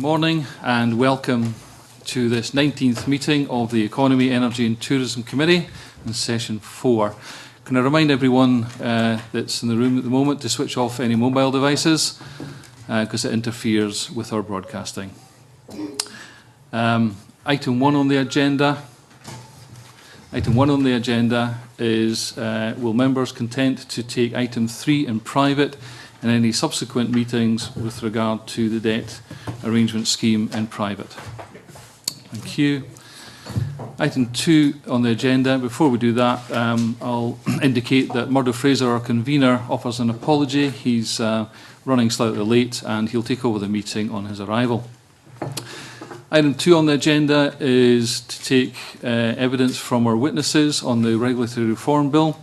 morning and welcome to this 19th meeting of the Economy, Energy and Tourism Committee in session 4. Can I remind everyone that's in the room at the moment to switch off any mobile devices because it interferes with our broadcasting. Item 1 on the agenda. Item 1 on the agenda is will members content to take item 3 in private and any subsequent meetings with regard to the debt arrangement scheme in private. Thank you. Item 2 on the agenda. Before we do that, I'll indicate that Murdo Fraser, our convener, offers an apology. He's running slightly late and he'll take over the meeting on his arrival. Item 2 on the agenda is to take evidence from our witnesses on the Regulatory Reform Bill,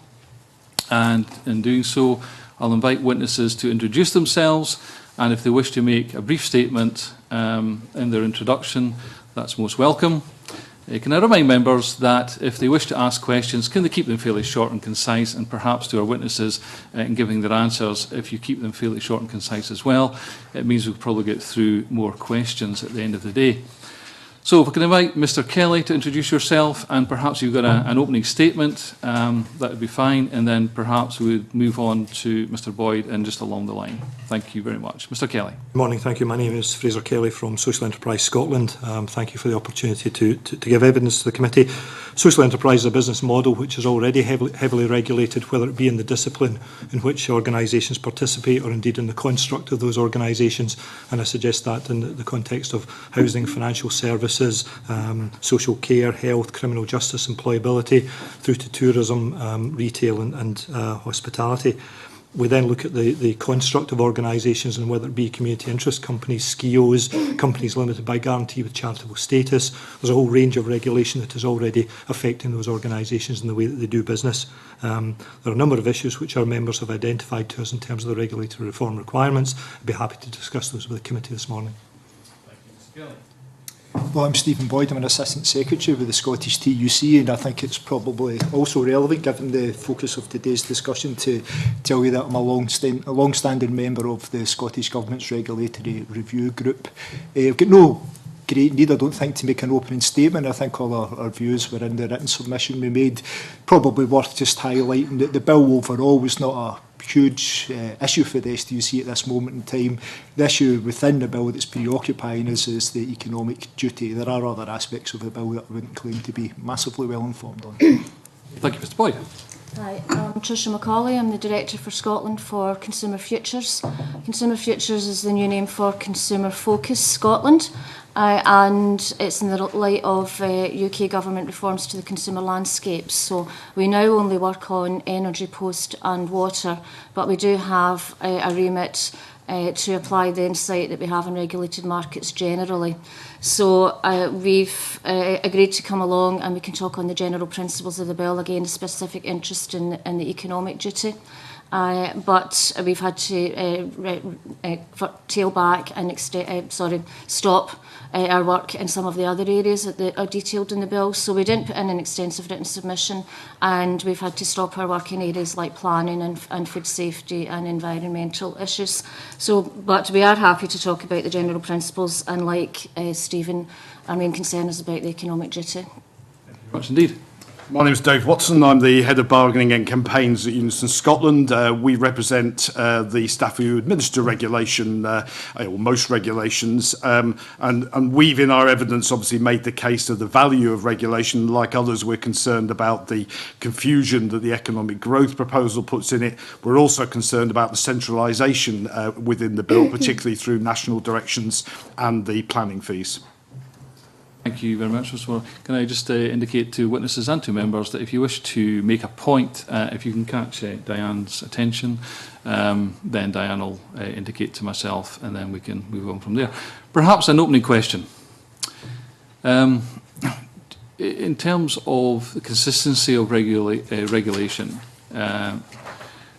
and in doing so I'll invite witnesses to introduce themselves, and if they wish to make a brief statement in their introduction, that's most welcome. Can I remind members that if they wish to ask questions, can they keep them fairly short and concise, and perhaps to our witnesses in giving their answers, if you keep them fairly short and concise as well, it means we'll probably get through more questions at the end of the day. So if I can invite Mr. Kelly to introduce yourself, and perhaps you've got an opening statement, that would be fine, and then perhaps we would move on to Mr. Boyd and just along the line. Thank you very much. Mr. Kelly. Good morning, thank you. My name is Fraser Kelly from Social Enterprise Scotland. Thank you for the opportunity to give evidence to the committee. Social enterprise is a business model which is already heavily regulated, whether it be in the discipline in which organisations participate or indeed in the construct of those organisations. And I suggest that in the context of housing, financial services, social care, health, criminal justice, employability, through to tourism, retail and hospitality. We then look at the construct of organisations and whether it be community interest companies, SCIOs, companies limited by guarantee with charitable status. There's a whole range of regulation that is already affecting those organisations and the way that they do business. There are a number of issues which our members have identified to us in terms of the regulatory reform requirements. I'd be happy to discuss those with the committee this morning. Thank you, Mr. Kelly. Well, I'm Stephen Boyd. I'm an Assistant Secretary with the Scottish TUC, and I think it's probably also relevant, given the focus of today's discussion, to tell you that I'm a long-standing member of the Scottish Government's Regulatory Review Group. I've got no great need, I don't think, to make an opening statement. I think all our views were in the written submission we made. Probably worth just highlighting that the bill overall was not a huge issue for the STUC at this moment in time. The issue within the bill that's preoccupying us is the economic duty. There are other aspects of the bill that I wouldn't claim to be massively well informed on. Thank you, Mr. Boyd. Hi, I'm Tricia Macaulay. I'm the Director for Scotland for Consumer Futures. Consumer Futures is the new name for Consumer Focus Scotland, and it's in the light of UK government reforms to the consumer landscape. So we now only work on energy, post and water, but we do have a remit to apply the insight that we have in regulated markets generally. So we've agreed to come along and we can talk on the general principles of the bill, again, a specific interest in the economic duty. But we've had to tail back and stop our work in some of the other areas that are detailed in the bill. So we didn't put in an extensive written submission, and we've had to stop our work in areas like planning and food safety and environmental issues. So, but we are happy to talk about the general principles, and like Stephen, our main concern is about the economic duty. Thank you very much indeed. My name is Dave Watson. I'm the Head of Bargaining and Campaigns at Unison Scotland. We represent the staff who administer regulation, or most regulations, and we've in our evidence obviously made the case of the value of regulation. Like others, we're concerned about the confusion that the economic growth proposal puts in it. We're also concerned about the centralisation within the bill, particularly through national directions and the planning fees. Thank you very much, Mr. Moore. Can I just indicate to witnesses and to members that if you wish to make a point, if you can catch Diane's attention, then Diane will indicate to myself, and then we can move on from there. Perhaps an opening question. In terms of the consistency of regulation,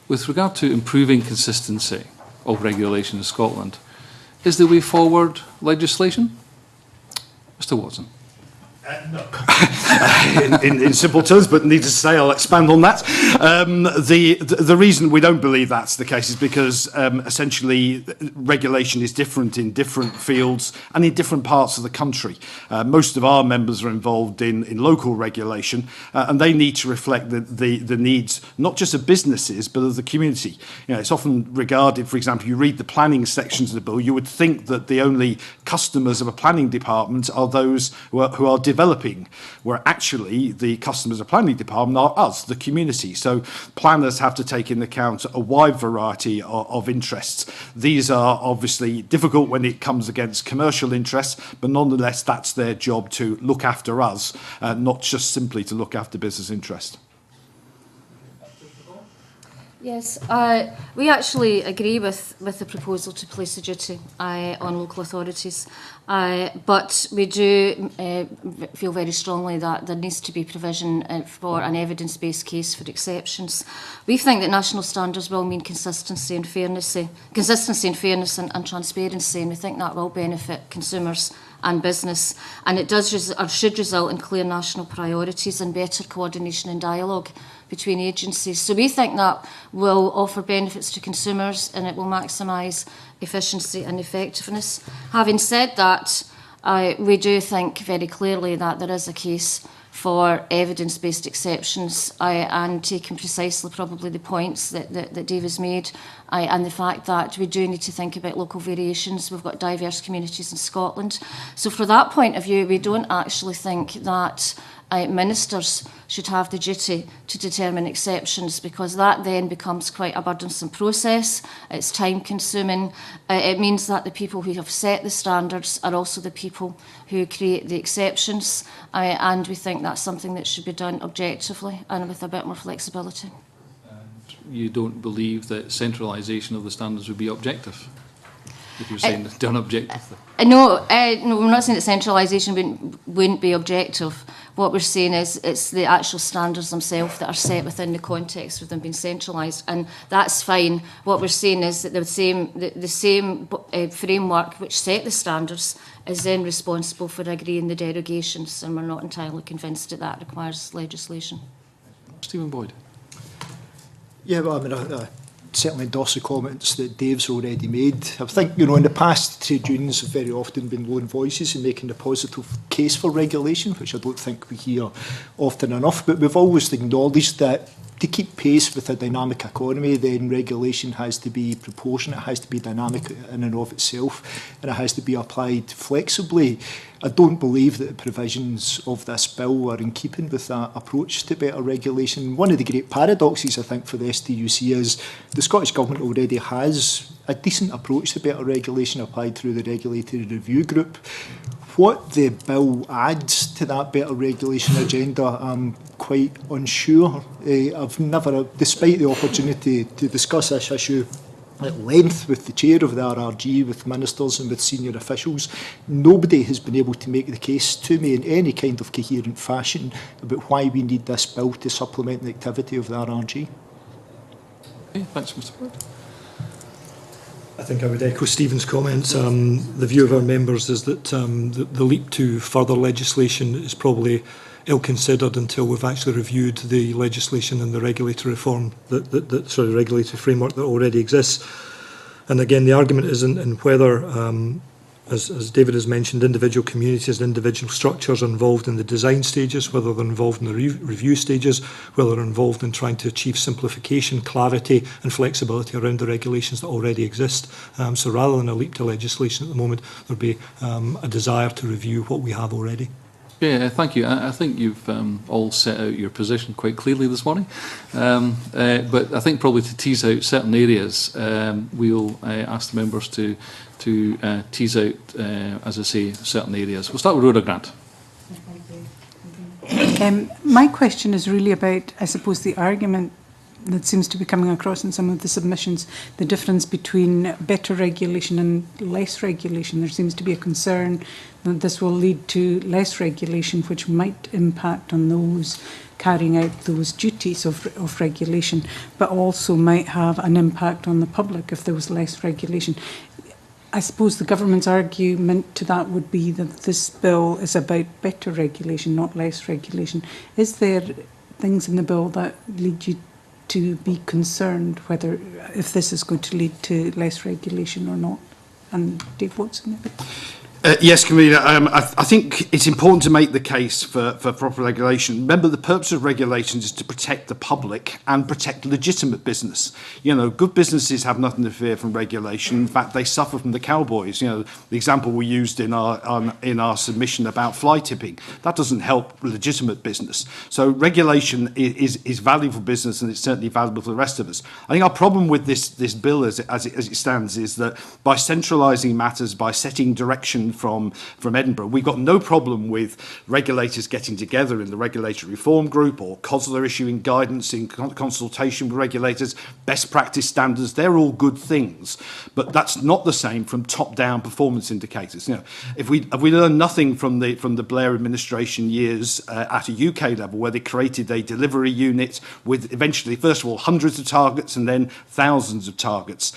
with regard to improving consistency of regulation in Scotland, is the way forward legislation? Mr. Watson. in simple terms, but needless to say, I'll expand on that. The reason we don't believe that's the case is because essentially regulation is different in different fields and in different parts of the country. Most of our members are involved in local regulation, and they need to reflect the needs not just of businesses but of the community. You know, it's often regarded, for example, you read the planning sections of the bill, you would think that the only customers of a planning department are those who are developing, where actually the customers of planning department are us, the community. So planners have to take into account a wide variety of interests. These are obviously difficult when it comes against commercial interests, but nonetheless that's their job to look after us, not just simply to look after business interest. Yes, we actually agree with the proposal to place the duty on local authorities, but we do feel very strongly that there needs to be provision for an evidence-based case for exceptions. We think that national standards will mean consistency and fairness and transparency, and we think that will benefit consumers and business, and it does or should result in clear national priorities and better coordination and dialogue between agencies. So we think that will offer benefits to consumers and it will maximise efficiency and effectiveness. Having said that, we do think very clearly that there is a case for evidence-based exceptions, and taking precisely probably the points that Dave has made, and the fact that we do need to think about local variations. We've got diverse communities in Scotland. So from that point of view, we don't actually think that ministers should have the duty to determine exceptions, because that then becomes quite a burdensome process. It's time consuming. It means that the people who have set the standards are also the people who create the exceptions, and we think that's something that should be done objectively and with a bit more flexibility. And you don't believe that centralisation of the standards would be objective? If you're saying it's done objectively. No, we're not saying that centralisation wouldn't be objective. What we're saying is it's the actual standards themselves that are set within the context of them being centralised, and that's fine. What we're saying is that the same framework which set the standards is then responsible for agreeing the derogations, and we're not entirely convinced that that requires legislation. Stephen Boyd. Yeah, well, I mean, I certainly endorse the comments that Dave's already made. I think, in the past, trade unions have very often been lone voices in making the positive case for regulation, which I don't think we hear often enough. But we've always acknowledged that to keep pace with a dynamic economy, then regulation has to be proportionate, it has to be dynamic in and of itself, and it has to be applied flexibly. I don't believe that the provisions of this bill are in keeping with that approach to better regulation. One of the great paradoxes, I think, for the STUC is the Scottish Government already has a decent approach to better regulation applied through the Regulatory Review Group. What the bill adds to that better regulation agenda, I'm quite unsure. I've never, despite the opportunity to discuss this issue at length with the chair of the RRG, with ministers and with senior officials, nobody has been able to make the case to me in any kind of coherent fashion about why we need this bill to supplement the activity of the RRG. Okay, thanks, Mr. Boyd. I think I would echo Stephen's comments. The view of our members is that the leap to further legislation is probably ill-considered until we've actually reviewed the legislation and the regulatory reform, regulatory framework that already exists. And again, the argument isn't in whether, as David has mentioned, individual communities, individual structures are involved in the design stages, whether they're involved in the review stages, whether they're involved in trying to achieve simplification, clarity and flexibility around the regulations that already exist. So rather than a leap to legislation at the moment, there'll be a desire to review what we have already. Yeah, thank you. I think you've all set out your position quite clearly this morning. But I think probably to tease out certain areas, we'll ask the members to tease out, as I say, certain areas. We'll start with Rhoda Grant. My question is really about, I suppose, the argument that seems to be coming across in some of the submissions, the difference between better regulation and less regulation. There seems to be a concern that this will lead to less regulation, which might impact on those carrying out those duties of regulation, but also might have an impact on the public if there was less regulation. I suppose the government's argument to that would be that this bill is about better regulation, not less regulation. Is there things in the bill that lead you to be concerned whether if this is going to lead to less regulation or not? And Dave Watson. Yes, Convener. I think it's important to make the case for proper regulation. Remember, the purpose of regulations is to protect the public and protect legitimate business. You know, good businesses have nothing to fear from regulation. In fact, they suffer from the cowboys. You know, the example we used in our submission about fly tipping, that doesn't help legitimate business. So regulation is valuable for business, and it's certainly valuable for the rest of us. I think our problem with this bill as it stands is that by centralising matters, by setting direction from Edinburgh, we've got no problem with regulators getting together in the regulatory reform group or COSLA issuing guidance in consultation with regulators, best practice standards. They're all good things, but that's not the same from top-down performance indicators. You know, if we learn nothing from the Blair administration years at a UK level, where they created a delivery unit with eventually, first of all, hundreds of targets and then thousands of targets.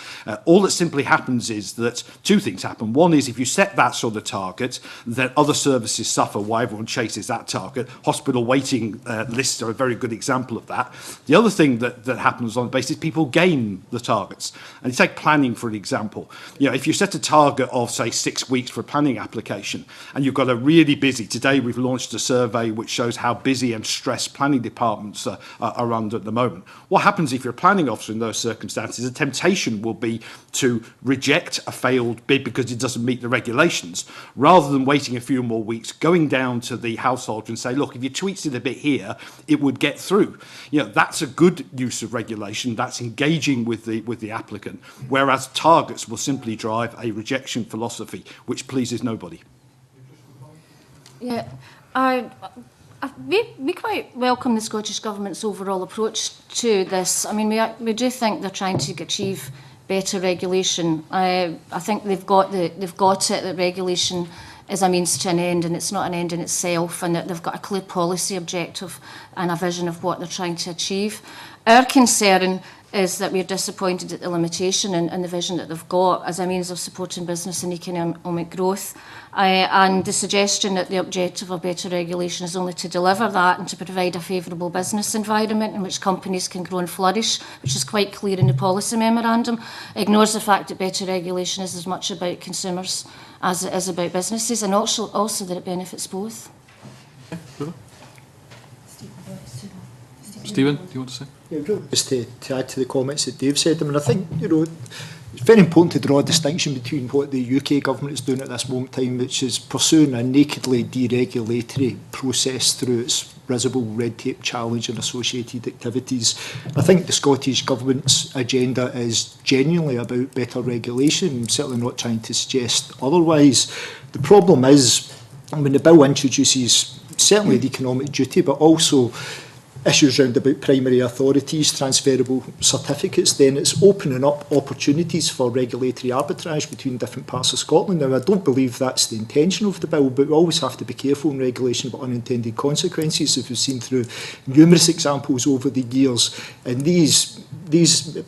All that simply happens is that two things happen. One is if you set that sort of target, then other services suffer while everyone chases that target. Hospital waiting lists are a very good example of that. The other thing that happens on the basis is people game the targets. And you take planning for an example. You know, if you set a target of, say, 6 weeks for a planning application, and you've got a really busy, today we've launched a survey which shows how busy and stressed planning departments are under at the moment. What happens if you're a planning officer in those circumstances? The temptation will be to reject a failed bid because it doesn't meet the regulations, rather than waiting a few more weeks, going down to the householder and say, look, if you tweaked it a bit here, it would get through. You know, that's a good use of regulation. That's engaging with the applicant, whereas targets will simply drive a rejection philosophy, which pleases nobody. Yeah, we quite welcome the Scottish Government's overall approach to this. I mean, we do think they're trying to achieve better regulation. I think they've got it, that regulation is a means to an end, and it's not an end in itself, and that they've got a clear policy objective and a vision of what they're trying to achieve. Our concern is that we're disappointed at the limitation and the vision that they've got as a means of supporting business and economic growth. And the suggestion that the objective of better regulation is only to deliver that and to provide a favourable business environment in which companies can grow and flourish, which is quite clear in the policy memorandum, ignores the fact that better regulation is as much about consumers as it is about businesses, and also that it benefits both. Stephen, do you want to say? Yeah, just to add to the comments that Dave said, I mean, I think, you know, it's very important to draw a distinction between what the UK government is doing at this moment in time, which is pursuing a nakedly deregulatory process through its risible red tape challenge and associated activities. I think the Scottish Government's agenda is genuinely about better regulation. I'm certainly not trying to suggest otherwise. The problem is, I mean, the bill introduces certainly the economic duty, but also issues around about primary authorities, transferable certificates. Then it's opening up opportunities for regulatory arbitrage between different parts of Scotland. Now, I don't believe that's the intention of the bill, but we always have to be careful in regulation about unintended consequences, as we've seen through numerous examples over the years. And these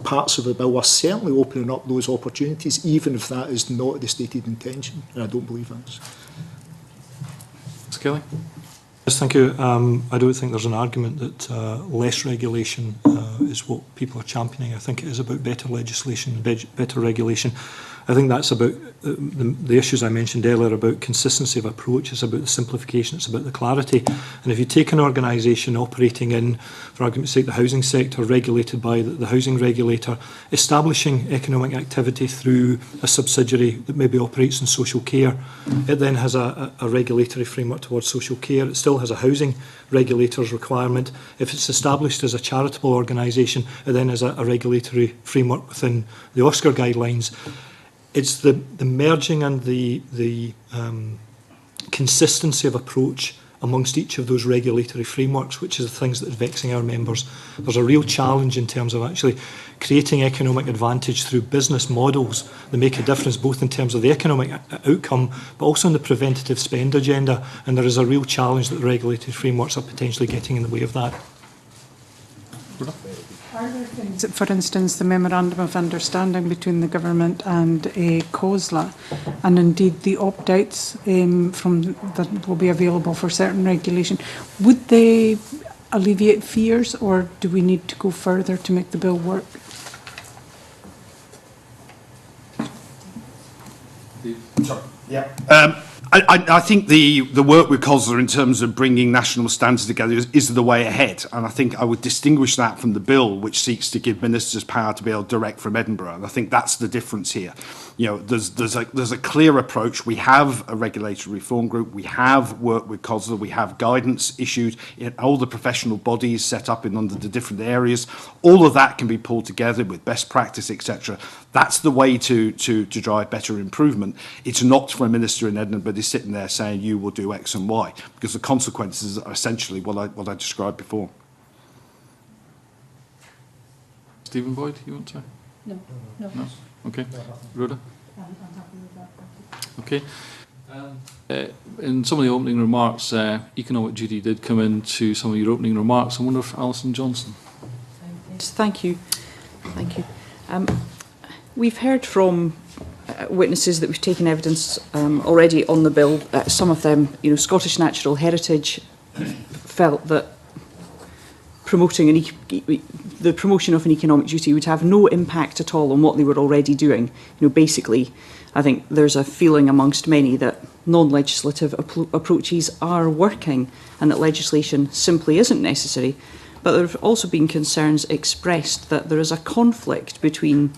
parts of the bill are certainly opening up those opportunities, even if that is not the stated intention. And I don't believe that is. Mr. Kelly? Yes, thank you. I don't think there's an argument that less regulation is what people are championing. I think it is about better legislation, better regulation. I think that's about the issues I mentioned earlier about consistency of approach. It's about the simplification, it's about the clarity. And if you take an organisation operating in, for argument's sake, the housing sector, regulated by the housing regulator, establishing economic activity through a subsidiary that maybe operates in social care, it then has a regulatory framework towards social care. It still has a housing regulator's requirement. If it's established as a charitable organisation, it then has a regulatory framework within the Oscar guidelines. It's the merging and the consistency of approach amongst each of those regulatory frameworks, which is the things that are vexing our members. There's a real challenge in terms of actually creating economic advantage through business models that make a difference both in terms of the economic outcome but also in the preventative spend agenda, and there is a real challenge that the regulatory frameworks are potentially getting in the way of that. Are there For instance, the Memorandum of Understanding between the Government and COSLA, and indeed the opt-outs that will be available for certain regulation, would they alleviate fears, or do we need to go further to make the bill work? I think the work with COSLA in terms of bringing national standards together is the way ahead, and I think I would distinguish that from the bill which seeks to give ministers power to be able to direct from Edinburgh, and I think that's the difference here. You know, there's a clear approach. We have a regulatory reform group. We have worked with COSLA. We have guidance issued in all the professional bodies set up in under the different areas. All of that can be pulled together with best practice, etc. That's the way to drive better improvement. It's not for a minister in Edinburgh who's sitting there saying you will do X and Y, because the consequences are essentially what I described before. Stephen Boyd, you want to? No. Okay. Rhoda? Okay. In some of the opening remarks, economic duty did come into some of your opening remarks. I wonder if Alison Johnson. Thank you. We've heard from witnesses that we've taken evidence already on the bill. Some of them, Scottish Natural Heritage felt that the promotion of an economic duty would have no impact at all on what they were already doing. Basically, I think there's a feeling amongst many that non-legislative approaches are working and that legislation simply isn't necessary. But there have also been concerns expressed that there is a conflict between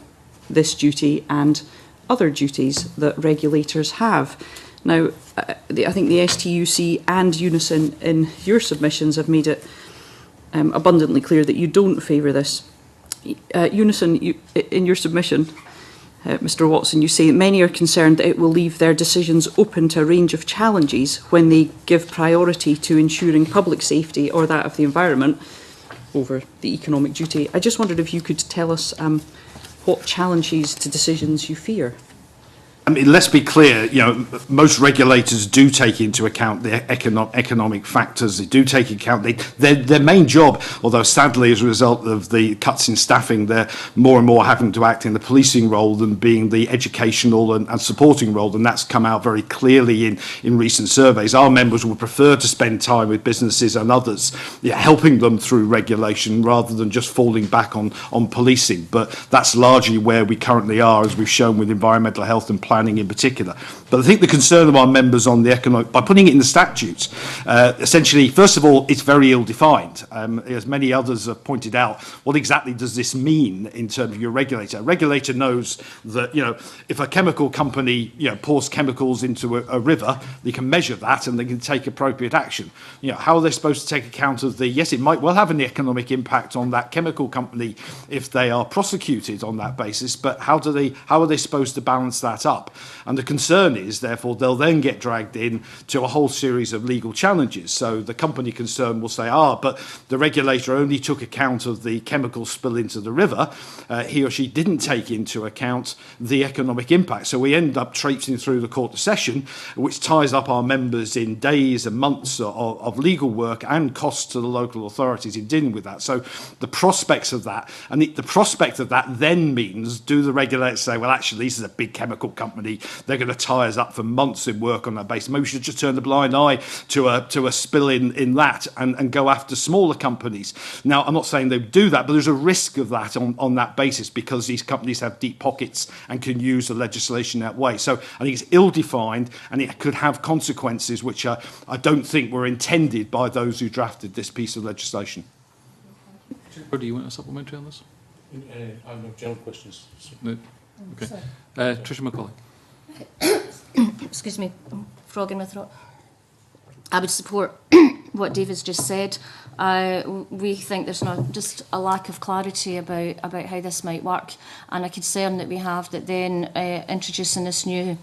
this duty and other duties that regulators have. Now, I think the STUC and Unison in your submissions have made it abundantly clear that you don't favour this. Unison, in your submission, Mr Watson, you say many are concerned that it will leave their decisions open to a range of challenges when they give priority to ensuring public safety or that of the environment over the economic duty. I just wondered if you could tell us what challenges to decisions you fear. I mean, let's be clear, most regulators do take into account the economic factors. They do take account their main job, although sadly as a result of the cuts in staffing, they're more and more having to act in the policing role than being the educational and supporting role, and that's come out very clearly in recent surveys. Our members would prefer to spend time with businesses and others, helping them through regulation rather than just falling back on policing. But that's largely where we currently are, as we've shown with environmental health and planning in particular. But I think the concern of our members on the economic, by putting it in the statutes, essentially, first of all, it's very ill-defined. As many others have pointed out, what exactly does this mean in terms of your regulator? A regulator knows that, if a chemical company, pours chemicals into a river, they can measure that and they can take appropriate action. How are they supposed to take account of yes, it might well have an economic impact on that chemical company if they are prosecuted on that basis, but how are they supposed to balance that up? And the concern is, therefore, they'll then get dragged in to a whole series of legal challenges. So the company concerned will say, but the regulator only took account of the chemical spill into the river. He or she didn't take into account the economic impact. So we end up traipsing through the court of session, which ties up our members in days and months of legal work and costs to the local authorities in dealing with that. So the prospects of that, and the prospect of that then means, do the regulators say, well, actually, this is a big chemical company, they're going to tie us up for months in work on that basis. Maybe we should just turn the blind eye to a spill in that and go after smaller companies. Now, I'm not saying they do that, but there's a risk of that on that basis because these companies have deep pockets and can use the legislation that way. So I think it's ill-defined and it could have consequences which I don't think were intended by those who drafted this piece of legislation. Or do you want a supplementary on this? I have no general questions. No. Okay. Tricia McCauley. Excuse me, I'm frog in my throat. I would support what David's just said. We think there's not just a lack of clarity about how this might work, and a concern that we have that then introducing this new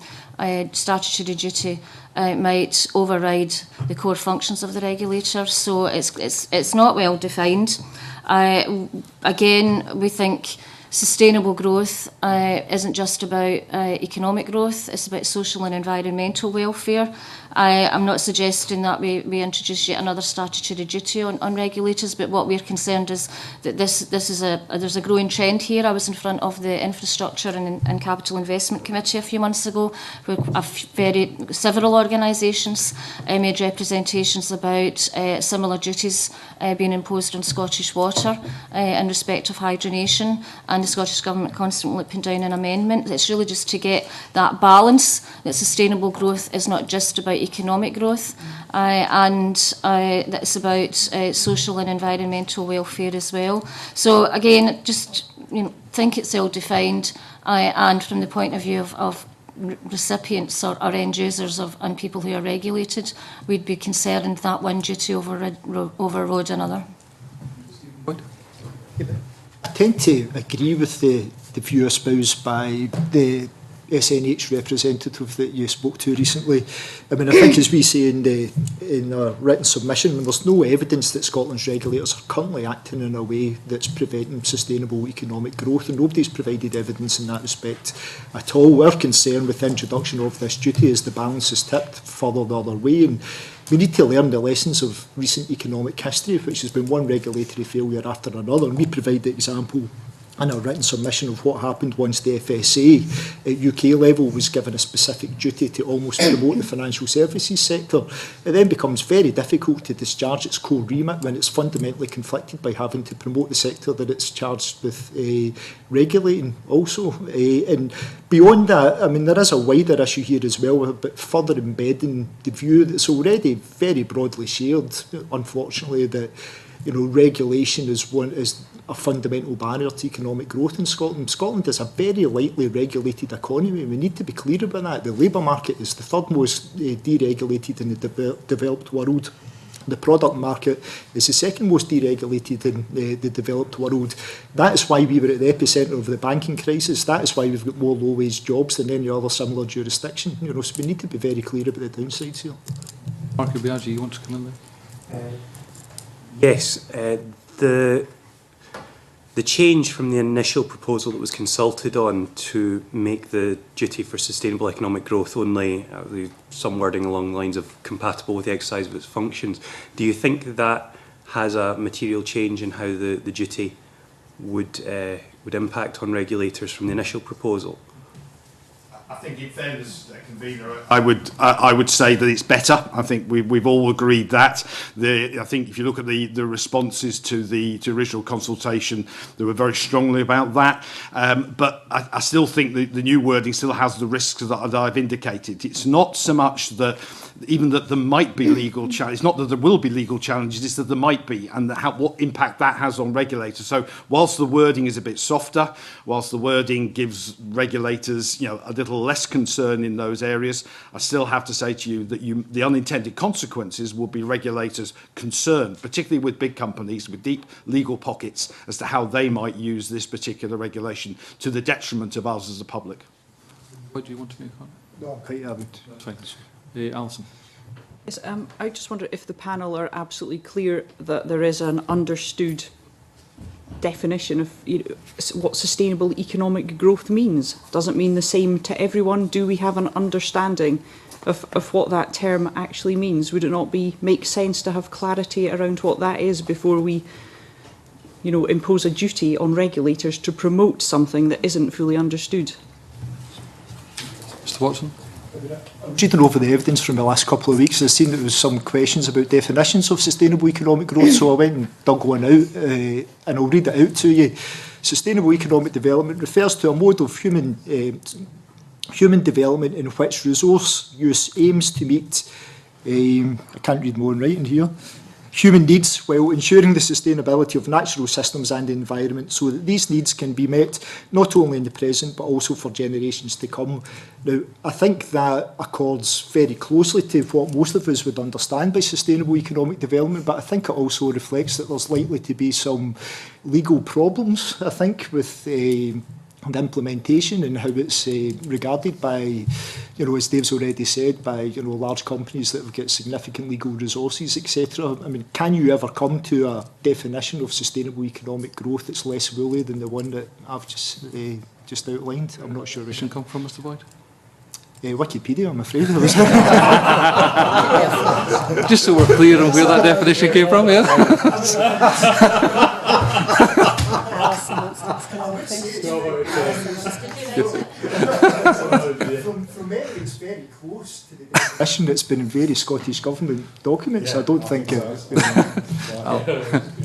statutory duty might override the core functions of the regulator. So it's not well defined. Again, we think sustainable growth isn't just about economic growth, it's about social and environmental welfare. I'm not suggesting that we introduce yet another statutory duty on regulators, but what we're concerned is that there's a growing trend here. I was in front of the Infrastructure and Capital Investment Committee a few months ago, where several organisations made representations about similar duties being imposed on Scottish Water in respect of hydronation, and the Scottish Government constantly putting down an amendment. It's really just to get that balance, that sustainable growth is not just about economic growth, and that it's about social and environmental welfare as well. So again, just think it's ill-defined, and from the point of view of recipients or end users and people who are regulated, we'd be concerned that one duty overrode another. I tend to agree with the view espoused by the SNH representative that you spoke to recently. I mean, I think as we say in our written submission, there's no evidence that Scotland's regulators are currently acting in a way that's preventing sustainable economic growth, and nobody's provided evidence in that respect at all. We're concerned with the introduction of this duty as the balance is tipped further the other way, and we need to learn the lessons of recent economic history, which has been one regulatory failure after another, and we provide the example in our written submission of what happened once the FSA at UK level was given a specific duty to almost promote the financial services sector. It then becomes very difficult to discharge its core remit when it's fundamentally conflicted by having to promote the sector that it's charged with regulating also. And beyond that, I mean, there is a wider issue here as well, but further embedding the view that's already very broadly shared, unfortunately, that regulation is a fundamental barrier to economic growth in Scotland. Scotland is a very lightly regulated economy. We need to be clear about that. The labour market is the third most deregulated in the developed world. The product market is the second most deregulated in the developed world. That is why we were at the epicentre of the banking crisis. That is why we've got more low-wage jobs than any other similar jurisdiction. So we need to be very clear about the downsides here. Mark Biaggi, you want to come in there? Yes, the change from the initial proposal that was consulted on to make the duty for sustainable economic growth only some wording along the lines of compatible with the exercise of its functions. Do you think that has a material change in how the duty would impact on regulators from the initial proposal? I think in fairness, convener, I would say that it's better. I think we've all agreed that. I think if you look at the responses to the original consultation, they were very strongly about that. But I still think the new wording still has the risks that I've indicated. It's not so much that even that there might be legal challenges. It's not that there will be legal challenges, it's that there might be, and what impact that has on regulators. So whilst the wording is a bit softer, whilst the wording gives regulators a little less concern in those areas, I still have to say to you that the unintended consequences will be regulators concerned, particularly with big companies with deep legal pockets, as to how they might use this particular regulation to the detriment of us as the public. What do you want to make on? No, quite haven't. Fine. Alison. Yes, I just wonder if the panel are absolutely clear that there is an understood definition of what sustainable economic growth means. Does it mean the same to everyone? Do we have an understanding of what that term actually means? Would it not make sense to have clarity around what that is before we impose a duty on regulators to promote something that isn't fully understood? Mr. Watson? Reading over the evidence from the last couple of weeks, I've seen that there was some questions about definitions of sustainable economic growth, so I went and dug one out, and I'll read it out to you. Sustainable economic development refers to a mode of human development in which resource use aims to meet, I can't read more in writing here, human needs while ensuring the sustainability of natural systems and the environment so that these needs can be met not only in the present but also for generations to come. Now, I think that accords very closely to what most of us would understand by sustainable economic development, but I think it also reflects that there's likely to be some legal problems, I think, with the implementation and how it's regarded by you know, as Dave's already said, by, you know, large companies that have got significant legal resources, etc. I mean, can you ever come to a definition of sustainable economic growth that's less woolly than the one that I've just outlined? I'm not sure. Should come from Mr. Boyd. Wikipedia, I'm afraid. Just so we're clear on where that definition came from, yeah? From memory, it's very close to the definition that's been in various Scottish Government documents. I don't think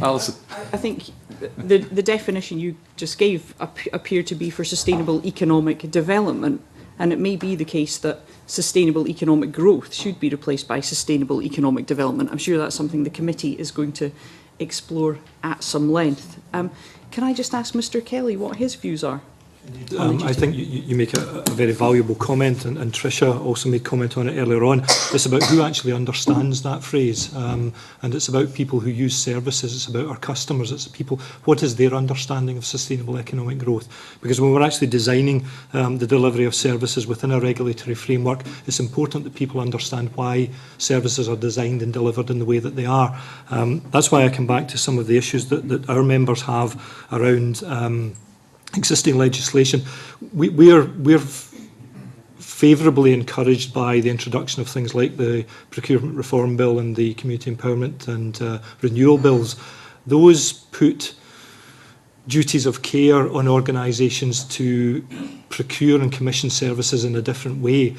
Alison. I think the definition you just gave appeared to be for sustainable economic development, and it may be the case that sustainable economic growth should be replaced by sustainable economic development. I'm sure that's something the committee is going to explore at some length. Can I just ask Mr. Kelly what his views are? I think you make a very valuable comment, and Tricia also made comment on it earlier on. It's about who actually understands that phrase, and it's about people who use services. It's about our customers. It's people. What is their understanding of sustainable economic growth? Because when we're actually designing the delivery of services within a regulatory framework, it's important that people understand why services are designed and delivered in the way that they are. That's why I come back to some of the issues that our members have around existing legislation. We're favourably encouraged by the introduction of things like the Procurement Reform Bill and the Community Empowerment and Renewal Bills. Those put duties of care on organisations to procure and commission services in a different way.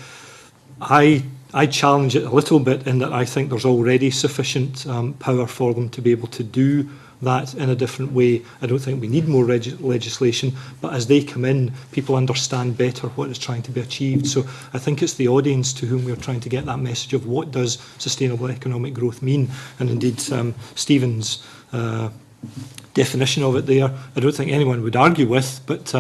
I challenge it a little bit in that I think there's already sufficient power for them to be able to do that in a different way. I don't think we need more legislation, but as they come in, people understand better what is trying to be achieved. So I think it's the audience to whom we're trying to get that message of what does sustainable economic growth mean. And indeed, Stephen's definition of it there, I don't think anyone would argue with, but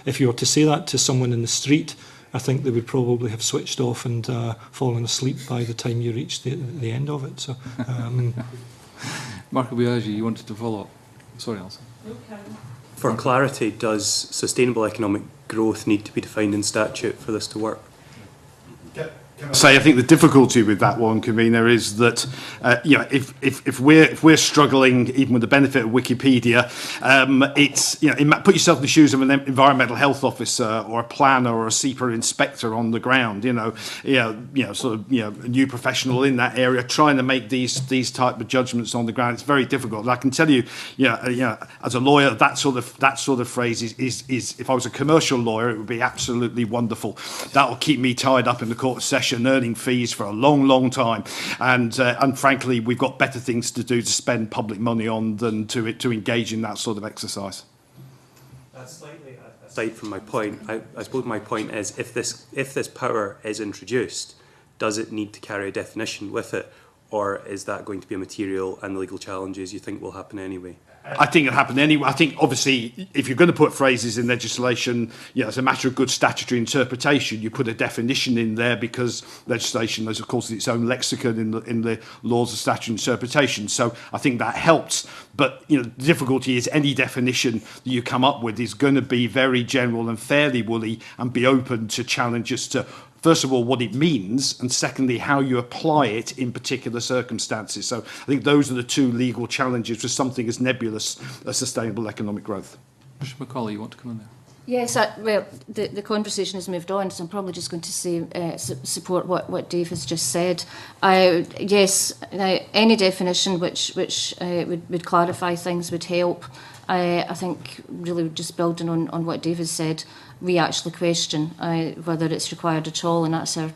if you were to say that to someone in the street, I think they would probably have switched off and fallen asleep by the time you reached the end of it. So. Marco Biaggi, you wanted to follow up. Sorry, Alison. For clarity, does sustainable economic growth need to be defined in statute for this to work? I think the difficulty with that one, convener, is that you know, if we're struggling even with the benefit of Wikipedia, it's, you know, put yourself in the shoes of an environmental health officer or a planner or a SEPA inspector on the ground. Sort of a new professional in that area trying to make these type of judgments on the ground. It's very difficult. And I can tell you, as a lawyer, that sort of phrase is if I was a commercial lawyer, it would be absolutely wonderful. That will keep me tied up in the court session, earning fees for a long time, and frankly, we've got better things to do to spend public money on than to engage in that sort of exercise. That's slightly aside from my point. I suppose my point is, if this power is introduced, does it need to carry a definition with it, or is that going to be a material and legal challenges you think will happen anyway? I think it'll happen anyway. I think, obviously, if you're going to put phrases in legislation, it's a matter of good statutory interpretation. You put a definition in there because legislation has, of course, its own lexicon in the laws of statutory interpretation. So I think that helps. But the difficulty is any definition that you come up with is going to be very general and fairly woolly and be open to challenges to, first of all, what it means, and secondly, how you apply it in particular circumstances. So I think those are the two legal challenges for something as nebulous as sustainable economic growth. Mr. Macaulay, you want to come in there? Yes, well, the conversation has moved on, so I'm probably just going to say support what Dave has just said. Yes, any definition which would clarify things would help. I think really just building on what Dave has said, we actually question whether it's required at all, and that's our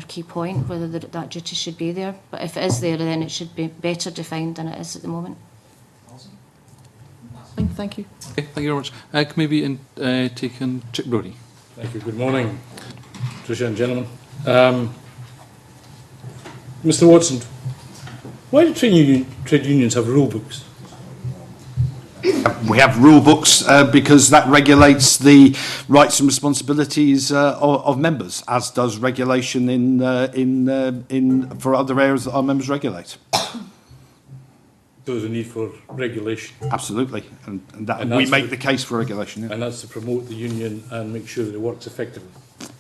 key point, whether that duty should be there. But if it is there, then it should be better defined than it is at the moment. Thank you. Okay, thank you very much. Can maybe take in Chick Brody. Thank you. Good morning, Tricia and gentlemen. Mr. Watson, why do trade unions have rule books? We have rule books because that regulates the rights and responsibilities of members, as does regulation in for other areas that our members regulate. So there's a need for regulation. Absolutely, and we make the case for regulation. Yeah. And that's to promote the union and make sure that it works effectively.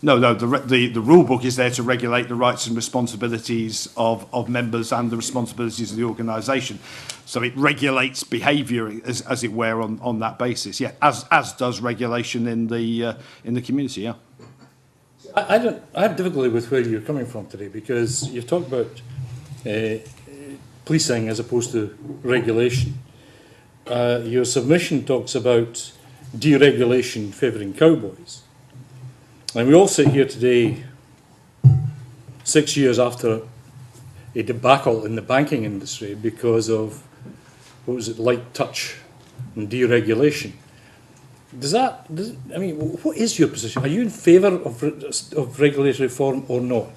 No, the rule book is there to regulate the rights and responsibilities of members and the responsibilities of the organisation. So it regulates behaviour, as it were, on that basis. Yeah, as does regulation in the community. Yeah. I have difficulty with where you're coming from today, because you've talked about policing as opposed to regulation. Your submission talks about deregulation favouring cowboys. And we all sit here today, 6 years after a debacle in the banking industry because of, light touch and deregulation. I mean, what is your position? Are you in favour of regulatory reform or not?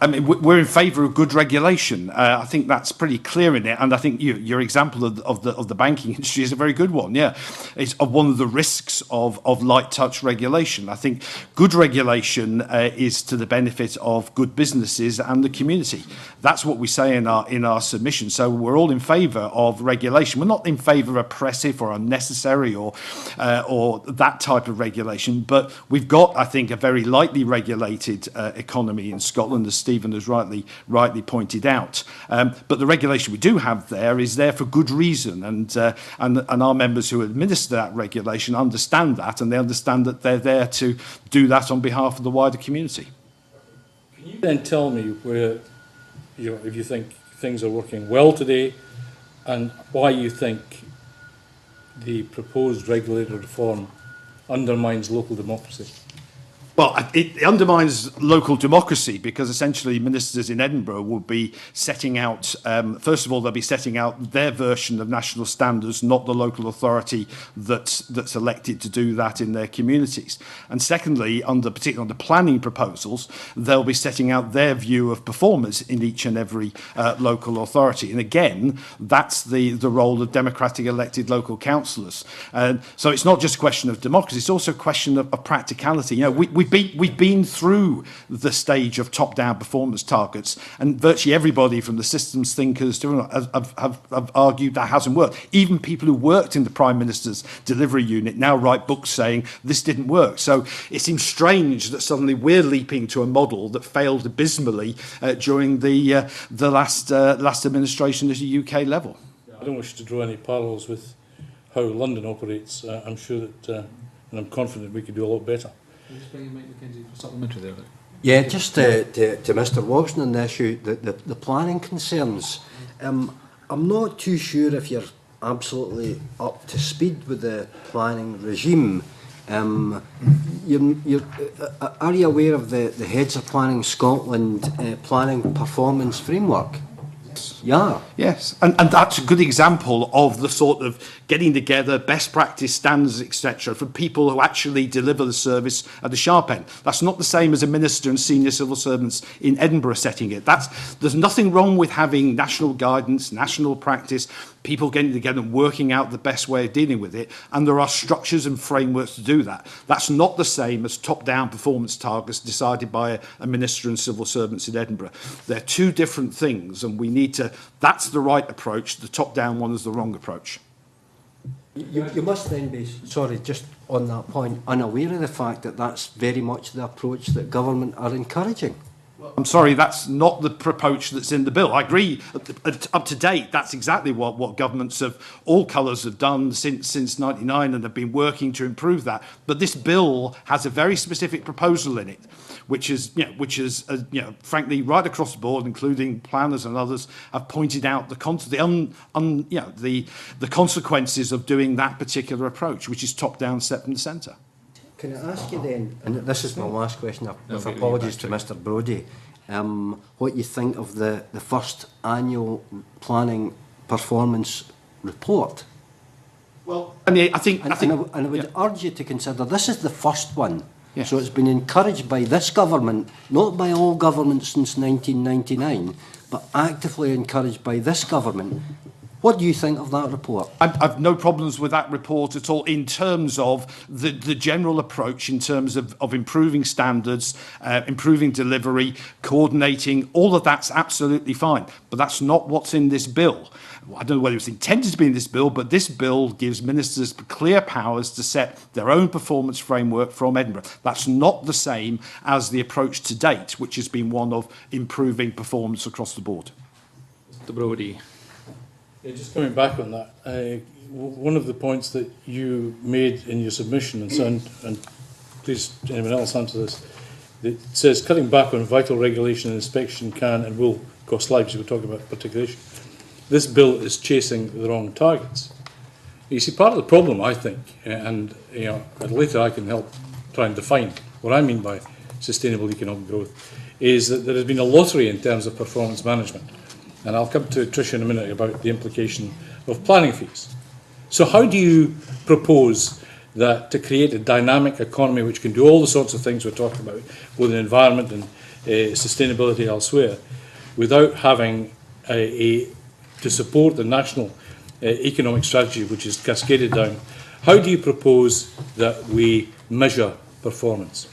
I mean, we're in favour of good regulation. I think that's pretty clear in it, and I think your example of the banking industry is a very good one. Yeah, it's one of the risks of light touch regulation. I think good regulation is to the benefit of good businesses and the community. That's what we say in our submission. So we're all in favour of regulation. We're not in favour of oppressive or unnecessary or that type of regulation. But we've got, I think, a very lightly regulated economy in Scotland, as Stephen has rightly pointed out. But the regulation we do have there is there for good reason, and our members who administer that regulation understand that, and they understand that they're there to do that on behalf of the wider community. Can you then tell me where, if you think things are working well today, and why you think the proposed regulatory reform undermines local democracy? Well, it undermines local democracy because essentially ministers in Edinburgh will be setting out, first of all, they'll be setting out their version of national standards, not the local authority that's elected to do that in their communities. And secondly, particularly under planning proposals, they'll be setting out their view of performers in each and every local authority. And again, that's the role of democratic elected local councillors. So it's not just a question of democracy, it's also a question of practicality. You know, we've been through the stage of top-down performance targets, and virtually everybody from the systems thinkers to have argued that hasn't worked. Even people who worked in the Prime Minister's delivery unit now write books saying this didn't work. So it seems strange that suddenly we're leaping to a model that failed abysmally during the last administration at a UK level. I don't wish to draw any parallels with how London operates. I'm sure that, and I'm confident we could do a lot better. Yeah, just to Mr Robson on the issue, the planning concerns. I'm not too sure if you're absolutely up to speed with the planning regime. Are you aware of the Heads of Planning Scotland planning performance framework? Yeah. Yes, and that's a good example of the sort of getting together, best practice standards, etc., for people who actually deliver the service at the sharp end. That's not the same as a minister and senior civil servants in Edinburgh setting it. There's nothing wrong with having national guidance, national practice, people getting together and working out the best way of dealing with it, and there are structures and frameworks to do that. That's not the same as top-down performance targets decided by a minister and civil servants in Edinburgh. They're two different things, and we need to. That's the right approach. The top-down one is the wrong approach. You must then be, sorry, just on that point, unaware of the fact that that's very much the approach that government are encouraging. I'm sorry, that's not the approach that's in the bill. I agree, up to date, that's exactly what governments of all colours have done since '99 and have been working to improve that. But this bill has a very specific proposal in it, which is frankly, right across the board, including planners and others, have pointed out the consequences of doing that particular approach, which is top-down, step from the centre. Can I ask you then, and this is my last question, with apologies to Mr Brodie, what you think of the first annual planning performance report? Well, I mean, I think, I would urge you to consider this is the first one. Yes. So it's been encouraged by this government, not by all governments since 1999, but actively encouraged by this government. What do you think of that report? I've no problems with that report at all in terms of the general approach, in terms of improving standards, improving delivery, coordinating. All of that's absolutely fine. But that's not what's in this bill. I don't know whether it's intended to be in this bill, but this bill gives ministers clear powers to set their own performance framework from Edinburgh. That's not the same as the approach to date, which has been one of improving performance across the board. Mr. Brodie. Yeah, just coming back on that, one of the points that you made in your submission, and please anyone else answer this, it says cutting back on vital regulation and inspection can and will cost lives. We're talking about particulation. This bill is chasing the wrong targets. You see, part of the problem, I think, and later I can help try and define what I mean by sustainable economic growth, is that there has been a lottery in terms of performance management. And I'll come to Tricia in a minute about the implication of planning fees. So how do you propose that to create a dynamic economy which can do all the sorts of things we're talking about, both in environment and sustainability elsewhere, without having to support the national economic strategy which is cascaded down? How do you propose that we measure performance?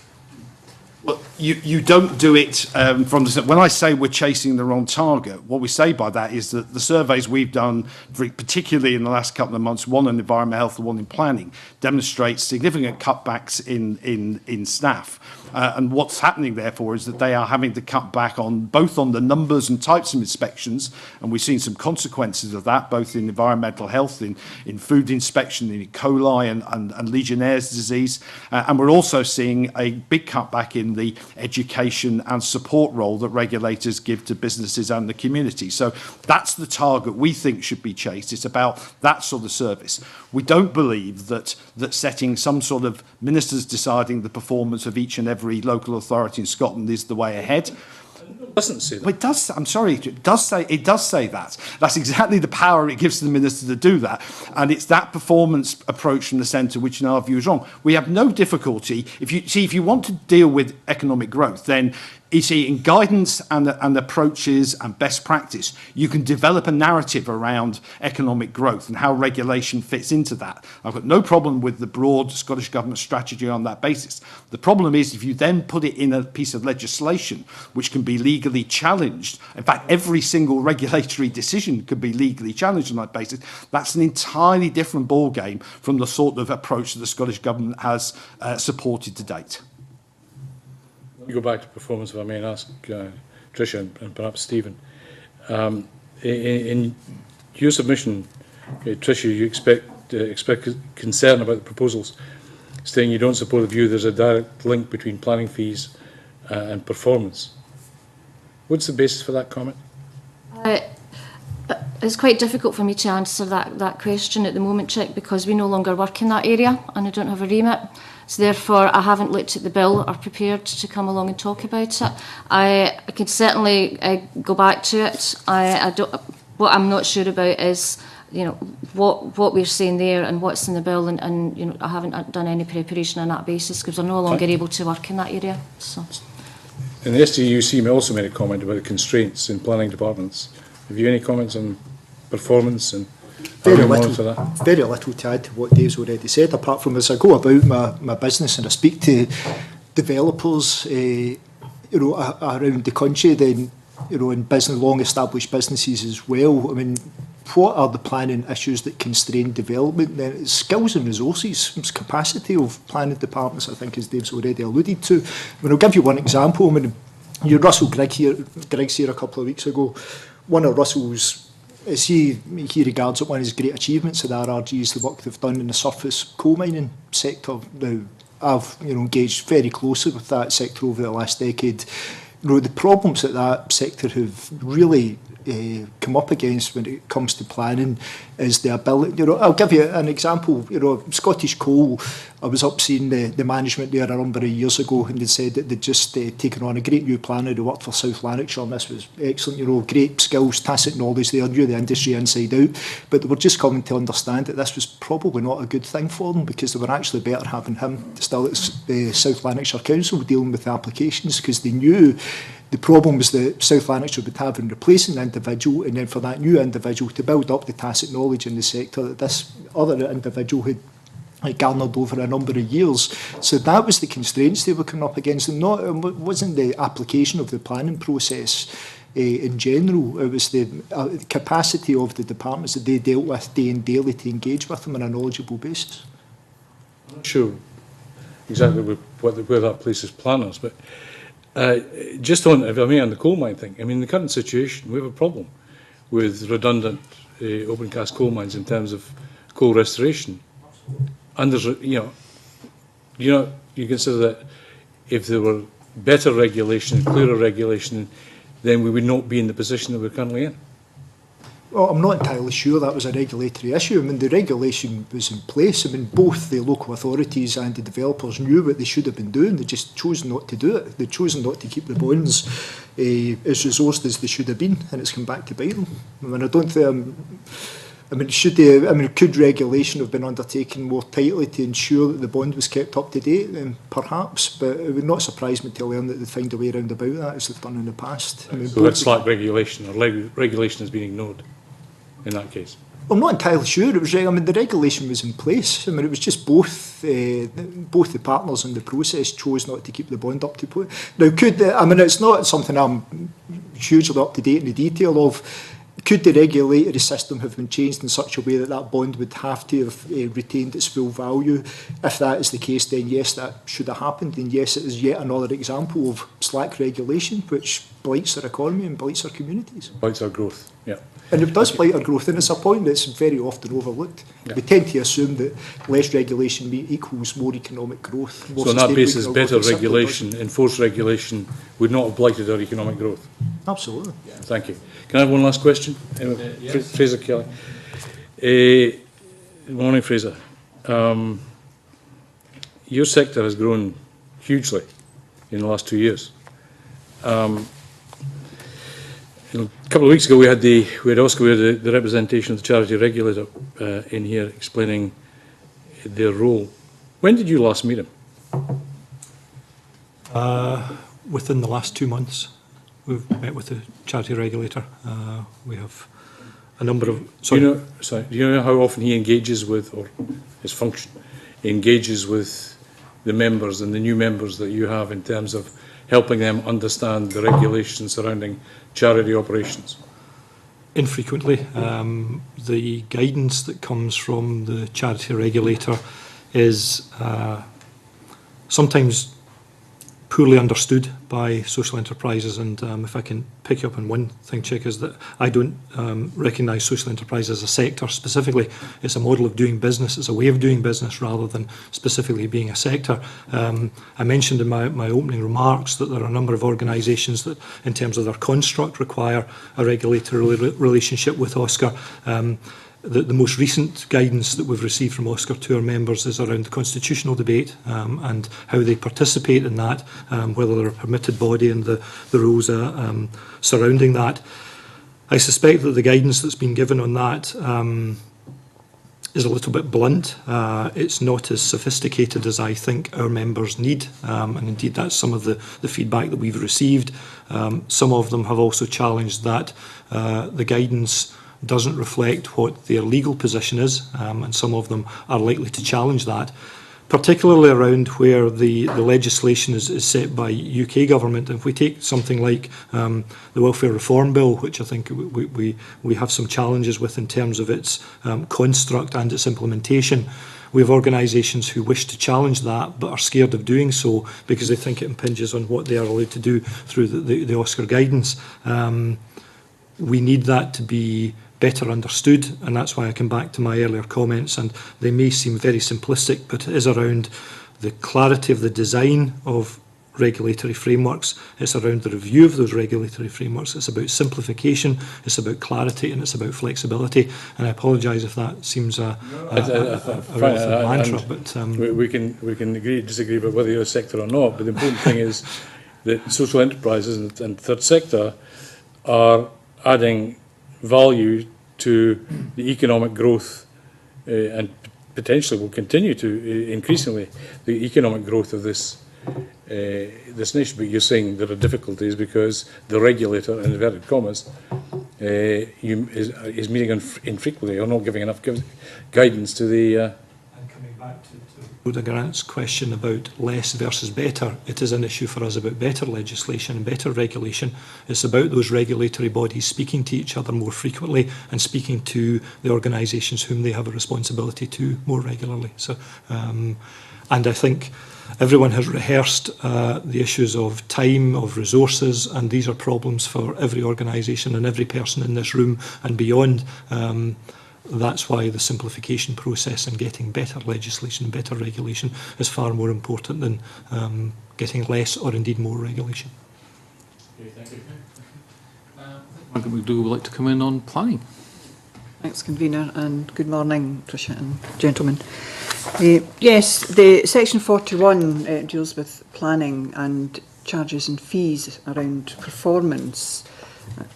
Well, you don't do it from the... When I say we're chasing the wrong target, what we say by that is that the surveys we've done, particularly in the last couple of months, one in environmental health and one in planning, demonstrates significant cutbacks in staff. And what's happening, therefore, is that they are having to cut back on both on the numbers and types of inspections, and we've seen some consequences of that, both in environmental health, in food inspection, in E. coli and Legionnaire's disease. And we're also seeing a big cutback in the education and support role that regulators give to businesses and the community. So that's the target we think should be chased. It's about that sort of service. We don't believe that setting some sort of ministers deciding the performance of each and every local authority in Scotland is the way ahead. It doesn't say that. Well, it does. I'm sorry. It does say that. That's exactly the power it gives to the minister to do that, and it's that performance approach from the centre which, in our view, is wrong. We have no difficulty if you want to deal with economic growth, then you see, in guidance and approaches and best practice, you can develop a narrative around economic growth and how regulation fits into that. I've got no problem with the broad Scottish Government strategy on that basis. The problem is if you then put it in a piece of legislation which can be legally challenged, in fact, every single regulatory decision could be legally challenged on that basis, that's an entirely different ballgame from the sort of approach that the Scottish Government has supported to date. Let me go back to performance, if I may, and ask Tricia and perhaps Stephen. In your submission, Tricia, you express concern about the proposals, saying you don't support the view there's a direct link between planning fees and performance. What's the basis for that comment? It's quite difficult for me to answer that question at the moment, Chick, because we no longer work in that area and I don't have a remit. So therefore, I haven't looked at the bill or prepared to come along and talk about it. I can certainly go back to it. What I'm not sure about is, what we're saying there and what's in the bill, and I haven't done any preparation on that basis because we're no longer able to work in that area. So. And the STUC also made a comment about the constraints in planning departments. Have you any comments on performance and how we monitor that? Very little to add to what Dave's already said, apart from as I go about my business and I speak to developers around the country, then in long established businesses as well. I mean, what are the planning issues that constrain development? Then it's skills and resources, it's capacity of planning departments, I think, as Dave's already alluded to. I mean, I'll give you one example. I mean, you had Russell Griggs here a couple of weeks ago. One of Russell's, he regards it one of his great achievements of the RRG is the work they've done in the surface coal mining sector. Now, I've engaged very closely with that sector over the last decade. The problems that sector have really come up against when it comes to planning is the ability. I'll give you an example. Scottish Coal, I was up seeing the management there a number of years ago, and they said that they'd just taken on a great new planner who worked for South Lanarkshire, and this was excellent. Great skills, tacit knowledge. They knew the industry inside out, but they were just coming to understand that this was probably not a good thing for them, because they were actually better having him still at the South Lanarkshire Council dealing with the applications, because they knew the problems that South Lanarkshire would have in replacing the individual, and then for that new individual to build up the tacit knowledge in the sector that this other individual had garnered over a number of years. So that was the constraints they were coming up against, and it wasn't the application of the planning process in general. It was the capacity of the departments that they dealt with day in daily to engage with them on a knowledgeable basis. I'm not sure exactly where that places planners, but just on, if I may, on the coal mine thing, I mean, in the current situation, we have a problem with redundant open cast coal mines in terms of coal restoration. And there's, you consider that if there were better regulation, clearer regulation, then we would not be in the position that we're currently in. Well, I'm not entirely sure that was a regulatory issue. I mean, the regulation was in place. I mean, both the local authorities and the developers knew what they should have been doing. They just chose not to do it. They chose not to keep the bonds as resourced as they should have been, and it's come back to bite them. I mean, I don't think... could regulation have been undertaken more tightly to ensure that the bond was kept up to date? Then perhaps, but it would not surprise me to learn that they'd find a way around about that as they've done in the past. I mean, so that's like regulation, or regulation has been ignored in that case? I'm not entirely sure. It was. The regulation was in place. I mean, it was just both the partners in the process chose not to keep the bond up to point. Now, it's not something I'm hugely up to date in the detail of. Could the regulatory system have been changed in such a way that that bond would have to have retained its full value? If that is the case, then yes, that should have happened. And yes, it is yet another example of slack regulation, which blights our economy and blights our communities. Blights our growth, yeah. And it does blight our growth, and it's a point that's very often overlooked. Yeah. We tend to assume that less regulation equals more economic growth. More so on that basis, better regulation, enforced regulation, would not have blighted our economic growth? Absolutely. Yeah. Thank you. Can I have one last question? Yes. Fraser Kelly. Morning, Fraser. Your sector has grown hugely in the last 2 years. A couple of weeks ago, we had the representation of the charity regulator in here explaining their role. When did you last meet him? Within the last 2 months. We've met with the charity regulator. We have a number of... Do you know how often he engages with, or his function, engages with the members and the new members that you have in terms of helping them understand the regulations surrounding charity operations? Infrequently. The guidance that comes from the charity regulator is sometimes poorly understood by social enterprises, and if I can pick you up on one thing, Chick, is that I don't recognise social enterprise as a sector specifically. It's a model of doing business, it's a way of doing business rather than specifically being a sector. I mentioned in my opening remarks that there are a number of organisations that, in terms of their construct, require a regulatory relationship with OSCR. The most recent guidance that we've received from OSCR to our members is around the constitutional debate and how they participate in that, whether they're a permitted body and the rules surrounding that. I suspect that the guidance that's been given on that is a little bit blunt. It's not as sophisticated as I think our members need, and indeed that's some of the feedback that we've received. Some of them have also challenged that the guidance doesn't reflect what their legal position is, and some of them are likely to challenge that, particularly around where the legislation is set by UK government. If we take something like the Welfare Reform Bill, which I think we have some challenges with in terms of its construct and its implementation, we have organisations who wish to challenge that but are scared of doing so because they think it impinges on what they are allowed to do through the OSCR guidance. We need that to be better understood, and that's why I come back to my earlier comments, and they may seem very simplistic, but it is around the clarity of the design of regulatory frameworks, it's around the review of those regulatory frameworks, it's about simplification, it's about clarity, and it's about flexibility. And I apologise if that seems a relative mantra, but we can agree, disagree about whether you're a sector or not, but the important thing is that social enterprises and third sector are adding value to the economic growth and potentially will continue to increasingly the economic growth of this this nation, but you're saying there are difficulties because the regulator, in inverted commas, is meeting infrequently or not giving enough guidance to the... And coming back to Rhoda Grant's question about less versus better, it is an issue for us about better legislation and better regulation. It's about those regulatory bodies speaking to each other more frequently and speaking to the organisations whom they have a responsibility to more regularly. So, and I think everyone has rehearsed the issues of time, of resources, and these are problems for every organisation and every person in this room and beyond. That's why the simplification process and getting better legislation and better regulation is far more important than getting less or indeed more regulation. Okay, thank you. Margaret McDougall would like to come in on planning. Thanks, Convener, and good morning, Tricia and gentlemen. Yes, the Section 41 deals with planning and charges and fees around performance.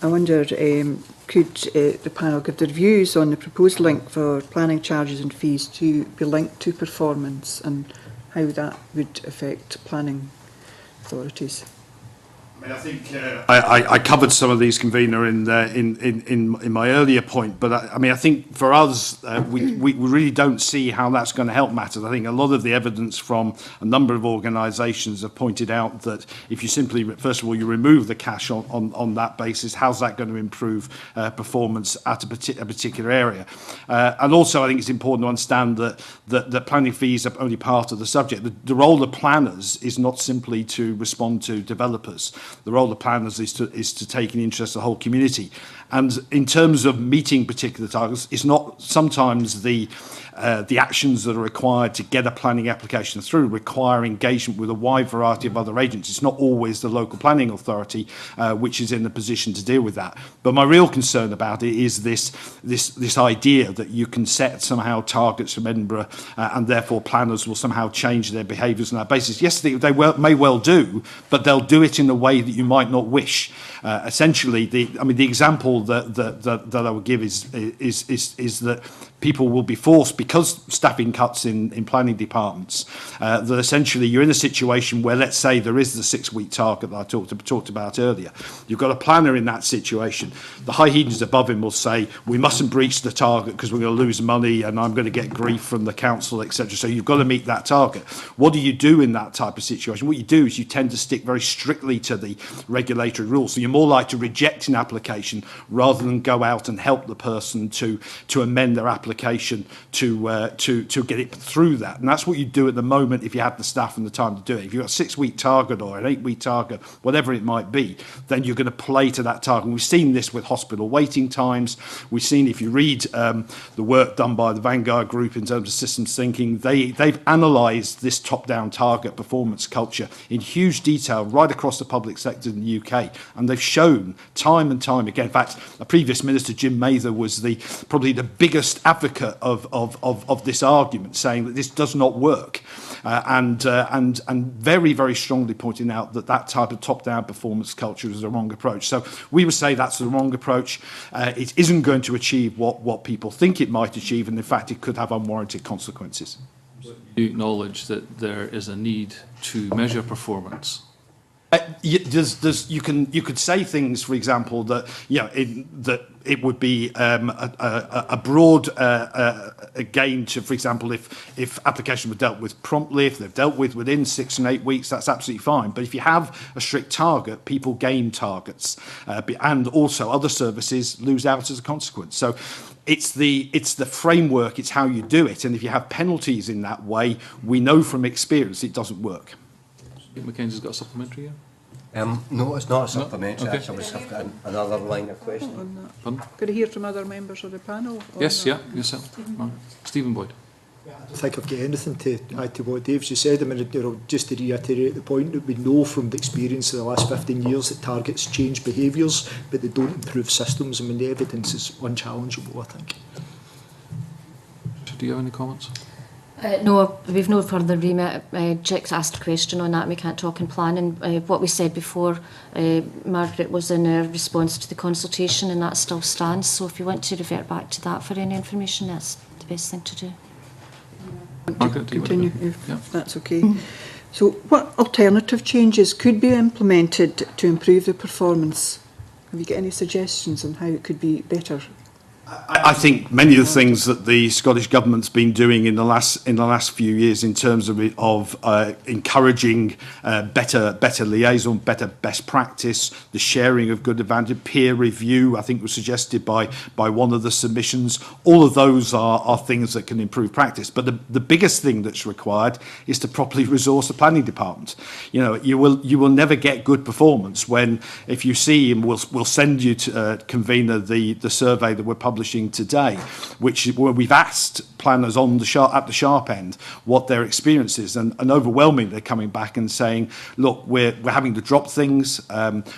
I wonder, could the panel give their views on the proposed link for planning charges and fees to be linked to performance and how that would affect planning authorities? I think I covered some of these, Convener, in my earlier point, but I think for us, we really don't see how that's going to help matters. I think a lot of the evidence from a number of organisations have pointed out that if you simply, first of all, you remove the cash on that basis, how's that going to improve performance at a particular area? And also, I think it's important to understand that planning fees are only part of the subject. The role of planners is not simply to respond to developers. The role of planners is to take an interest of the whole community. And in terms of meeting particular targets, it's not sometimes the actions that are required to get a planning application through require engagement with a wide variety of other agents. It's not always the local planning authority which is in the position to deal with that. But my real concern about it is this idea that you can set somehow targets from Edinburgh and therefore planners will somehow change their behaviours on that basis. Yes, they may well do, but they'll do it in a way that you might not wish. Essentially, the example that I would give is that people will be forced, because staffing cuts in planning departments, that essentially you're in a situation where, let's say, there is the 6-week target that I talked about earlier. You've got a planner in that situation. The high heads above him will say, we mustn't breach the target because we're going to lose money and I'm going to get grief from the council, etc. So you've got to meet that target. What do you do in that type of situation? What you do is you tend to stick very strictly to the regulatory rules. So you're more likely to reject an application rather than go out and help the person to amend their application to get it through that. And that's what you do at the moment if you have the staff and the time to do it. If you've got a 6-week target or an 8-week target, whatever it might be, then you're going to play to that target. And we've seen this with hospital waiting times. We've seen, if you read the work done by the Vanguard Group in terms of systems thinking, they've analysed this top-down target performance culture in huge detail right across the public sector in the UK. And they've shown time and time again. In fact, a previous minister, Jim Mather, was probably the biggest advocate of this argument, saying that this does not work, and very, very strongly pointing out that type of top-down performance culture is the wrong approach. So we would say that's the wrong approach. It isn't going to achieve what people think it might achieve, and in fact it could have unwarranted consequences. You acknowledge that there is a need to measure performance. You could say things, for example, that that it would be a broad gain to, for example, if applications were dealt with promptly, if they're dealt with within 6 and 8 weeks, that's absolutely fine. But if you have a strict target, people gain targets, and also other services lose out as a consequence. So it's the framework, it's how you do it, and if you have penalties in that way, we know from experience it doesn't work. Mackenzie's got a supplementary here? No, it's not a supplementary. No? Okay. Actually, I've got another line of questioning. Pardon? Could I hear from other members of the panel? Yes, yeah, yourself. Stephen Boyd. I don't think I've got anything to add to what Dave's just said. I mean, just to reiterate the point that we know from the experience of the last 15 years that targets change behaviours, but they don't improve systems. I mean, the evidence is unchallengeable, I think. Do you have any comments? No, we've no further remit. Jack's asked a question on that and we can't talk in planning. What we said before, Margaret, was in a response to the consultation, and that still stands. So if you want to revert back to that for any information, that's the best thing to do. Continue, if that's okay. So what alternative changes could be implemented to improve the performance? Have you got any suggestions on how it could be better? I think many of the things that the Scottish Government's been doing in the last few years in terms of encouraging better liaison, better best practice, the sharing of good advantage, peer review, I think was suggested by one of the submissions. All of those are things that can improve practice. But the biggest thing that's required is to properly resource the planning department. You know, you will never get good performance when, if you see, and we'll send you to convener the survey that we're publishing today, where we've asked planners at the sharp end what their experience is, and overwhelmingly they're coming back and saying, look, we're having to drop things,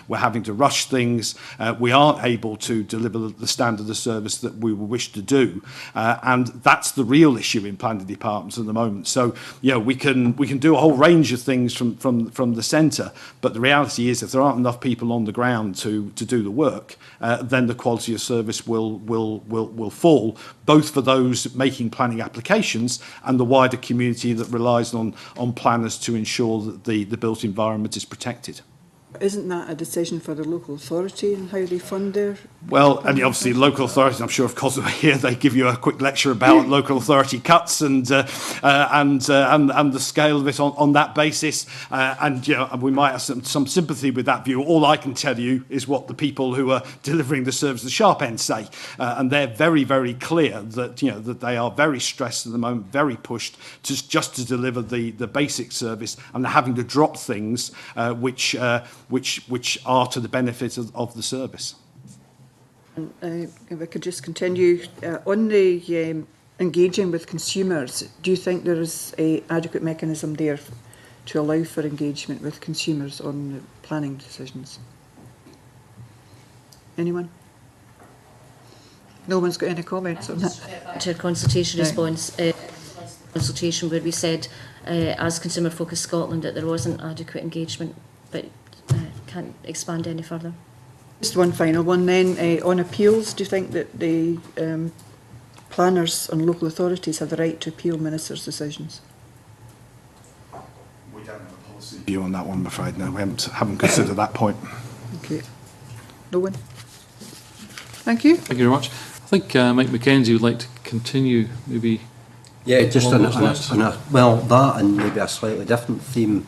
we're having to rush things, we aren't able to deliver the standard of service that we wish to do, and that's the real issue in planning departments at the moment. So, you know, we can do a whole range of things from the centre, but the reality is if there aren't enough people on the ground to do the work, then the quality of service will fall, both for those making planning applications and the wider community that relies on planners to ensure that the built environment is protected. Isn't that a decision for the local authority and how they fund their... Well, and obviously local authorities, I'm sure if COSLA were here, they give you a quick lecture about local authority cuts and the scale of it on that basis. And, you know, we might have some sympathy with that view. All I can tell you is what the people who are delivering the service at the sharp end say. And they're very, very clear that, you know, that they are very stressed at the moment, very pushed just to deliver the basic service, and they're having to drop things which are to the benefit of the service. If I could just continue, on the engaging with consumers, do you think there is an adequate mechanism there to allow for engagement with consumers on planning decisions? Anyone? No one's got any comments on that? To a consultation response, consultation where we said, as Consumer Focus Scotland, that there wasn't adequate engagement, but can't expand any further. Just one final one then. On appeals, do you think that the planners and local authorities have the right to appeal ministers' decisions? We don't have a policy view on that one, I'm afraid. No, we haven't considered that point. Okay. No one? Thank you. Thank you very much. I think Mike Mackenzie would like to continue, maybe. Yeah, just along those lines. well, that and maybe a slightly different theme.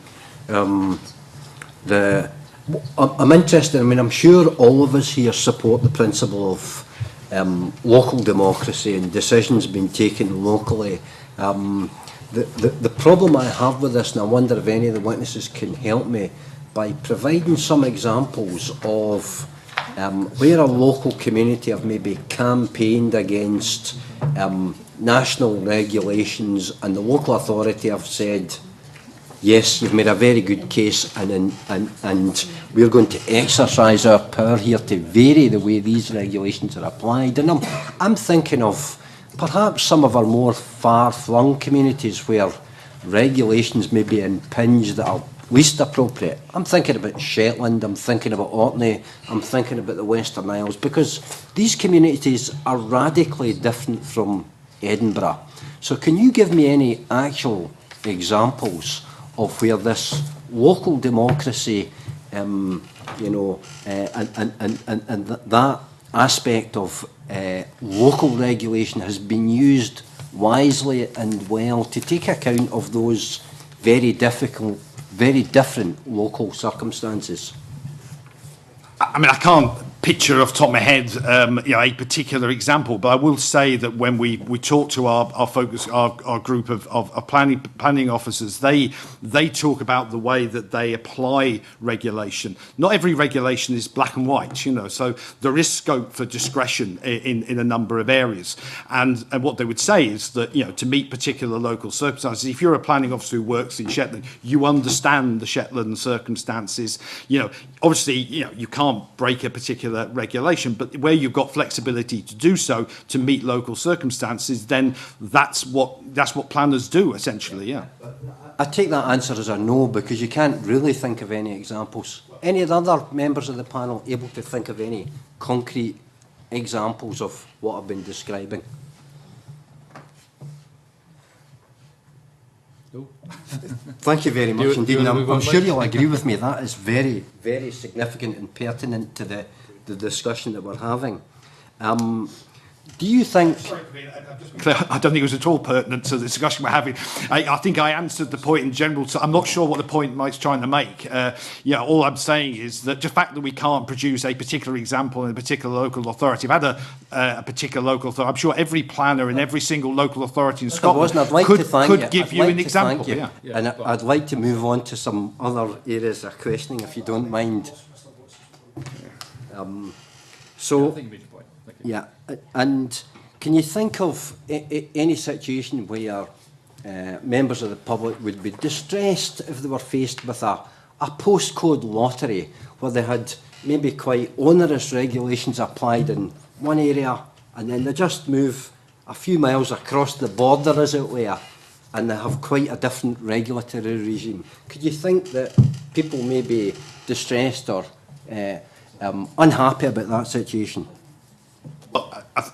I'm interested, I mean, I'm sure all of us here support the principle of local democracy and decisions being taken locally. The problem I have with this, and I wonder if any of the witnesses can help me, by providing some examples of where a local community have maybe campaigned against national regulations and the local authority have said, yes, you've made a very good case, and we're going to exercise our power here to vary the way these regulations are applied. And I'm thinking of perhaps some of our more far-flung communities where regulations may be impinged that are least appropriate. I'm thinking about Shetland, I'm thinking about Orkney, I'm thinking about the Western Isles, because these communities are radically different from Edinburgh. So can you give me any actual examples of where this local democracy, you know, and that aspect of local regulation has been used wisely and well to take account of those very different local circumstances? I mean, I can't picture off the top of my head you know, a particular example, but I will say that when we talk to our group of planning officers, they talk about the way that they apply regulation. Not every regulation is black and white, you know, so there is scope for discretion in a number of areas. And what they would say is that, you know, to meet particular local circumstances, if you're a planning officer who works in Shetland, you understand the Shetland circumstances. You know, obviously, you know, you can't break a particular regulation, but where you've got flexibility to do so to meet local circumstances, then that's what planners do essentially. Yeah. I take that answer as a no, because you can't really think of any examples. Any of the other members of the panel able to think of any concrete examples of what I've been describing? Thank you very much You indeed. wanna And move I'm on, sure Mike? you'll agree with me. That is very, very significant and pertinent to the discussion that we're having. Do you think... I don't think it was at all pertinent to the discussion we're having. I think I answered the point in general. So I'm not sure what the point Mike's trying to make. All I'm saying is that the fact that we can't produce a particular example in a particular local authority. I've had a particular local authority. I'm sure every planner in every single local authority in Scotland could give you an example. Yeah. And I'd like to move on to some other areas of questioning, if you don't mind. So, yeah, and can you think of any situation where members of the public would be distressed if they were faced with a postcode lottery where they had maybe quite onerous regulations applied in one area and then they just move a few miles across the border, as it were, and they have quite a different regulatory regime? Could you think that people may be distressed or unhappy about that situation?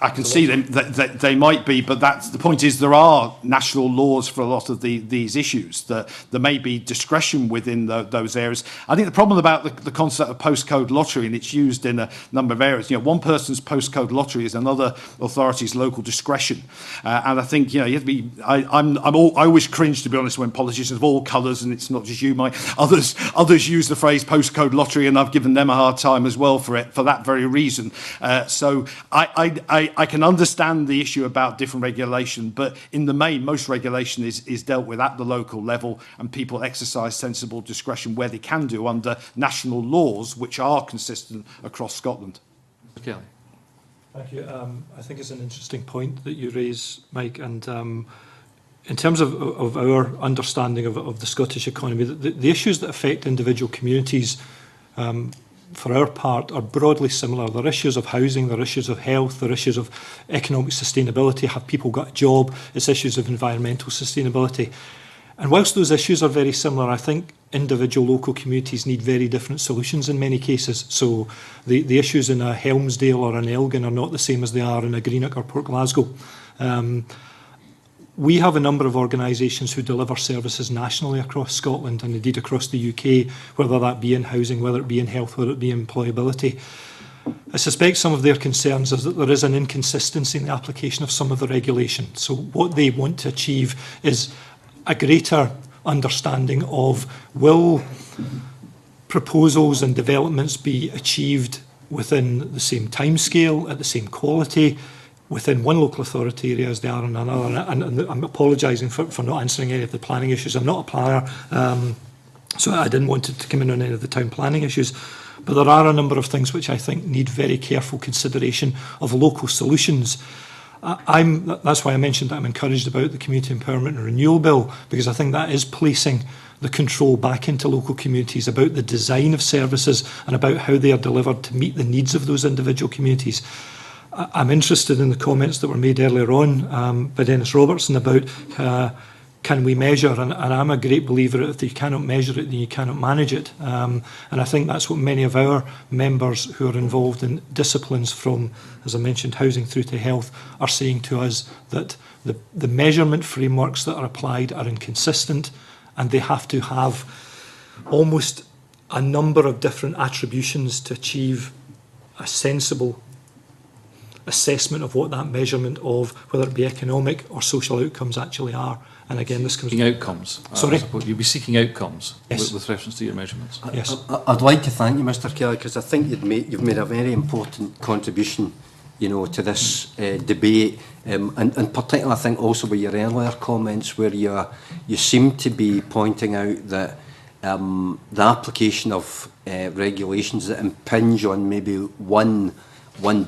I can see them that they might be, but that's the point. Is there are national laws for a lot of these issues. That there may be discretion within those areas. I think the problem about the concept of postcode lottery, and it's used in a number of areas. One person's postcode lottery is another authority's local discretion, and I think you have to be. I always cringe, to be honest, when politicians of all colours, and it's not just you, Mike. Others use the phrase postcode lottery, and I've given them a hard time as well for that very reason. So I can understand the issue about different regulation, but in the main, most regulation is dealt with at the local level, and people exercise sensible discretion where they can do under national laws, which are consistent across Scotland. Mr. Kelly. Thank you. I think it's an interesting point that you raise, Mike, and in terms of our understanding of the Scottish economy, the issues that affect individual communities for our part, are broadly similar. There are issues of housing, there are issues of health, there are issues of economic sustainability. Have people got a job? It's issues of environmental sustainability. And whilst those issues are very similar, I think individual local communities need very different solutions in many cases. So the issues in a Helmsdale or an Elgin are not the same as they are in a Greenock or Port Glasgow. We have a number of organisations who deliver services nationally across Scotland and indeed across the UK, whether that be in housing, whether it be in health, whether it be in employability. I suspect some of their concerns is that there is an inconsistency in the application of some of the regulation. So what they want to achieve is a greater understanding of, will proposals and developments be achieved within the same timescale, at the same quality, within one local authority area as they are in another. And I'm apologising for not answering any of the planning issues. I'm not a planner, so I didn't want to come in on any of the town planning issues. But there are a number of things which I think need very careful consideration of local solutions. That's why I mentioned that I'm encouraged about the Community Empowerment and Renewal Bill, because I think that is placing the control back into local communities about the design of services and about how they are delivered to meet the needs of those individual communities. I'm interested in the comments that were made earlier on by Dennis Robertson about can we measure, and I'm a great believer that if you cannot measure it, then you cannot manage it. And I think that's what many of our members who are involved in disciplines from, as I mentioned, housing through to health, are saying to us, that the measurement frameworks that are applied are inconsistent, and they have to have almost a number of different attributions to achieve a sensible assessment of what that measurement of whether it be economic or social outcomes actually are. And again, this comes... Seeking outcomes. Sorry? You'll be seeking outcomes, yes, with reference to your measurements. Yes. I'd like to thank you, Mr. Kelly, because I think you've made a very important contribution, to this debate, and particularly I think also with your earlier comments where you seem to be pointing out that the application of regulations that impinge on maybe one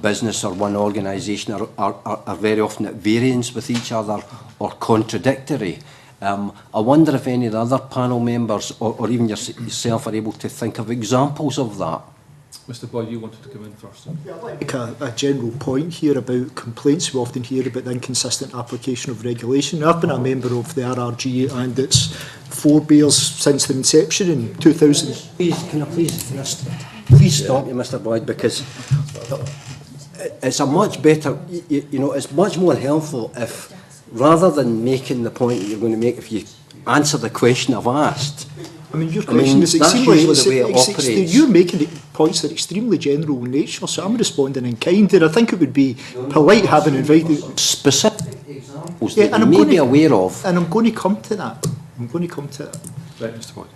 business or one organisation are very often at variance with each other or contradictory. I wonder if any of the other panel members or even yourself are able to think of examples of that. Mr. Boyd, you wanted to come in first. Yeah, I'd like to make a general point here about complaints. We often hear about the inconsistent application of regulation. I've been a member of the RRG and its forebears since the inception in 2000. Please stop you, Mr. Boyd, because it's a much better, it's much more helpful if, rather than making the point that you're going to make, if you answer the question I've asked. I mean, your question is that's extremely... usually the way it operates. You're making points that are extremely general in nature, so I'm responding in kind, and I think it would be polite having invited... Specific examples Yeah, that and you I'm may going be to- aware of. And I'm going to come to that. Right, Mr. Boyd.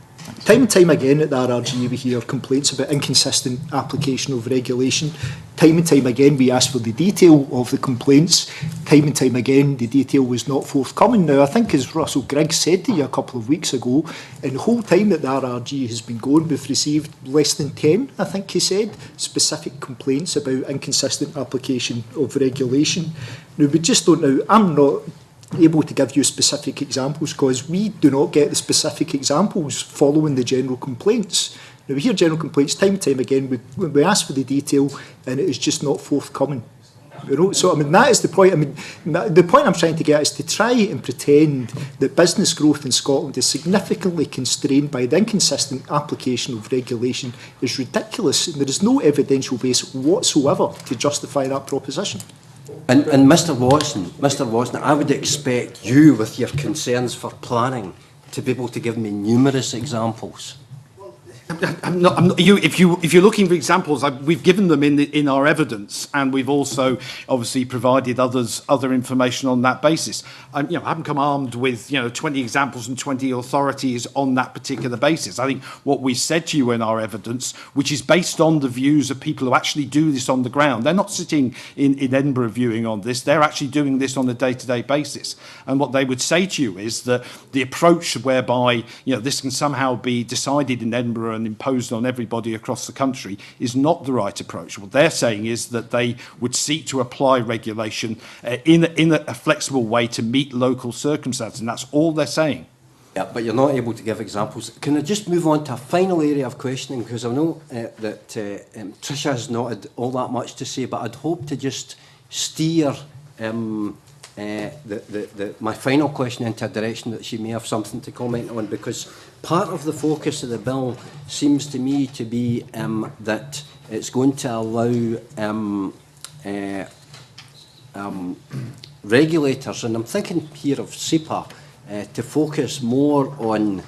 Time and time again at the RRG we hear complaints about inconsistent application of regulation. Time and time again we ask for the detail of the complaints. Time and time again the detail was not forthcoming. Now I think, as Russell Griggs said to you a couple of weeks ago, in the whole time that the RRG has been going, we've received less than 10, I think he said, specific complaints about inconsistent application of regulation. Now we just don't know, I'm not able to give you specific examples because we do not get the specific examples following the general complaints. Now we hear general complaints time and time again, we ask for the detail and it is just not forthcoming. You know, so I mean that is the point. I mean the point I'm trying to get is to try and pretend that business growth in Scotland is significantly constrained by the inconsistent application of regulation is ridiculous, and there is no evidential base whatsoever to justify that proposition. And Mr. Watson, I would expect you, with your concerns for planning, to be able to give me numerous examples. If you're looking for examples, we've given them in our evidence, and we've also obviously provided other information on that basis. I haven't come armed with 20 examples and 20 authorities on that particular basis. I think what we said to you in our evidence, which is based on the views of people who actually do this on the ground, they're not sitting in Edinburgh viewing on this. They're actually doing this on a day-to-day basis. And what they would say to you is that the approach whereby this can somehow be decided in Edinburgh and imposed on everybody across the country is not the right approach. What they're saying is that they would seek to apply regulation in a flexible way to meet local circumstances, and that's all they're saying. Yeah, but you're not able to give examples. Can I just move on to a final area of questioning, because I know that Tricia has not had all that much to say, but I'd hope to just steer my final question into a direction that she may have something to comment on, because part of the focus of the bill seems to me to be that it's going to allow regulators, and I'm thinking here of SEPA, to focus more on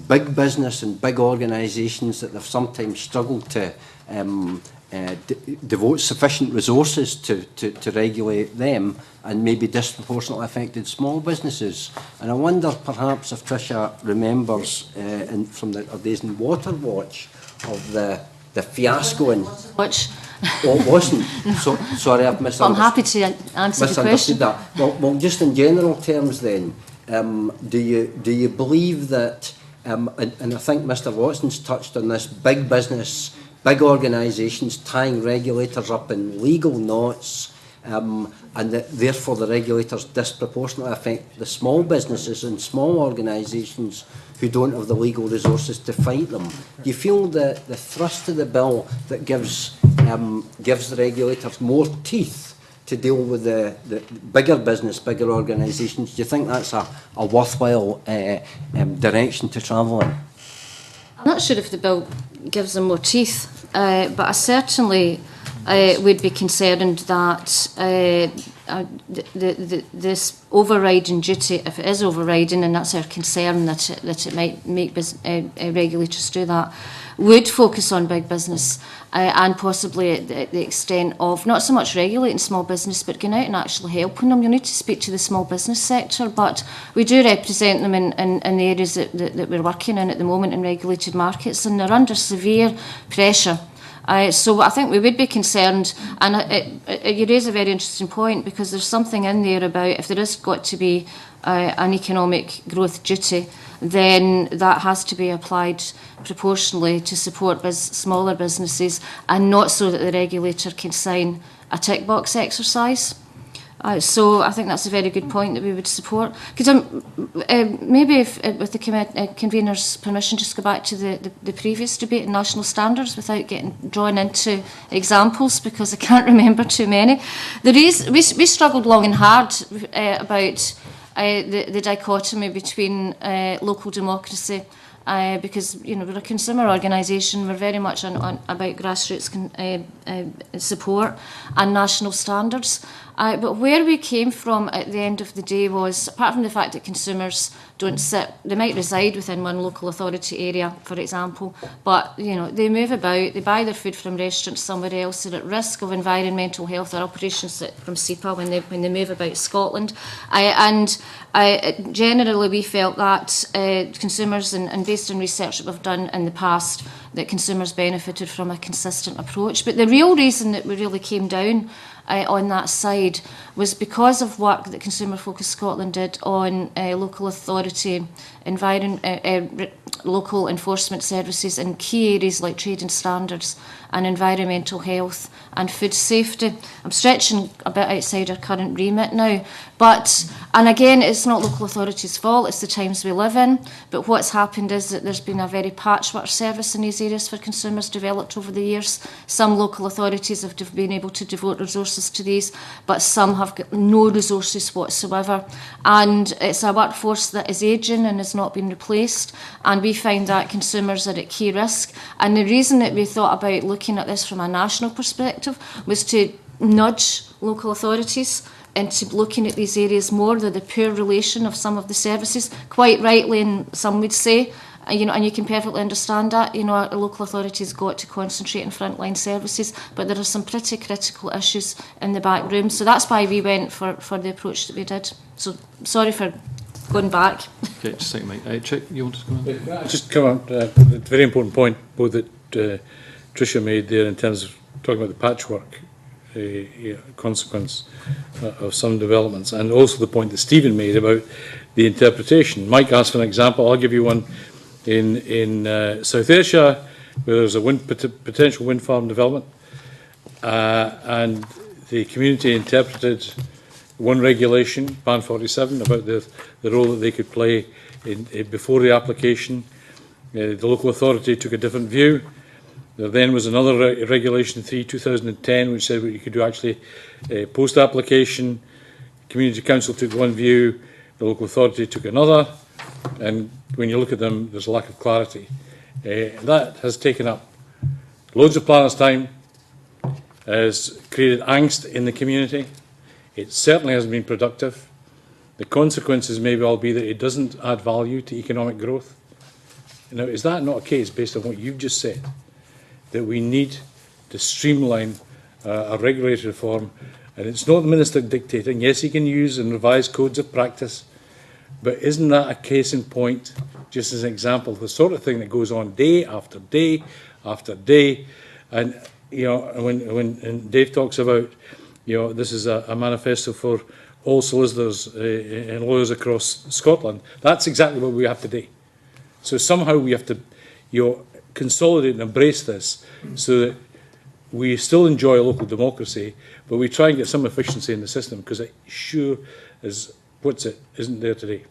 big business and big organisations that they've sometimes struggled to devote sufficient resources to regulate them, and maybe disproportionately affected small businesses. And I wonder perhaps if Tricia remembers from our days in Waterwatch of the fiasco in... Which? Oh, it wasn't. So, sorry, I've misunderstood. I'm happy to answer the question. That. Well, just in general terms then, do you believe that, and I think Mr. Watson's touched on this, big business, big organisations tying regulators up in legal knots, and that therefore the regulators disproportionately affect the small businesses and small organisations who don't have the legal resources to fight them? Do you feel that the thrust of the bill that gives the regulators more teeth to deal with the bigger business, bigger organisations, do you think that's a worthwhile direction to travel in? I'm not sure if the bill gives them more teeth, but I certainly would be concerned that this overriding duty, if it is overriding, and that's our concern, that it might make regulators do that, would focus on big business and possibly at the extent of not so much regulating small business, but going out and actually helping them. You need to speak to the small business sector, but we do represent them in the areas that we're working in at the moment in regulated markets, and they're under severe pressure. So I think we would be concerned, and you raise a very interesting point, because there's something in there about if there is got to be an economic growth duty, then that has to be applied proportionally to support smaller businesses, and not so that the regulator can sign a tick box exercise. So I think that's a very good point that we would support. Could maybe, if, with the convener's permission, just go back to the previous debate on national standards without getting drawn into examples, because I can't remember too many. We struggled long and hard about the dichotomy between local democracy, because we're a consumer organisation, we're very much on about grassroots support and national standards. But where we came from at the end of the day was, apart from the fact that consumers don't sit, they might reside within one local authority area, for example, but they move about, they buy their food from restaurants somewhere else, they're at risk of environmental health or operations from SEPA when they move about Scotland. Generally we felt that consumers, and based on research that we've done in the past, that consumers benefited from a consistent approach. But the real reason that we really came down on that side was because of work that Consumer Focus Scotland did on local authority, local enforcement services in key areas like trading standards and environmental health and food safety. I'm stretching a bit outside our current remit now, and again, it's not local authorities' fault, it's the times we live in, but what's happened is that there's been a very patchwork service in these areas for consumers developed over the years. Some local authorities have been able to devote resources to these, but some have got no resources whatsoever. And it's a workforce that is ageing and has not been replaced, and we find that consumers are at key risk. And the reason that we thought about looking at this from a national perspective was to nudge local authorities into looking at these areas more, the poor relation of some of the services, quite rightly, and some would say, and you can perfectly understand that, our local authorities got to concentrate on frontline services, but there are some pretty critical issues in the back room. So that's why we went for the approach that we did. So sorry for going back. Okay, just a second, Mike. Chick, you want to come on? Just come on, a very important point, both that Tricia made there in terms of talking about the patchwork consequence of some developments, and also the point that Stephen made about the interpretation. Mike asked for an example. I'll give you one in South Ayrshire, where there's a potential wind farm development, and the community interpreted one regulation, Ban 47, about the role that they could play before the application. The local authority took a different view. There then was another regulation 3/2010, which said what you could do actually post-application. Community Council took one view, the local authority took another, and when you look at them, there's a lack of clarity. That has taken up loads of planners' time, has created angst in the community. It certainly hasn't been productive. The consequences may well be that it doesn't add value to economic growth. Now, is that not a case, based on what you've just said, that we need to streamline a regulatory reform? And it's not the Minister dictating. Yes, he can use and revise codes of practice, but isn't that a case in point, just as an example, the sort of thing that goes on day after day after day? And when Dave talks about, this is a manifesto for all solicitors and lawyers across Scotland, that's exactly what we have today. So somehow we have to, consolidate and embrace this so that we still enjoy local democracy, but we try and get some efficiency in the system, because it sure is, isn't there today.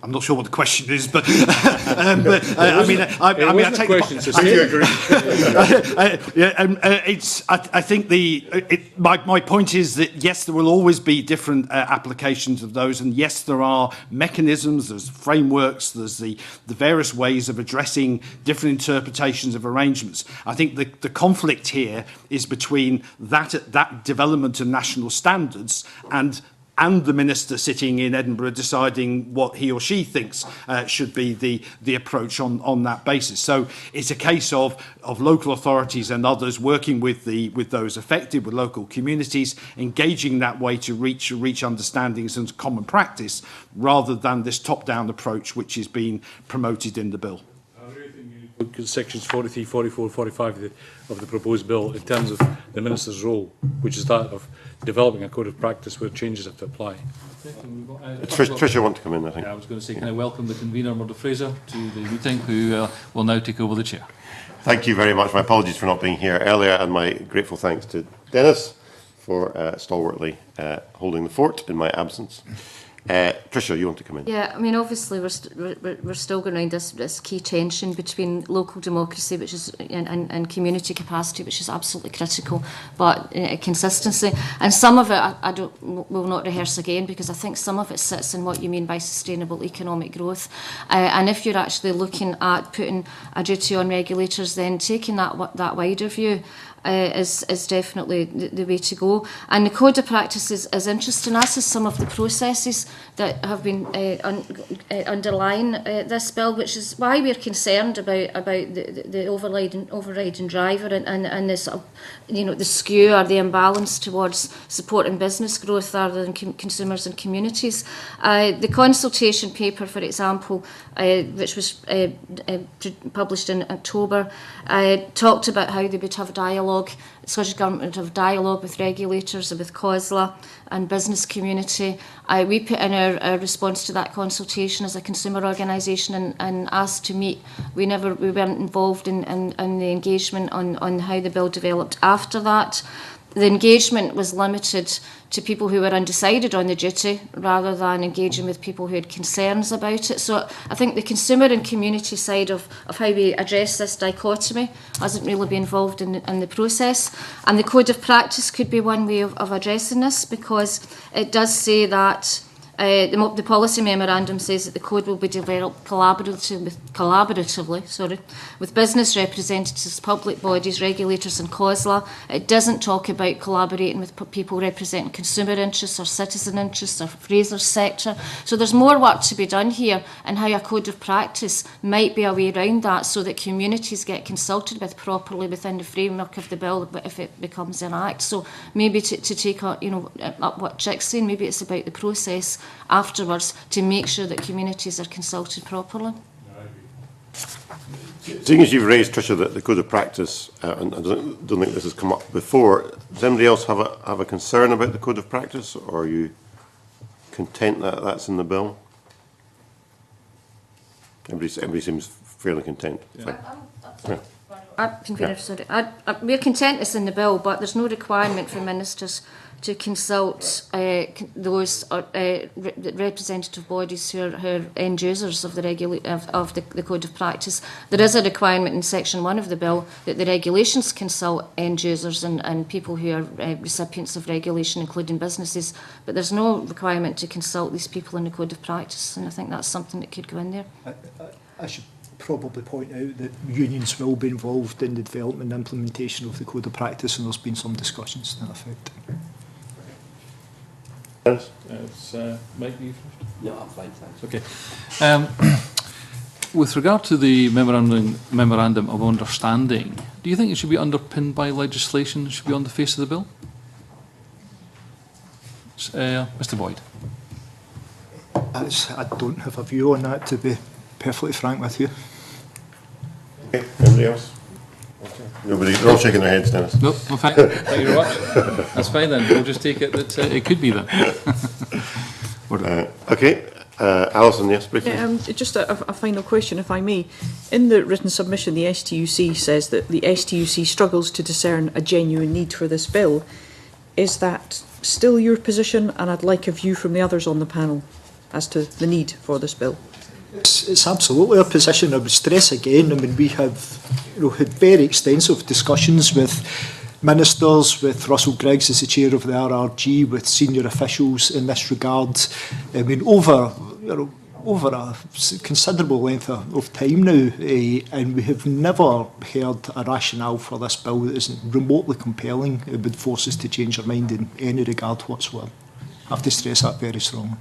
I'm not sure what the question is, but, I take question. I do agree. I think my point is that yes, there will always be different applications of those, and yes, there are mechanisms, there's frameworks, there's the various ways of addressing different interpretations of arrangements. I think the conflict here is between that development of national standards and the minister sitting in Edinburgh deciding what he or she thinks should be the approach on that basis. So it's a case of local authorities and others working with those affected, with local communities, engaging that way to reach understandings and common practice, rather than this top-down approach which is being promoted in the bill. Sections 43, 44, 45 of the proposed bill in terms of the Minister's role, which is that of developing a code of practice where changes have to apply. Tricia want to come in, I think. I was going to say, can I welcome the convener, Murdo Fraser, to the meeting, who will now take over the chair. Thank you very much. My apologies for not being here earlier, and my grateful thanks to Dennis for stalwartly holding the fort in my absence. Tricia, you want to come in? Yeah, I mean, obviously we're still going around this key tension between local democracy, which is and community capacity, which is absolutely critical, but consistency. And some of it, will not rehearse again, because I think some of it sits in what you mean by sustainable economic growth. And if you're actually looking at putting a duty on regulators, then taking that wider view. is definitely the way to go. And the Code of Practice is interesting, as is some of the processes that have been underlying this bill, which is why we're concerned about the overriding driver and this, the skew or the imbalance towards supporting business growth rather than consumers and communities. The consultation paper, for example, which was published in October, talked about how they would have dialogue. The Scottish Government would have dialogue with regulators and with COSLA and business community. We put in our response to that consultation as a consumer organisation and asked to meet. We weren't involved in the engagement on how the bill developed after that. The engagement was limited to people who were undecided on the duty rather than engaging with people who had concerns about it. So I think the consumer and community side of how we address this dichotomy hasn't really been involved in the process. And the Code of Practice could be one way of addressing this, because it does say that the policy memorandum says that the code will be developed collaboratively with business representatives, public bodies, regulators and COSLA. It doesn't talk about collaborating with people representing consumer interests or citizen interests or Fraser's sector. So there's more work to be done here, and how a code of practice might be a way around that so that communities get consulted with properly within the framework of the bill if it becomes an act. So maybe to take up what Chick's saying, maybe it's about the process afterwards to make sure that communities are consulted properly. Seeing as you've raised, Tricia, the Code of Practice, and I don't think this has come up before, does anybody else have a concern about the Code of Practice, or are you content that that's in the bill? Everybody seems fairly content. We're content it's in the bill, but there's no requirement for ministers to consult those representative bodies who are end users of the Code of Practice. There is a requirement in Section 1 of the bill that the regulations consult end users and people who are recipients of regulation, including businesses, but there's no requirement to consult these people in the Code of Practice, and I think that's something that could go in there. I should probably point out that unions will be involved in the development and implementation of the Code of Practice, and there's been some discussions to that effect. It's Mike, you first? No, I'm fine, thanks. Okay. With regard to the memorandum of understanding, do you think it should be underpinned by legislation? It should be on the face of the bill? Mr. Boyd. I don't have a view on that, to be perfectly frank with you. Okay, anybody else? Okay. Nobody, they're all shaking their heads, Dennis. Nope, I'm fine. Thank you very much. That's fine then. We'll just take it that it could be that. Okay, Alison, yes, briefly. Just a final question, if I may. In the written submission, the STUC says that the STUC struggles to discern a genuine need for this bill. Is that still your position? And I'd like a view from the others on the panel as to the need for this bill. It's absolutely our position. I would stress again, we have had very extensive discussions with ministers, with Russell Griggs as the chair of the RRG, with senior officials in this regard. Over a considerable length of time now, and we have never heard a rationale for this bill that isn't remotely compelling. It would force us to change our mind in any regard whatsoever. I have to stress that very strongly.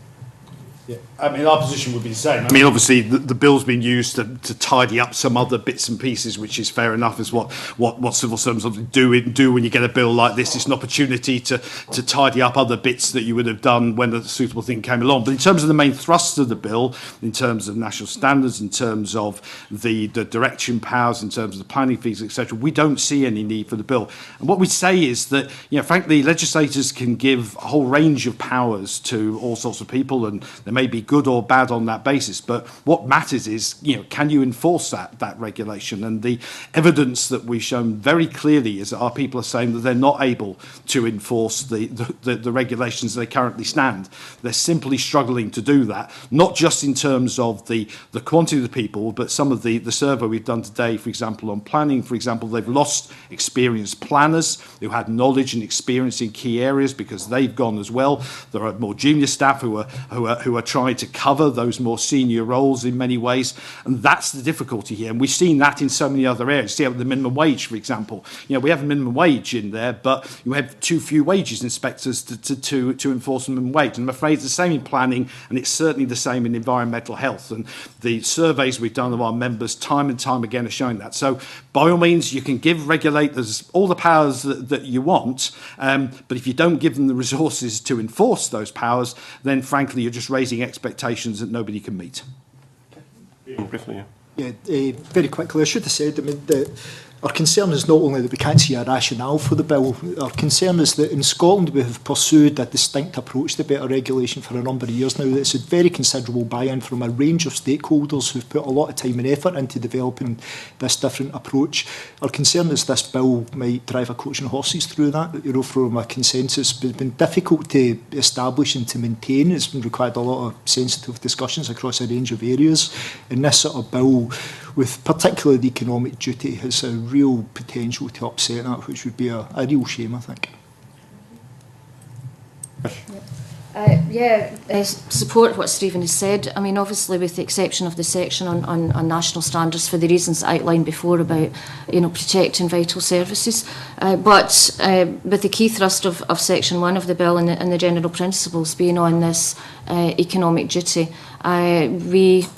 Yeah, our position would be the same. Obviously, the bill's been used to tidy up some other bits and pieces, which is fair enough, is what civil servants do when you get a bill like this. It's an opportunity to tidy up other bits that you would have done when a suitable thing came along. But in terms of the main thrust of the bill, in terms of national standards, in terms of the direction powers, in terms of the planning fees, etc., we don't see any need for the bill. And what we say is that, frankly, legislators can give a whole range of powers to all sorts of people, and may be good or bad on that basis, but what matters is, can you enforce that regulation? And the evidence that we've shown very clearly is that our people are saying that they're not able to enforce the regulations as they currently stand. They're simply struggling to do that, not just in terms of the quantity of the people, but some of the survey we've done today, for example, on planning, for example, they've lost experienced planners who had knowledge and experience in key areas because they've gone as well. There are more junior staff who are trying to cover those more senior roles in many ways, and that's the difficulty here. And we've seen that in so many other areas. See, the minimum wage, for example. We have a minimum wage in there, but you have too few wages inspectors to enforce the minimum wage. And I'm afraid it's the same in planning, and it's certainly the same in environmental health. And the surveys we've done of our members time and time again are showing that. So by all means, you can give regulators all the powers that you want, but if you don't give them the resources to enforce those powers, then frankly you're just raising expectations that nobody can meet. Briefly, yeah. Yeah, very quickly, I should have said, that our concern is not only that we can't see a rationale for the bill, our concern is that in Scotland we have pursued a distinct approach to better regulation for a number of years now. It's a very considerable buy-in from a range of stakeholders who've put a lot of time and effort into developing this different approach. Our concern is this bill might drive a coach and horses through that, from a consensus. But it's been difficult to establish and to maintain. It's been required a lot of sensitive discussions across a range of areas. And this sort of bill, with particularly the economic duty, has a real potential to upset that, which would be a real shame, I think. Support what Stephen has said. I mean, obviously, with the exception of the section on national standards for the reasons outlined before about, protecting vital services. But with the key thrust of section 1 of the bill and the general principles being on this economic duty, I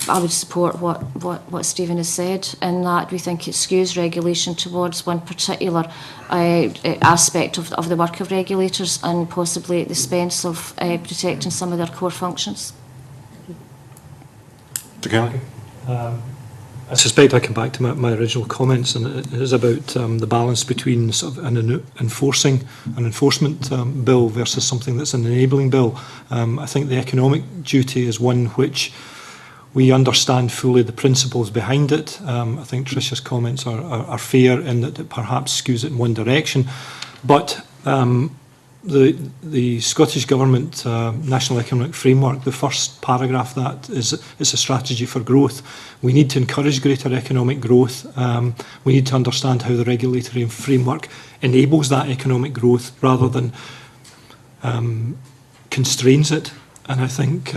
would support what Stephen has said, in that we think it skews regulation towards one particular aspect of the work of regulators, and possibly at the expense of protecting some of their core functions. Mr. Kelly? I suspect I come back to my original comments, and it is about the balance between sort of an enforcement bill versus something that's an enabling bill. I think the economic duty is one which we understand fully the principles behind it. I think Tricia's comments are fair in that it perhaps skews it in one direction, but the Scottish Government National Economic Framework, the first paragraph that is a strategy for growth. We need to encourage greater economic growth. We need to understand how the regulatory framework enables that economic growth rather than constrains it. And I think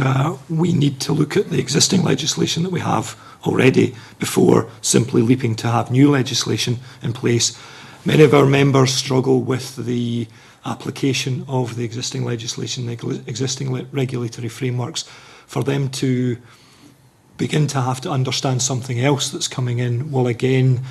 we need to look at the existing legislation that we have already before simply leaping to have new legislation in place. Many of our members struggle with the application of the existing legislation, the existing regulatory frameworks. For them to begin to have to understand something else that's coming in will again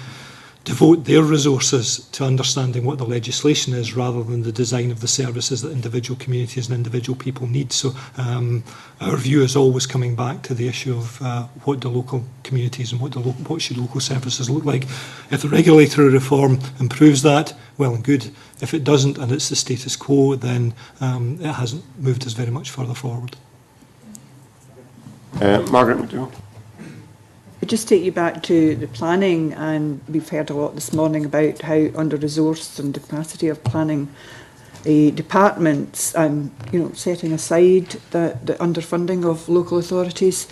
devote their resources to understanding what the legislation is rather than the design of the services that individual communities and individual people need. So our view is always coming back to the issue of what do local communities and what should local services look like. If the regulatory reform improves that, well and good. If it doesn't and it's the status quo, then it hasn't moved us very much further forward. Margaret McDougall. I'll just take you back to the planning, and we've heard a lot this morning about how under-resourced and the capacity of planning departments, and setting aside the underfunding of local authorities.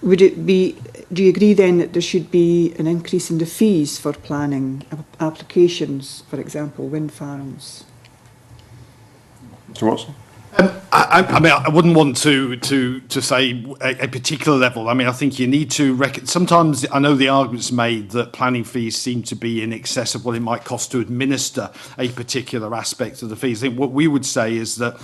Do you agree then that there should be an increase in the fees for planning applications, for example, wind farms? Mr. Watson? I mean, I wouldn't want to say a particular level. I mean, I think you need to sometimes I know the argument's made that planning fees seem to be in excess of what it might cost to administer a particular aspect of the fees. I think what we would say is that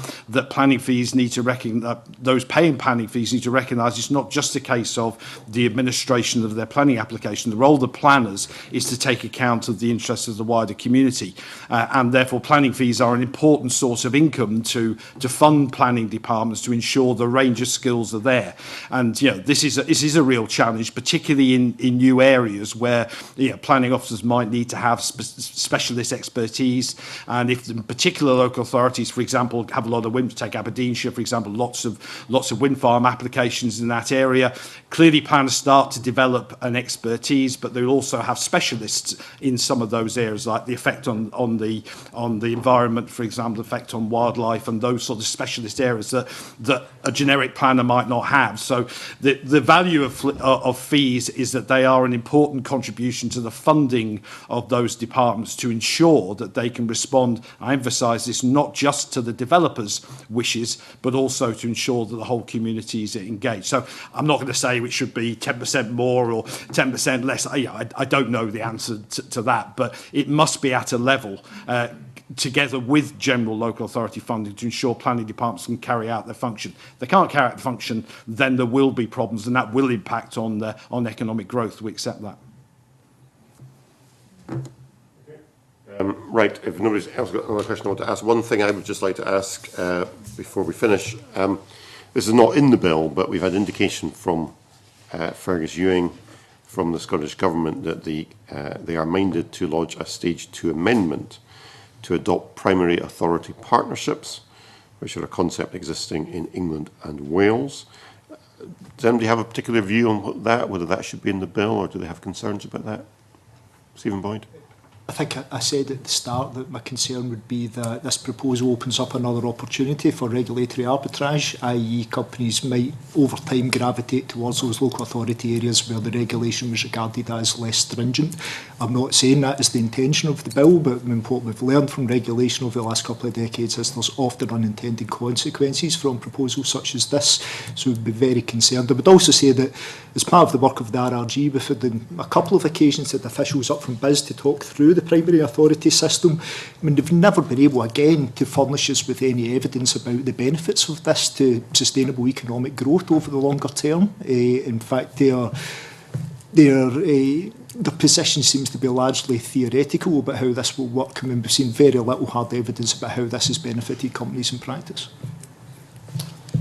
planning fees need to recognise, those paying planning fees need to recognise it's not just a case of the administration of their planning application. The role of the planners is to take account of the interests of the wider community, and therefore planning fees are an important source of income to fund planning departments to ensure the range of skills are there. And this is a real challenge, particularly in new areas where planning officers might need to have specialist expertise. And if the particular local authorities, for example, have a lot of wind, take Aberdeenshire, for example, lots of wind farm applications in that area, clearly planners start to develop an expertise, but they'll also have specialists in some of those areas, like the effect on the environment, for example, effect on wildlife and those sort of specialist areas that a generic planner might not have. So the value of fees is that they are an important contribution to the funding of those departments to ensure that they can respond, I emphasise this, not just to the developers' wishes, but also to ensure that the whole community is engaged. So I'm not going to say it should be 10% more or 10% less. I don't know the answer to that, but it must be at a level together with general local authority funding to ensure planning departments can carry out their function. If they can't carry out the function, then there will be problems, and that will impact on economic growth. We accept that. Right, if nobody's else got another question I want to ask, one thing I would just like to ask before we finish, this is not in the bill, but we've had indication from Fergus Ewing from the Scottish Government that they are minded to lodge a Stage 2 amendment to adopt primary authority partnerships, which are a concept existing in England and Wales. Does anybody have a particular view on that, whether that should be in the bill, or do they have concerns about that? Stephen Boyd? I think I said at the start that my concern would be that this proposal opens up another opportunity for regulatory arbitrage, i.e. companies might over time gravitate towards those local authority areas where the regulation was regarded as less stringent. I'm not saying that is the intention of the bill, but what we've learned from regulation over the last couple of decades is there's often unintended consequences from proposals such as this, so we'd be very concerned. I would also say that as part of the work of the RRG, we've had on a couple of occasions had officials up from BIS to talk through the primary authority system. I mean, they've never been able again to furnish us with any evidence about the benefits of this to sustainable economic growth over the longer term. In fact, their position seems to be largely theoretical about how this will work. I mean, we've seen very little hard evidence about how this has benefited companies in practice.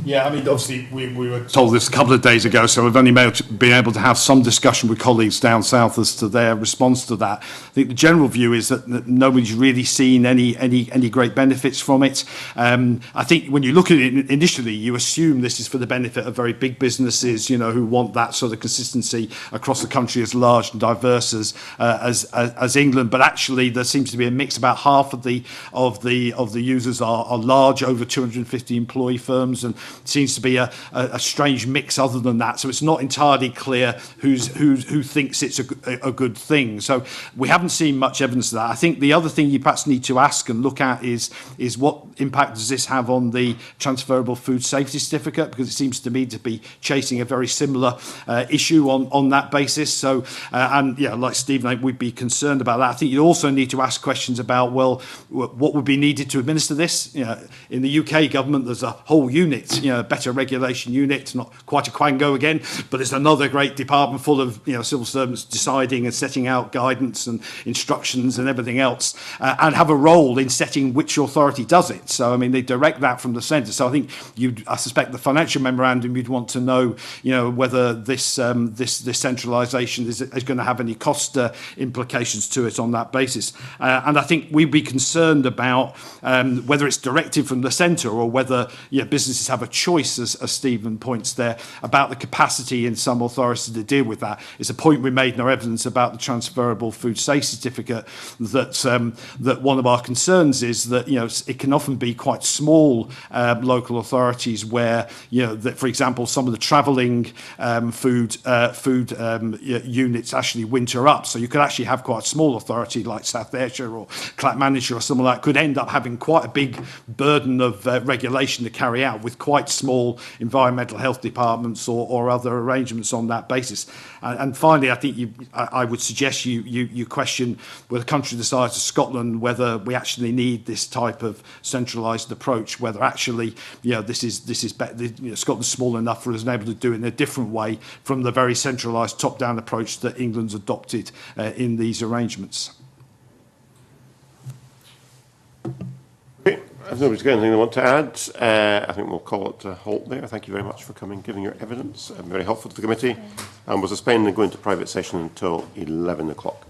Yeah, I mean, obviously, we were told this a couple of days ago, so we've only been able to have some discussion with colleagues down south as to their response to that. I think the general view is that nobody's really seen any great benefits from it. I think when you look at it initially, you assume this is for the benefit of very big businesses, you know, who want that sort of consistency across the country as large and diverse as England. But actually, there seems to be a mix. About half of the users are large, over 250 employee firms, and seems to be a strange mix other than that. So it's not entirely clear who thinks it's a good thing. So we haven't seen much evidence of that. I think the other thing you perhaps need to ask and look at is what impact does this have on the transferable food safety certificate, because it seems to me to be chasing a very similar issue on that basis. So and yeah, like Stephen, we'd be concerned about that. I think you also need to ask questions about, well, what would be needed to administer this. You know, in the UK government, there's a whole unit, you know, better regulation unit, not quite a Quango again, but it's another great department full of, you know, civil servants deciding and setting out guidance and instructions and everything else, and have a role in setting which authority does it. So I mean, they direct that from the centre. So I think I suspect the financial memorandum, you'd want to know, you know, whether this centralisation is going to have any cost implications to it on that basis. And I think we'd be concerned about whether it's directed from the centre or whether, you know, businesses have a choice, as Stephen points there, about the capacity in some authorities to deal with that. It's a point we made in our evidence about the transferable food safety certificate, that one of our concerns is that, you know, it can often be quite small local authorities where, you know, that, for example, some of the travelling food units actually winter up. So you could actually have quite a small authority like South Ayrshire or Clackmannanshire or something like that could end up having quite a big burden of regulation to carry out with quite small environmental health departments or other arrangements on that basis. And finally, I think I would suggest you question whether the country the size of Scotland, whether we actually need this type of centralised approach, whether actually, you know, this is better, you know, Scotland's small enough for us to be able to do it in a different way from the very centralised top-down approach that England's adopted in these arrangements. If nobody's got anything they want to add, I think we'll call it a halt there. Thank you very much for coming, giving your evidence. Very helpful to the committee. And we'll suspend and go into private session until 11 o'clock.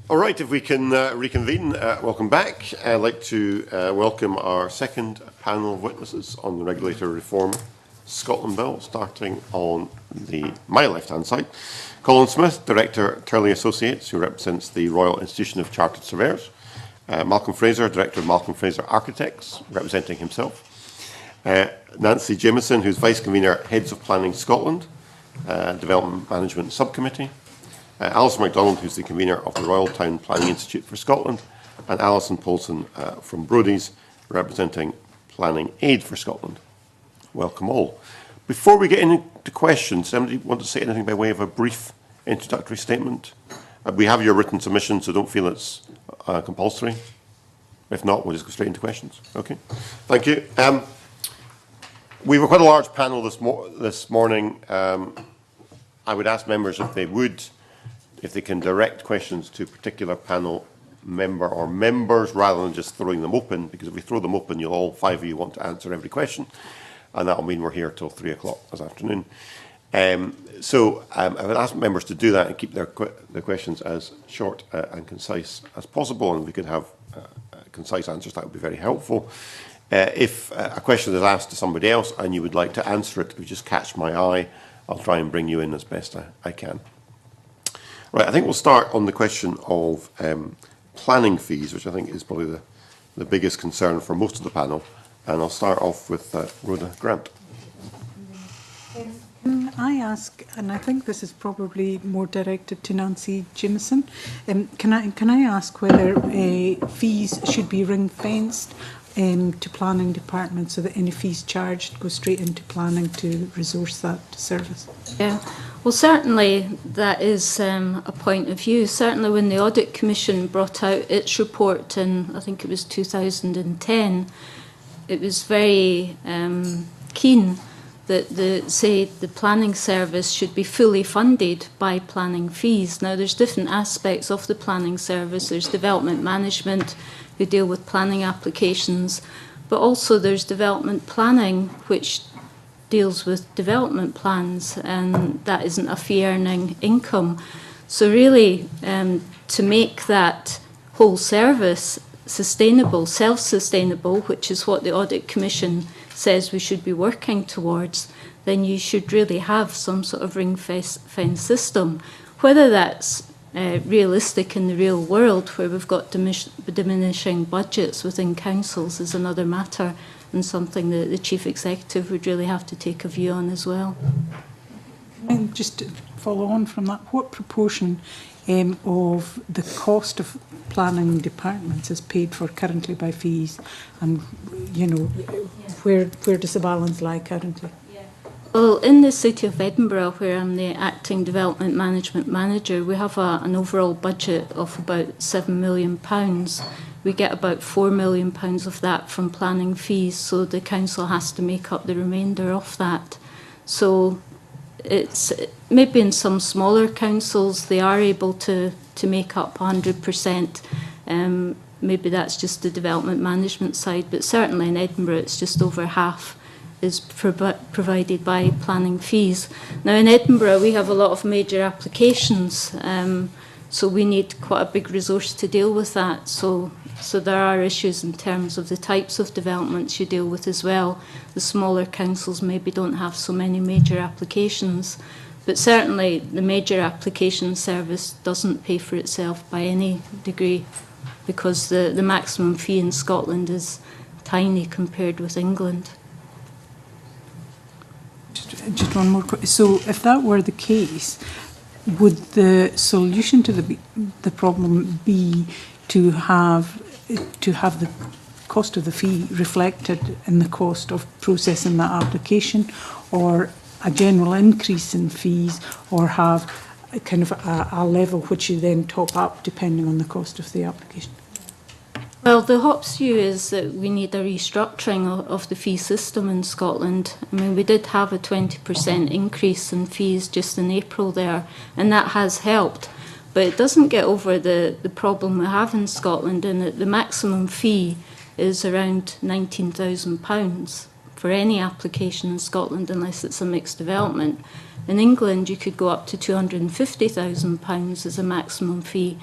All right, if we can reconvene, welcome back. I'd like to welcome our second panel of witnesses on the Regulatory Reform Scotland Bill, starting on my left-hand side. Colin Smith, Director, Turley Associates, who represents the Royal Institution of Chartered Surveyors. Malcolm Fraser, Director of Malcolm Fraser Architects, representing himself. Nancy Jameson, who's Vice-Convener, Heads of Planning Scotland, Development Management Subcommittee. Alison MacDonald, who's the convener of the Royal Town Planning Institute for Scotland, and Alison Polson from Brodie's, representing Planning Aid for Scotland. Welcome all. Before we get into questions, anybody want to say anything by way of a brief introductory statement? We have your written submission, so don't feel it's compulsory. If not, we'll just go straight into questions. Okay, thank you. We were quite a large panel this morning. I would ask members if they can direct questions to a particular panel member or members rather than just throwing them open, because if we throw them open, you'll all five of you want to answer every question, and that'll mean we're here till 3 o'clock this afternoon. I would ask members to do that and keep their questions as short and concise as possible, and if we could have concise answers, that would be very helpful. If a question is asked to somebody else and you would like to answer it, if you just catch my eye, I'll try and bring you in as best I can. Right, I think we'll start on the question of planning fees, which I think is probably the biggest concern for most of the panel. And I'll start off with Rhoda Grant. Can I ask, and I think this is probably more directed to Nancy Jameson, can I ask whether fees should be ring-fenced to planning departments so that any fees charged go straight into planning to resource that service? Yeah, well, certainly that is a point of view. Certainly when the Audit Commission brought out its report in, I think it was 2010, it was very keen that the planning service should be fully funded by planning fees. Now, there's different aspects of the planning service. There's development management, who deal with planning applications, but also there's development planning, which deals with development plans, and that isn't a fee-earning income. So really, to make that whole service sustainable, self-sustainable, which is what the Audit Commission says we should be working towards, then you should really have some sort of ring-fence system. Whether that's realistic in the real world, where we've got diminishing budgets within councils, is another matter, and something that the Chief Executive would really have to take a view on as well. And just to follow on from that, what proportion of the cost of planning departments is paid for currently by fees, and where does the balance lie currently? Well, in the City of Edinburgh, where I'm the Acting Development Management Manager, we have an overall budget of about £7 million. We get about £4 million of that from planning fees, so the council has to make up the remainder of that. So it's maybe in some smaller councils they are able to make up 100%. Maybe that's just the development management side, but certainly in Edinburgh it's just over half is provided by planning fees. Now in Edinburgh we have a lot of major applications, so we need quite a big resource to deal with that. So there are issues in terms of the types of developments you deal with as well. The smaller councils maybe don't have so many major applications, but certainly the major application service doesn't pay for itself by any degree, because the maximum fee in Scotland is tiny compared with England. Just one more question. So if that were the case, would the solution to the problem be to have the cost of the fee reflected in the cost of processing that application, or a general increase in fees, or have a kind of a level which you then top up depending on the cost of the application? Well, the HOP's view is that we need a restructuring of the fee system in Scotland. I mean, we did have a 20% increase in fees just in April there, and that has helped. But it doesn't get over the problem we have in Scotland, in that the maximum fee is around £19,000 for any application in Scotland, unless it's a mixed development. In England, you could go up to £250,000 as a maximum fee.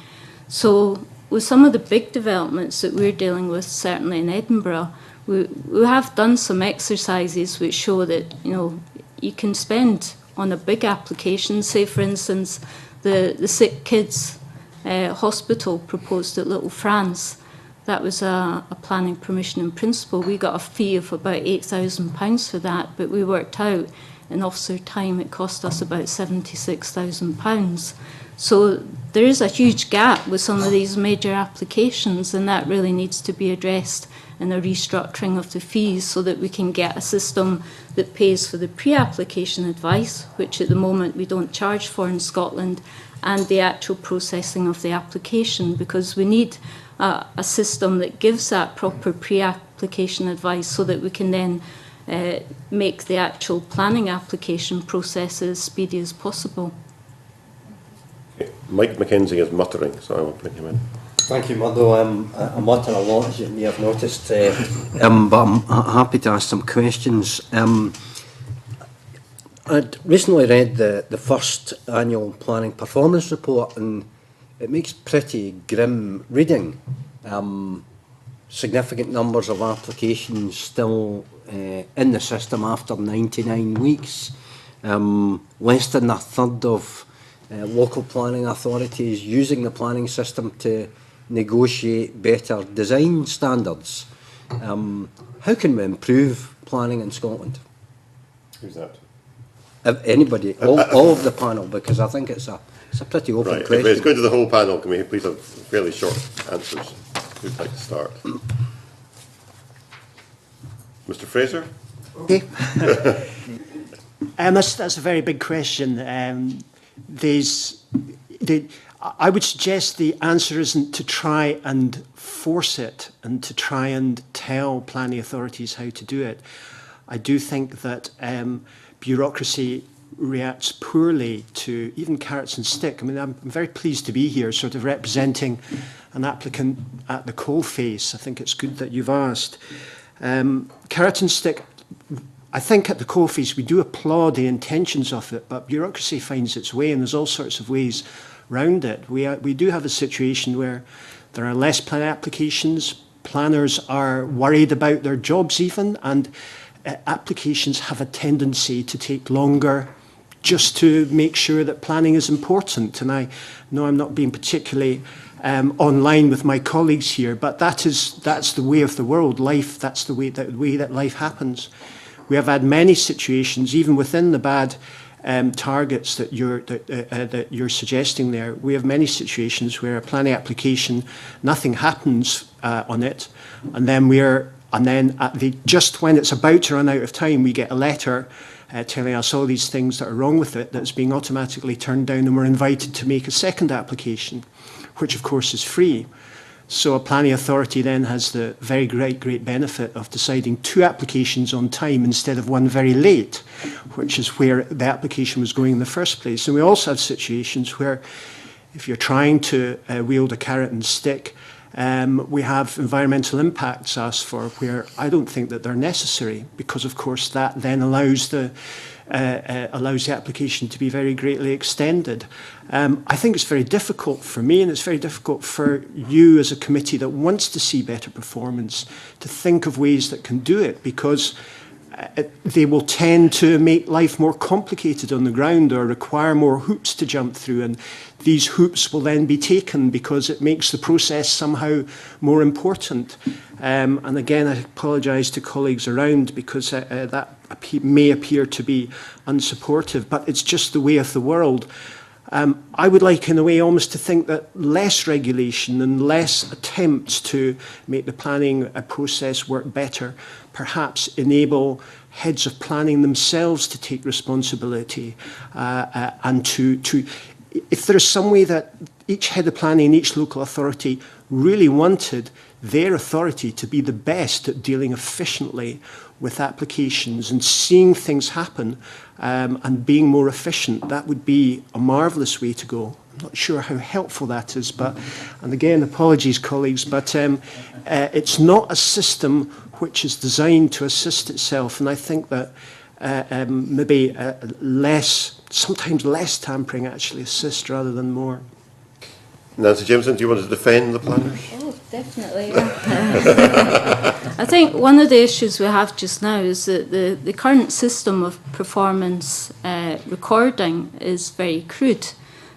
So with some of the big developments that we're dealing with, certainly in Edinburgh, we have done some exercises which show that, you know, you can spend on a big application, say for instance, the Sick Kids Hospital proposed at Little France. That was a planning permission in principle. We got a fee of about £8,000 for that, but we worked out in officer time it cost us about £76,000. So there is a huge gap with some of these major applications, and that really needs to be addressed in a restructuring of the fees so that we can get a system that pays for the pre-application advice, which at the moment we don't charge for in Scotland, and the actual processing of the application, because we need a system that gives that proper pre-application advice so that we can then make the actual planning application process as speedy as possible. Mike Mackenzie is muttering, so I will bring him in. Thank you, Murdo. I mutter a lot, as you may have noticed, but I'm happy to ask some questions. I'd recently read the first annual planning performance report, and it makes pretty grim reading. Significant numbers of applications still in the system after 99 weeks. Less than a third of local planning authorities using the planning system to negotiate better design standards. How can we improve planning in Scotland? Who's that? Anybody, all of the panel, because I think it's a pretty open Right, question. if it's going to the whole panel, can we please have fairly short answers? Who'd like to start? Mr. Fraser? Okay. That's a very big question. I would suggest the answer isn't to try and force it and to try and tell planning authorities how to do it. I do think that bureaucracy reacts poorly to even carrots and stick. I mean, I'm very pleased to be here sort of representing an applicant at the coalface. I think it's good that you've asked. Carrot and stick, I think at the coalface we do applaud the intentions of it, but bureaucracy finds its way, and there's all sorts of ways round it. We do have a situation where there are less plan applications, planners are worried about their jobs even, and applications have a tendency to take longer just to make sure that planning is important. And I know I'm not being particularly online with my colleagues here, but that's the way of the world. Life, that's the way that life happens. We have had many situations, even within the bad targets that you're suggesting there. We have many situations where a planning application, nothing happens on it, and then just when it's about to run out of time, we get a letter telling us all these things that are wrong with it that's being automatically turned down, and we're invited to make a second application, which of course is free. So a planning authority then has the very great benefit of deciding 2 applications on time instead of 1 very late, which is where the application was going in the first place. And we also have situations where if you're trying to wield a carrot and stick, we have environmental impacts asked for where I don't think that they're necessary, because of course that then allows the application to be very greatly extended. I think it's very difficult for me, and it's very difficult for you as a committee that wants to see better performance, to think of ways that can do it, because they will tend to make life more complicated on the ground or require more hoops to jump through, and these hoops will then be taken because it makes the process somehow more important. And again, I apologise to colleagues around because that may appear to be unsupportive, but it's just the way of the world. I would like, in a way, almost to think that less regulation and less attempts to make the planning process work better perhaps enable heads of planning themselves to take responsibility and to if there is some way that each head of planning in each local authority really wanted their authority to be the best at dealing efficiently with applications and seeing things happen and being more efficient, that would be a marvellous way to go. I'm not sure how helpful that is, but, and again, apologies, colleagues, but it's not a system which is designed to assist itself, and I think that maybe sometimes less tampering actually assists rather than more. Nancy Jameson, do you want to defend the planners? Oh, definitely. Yeah. I think one of the issues we have just now is that the current system of performance recording is very crude.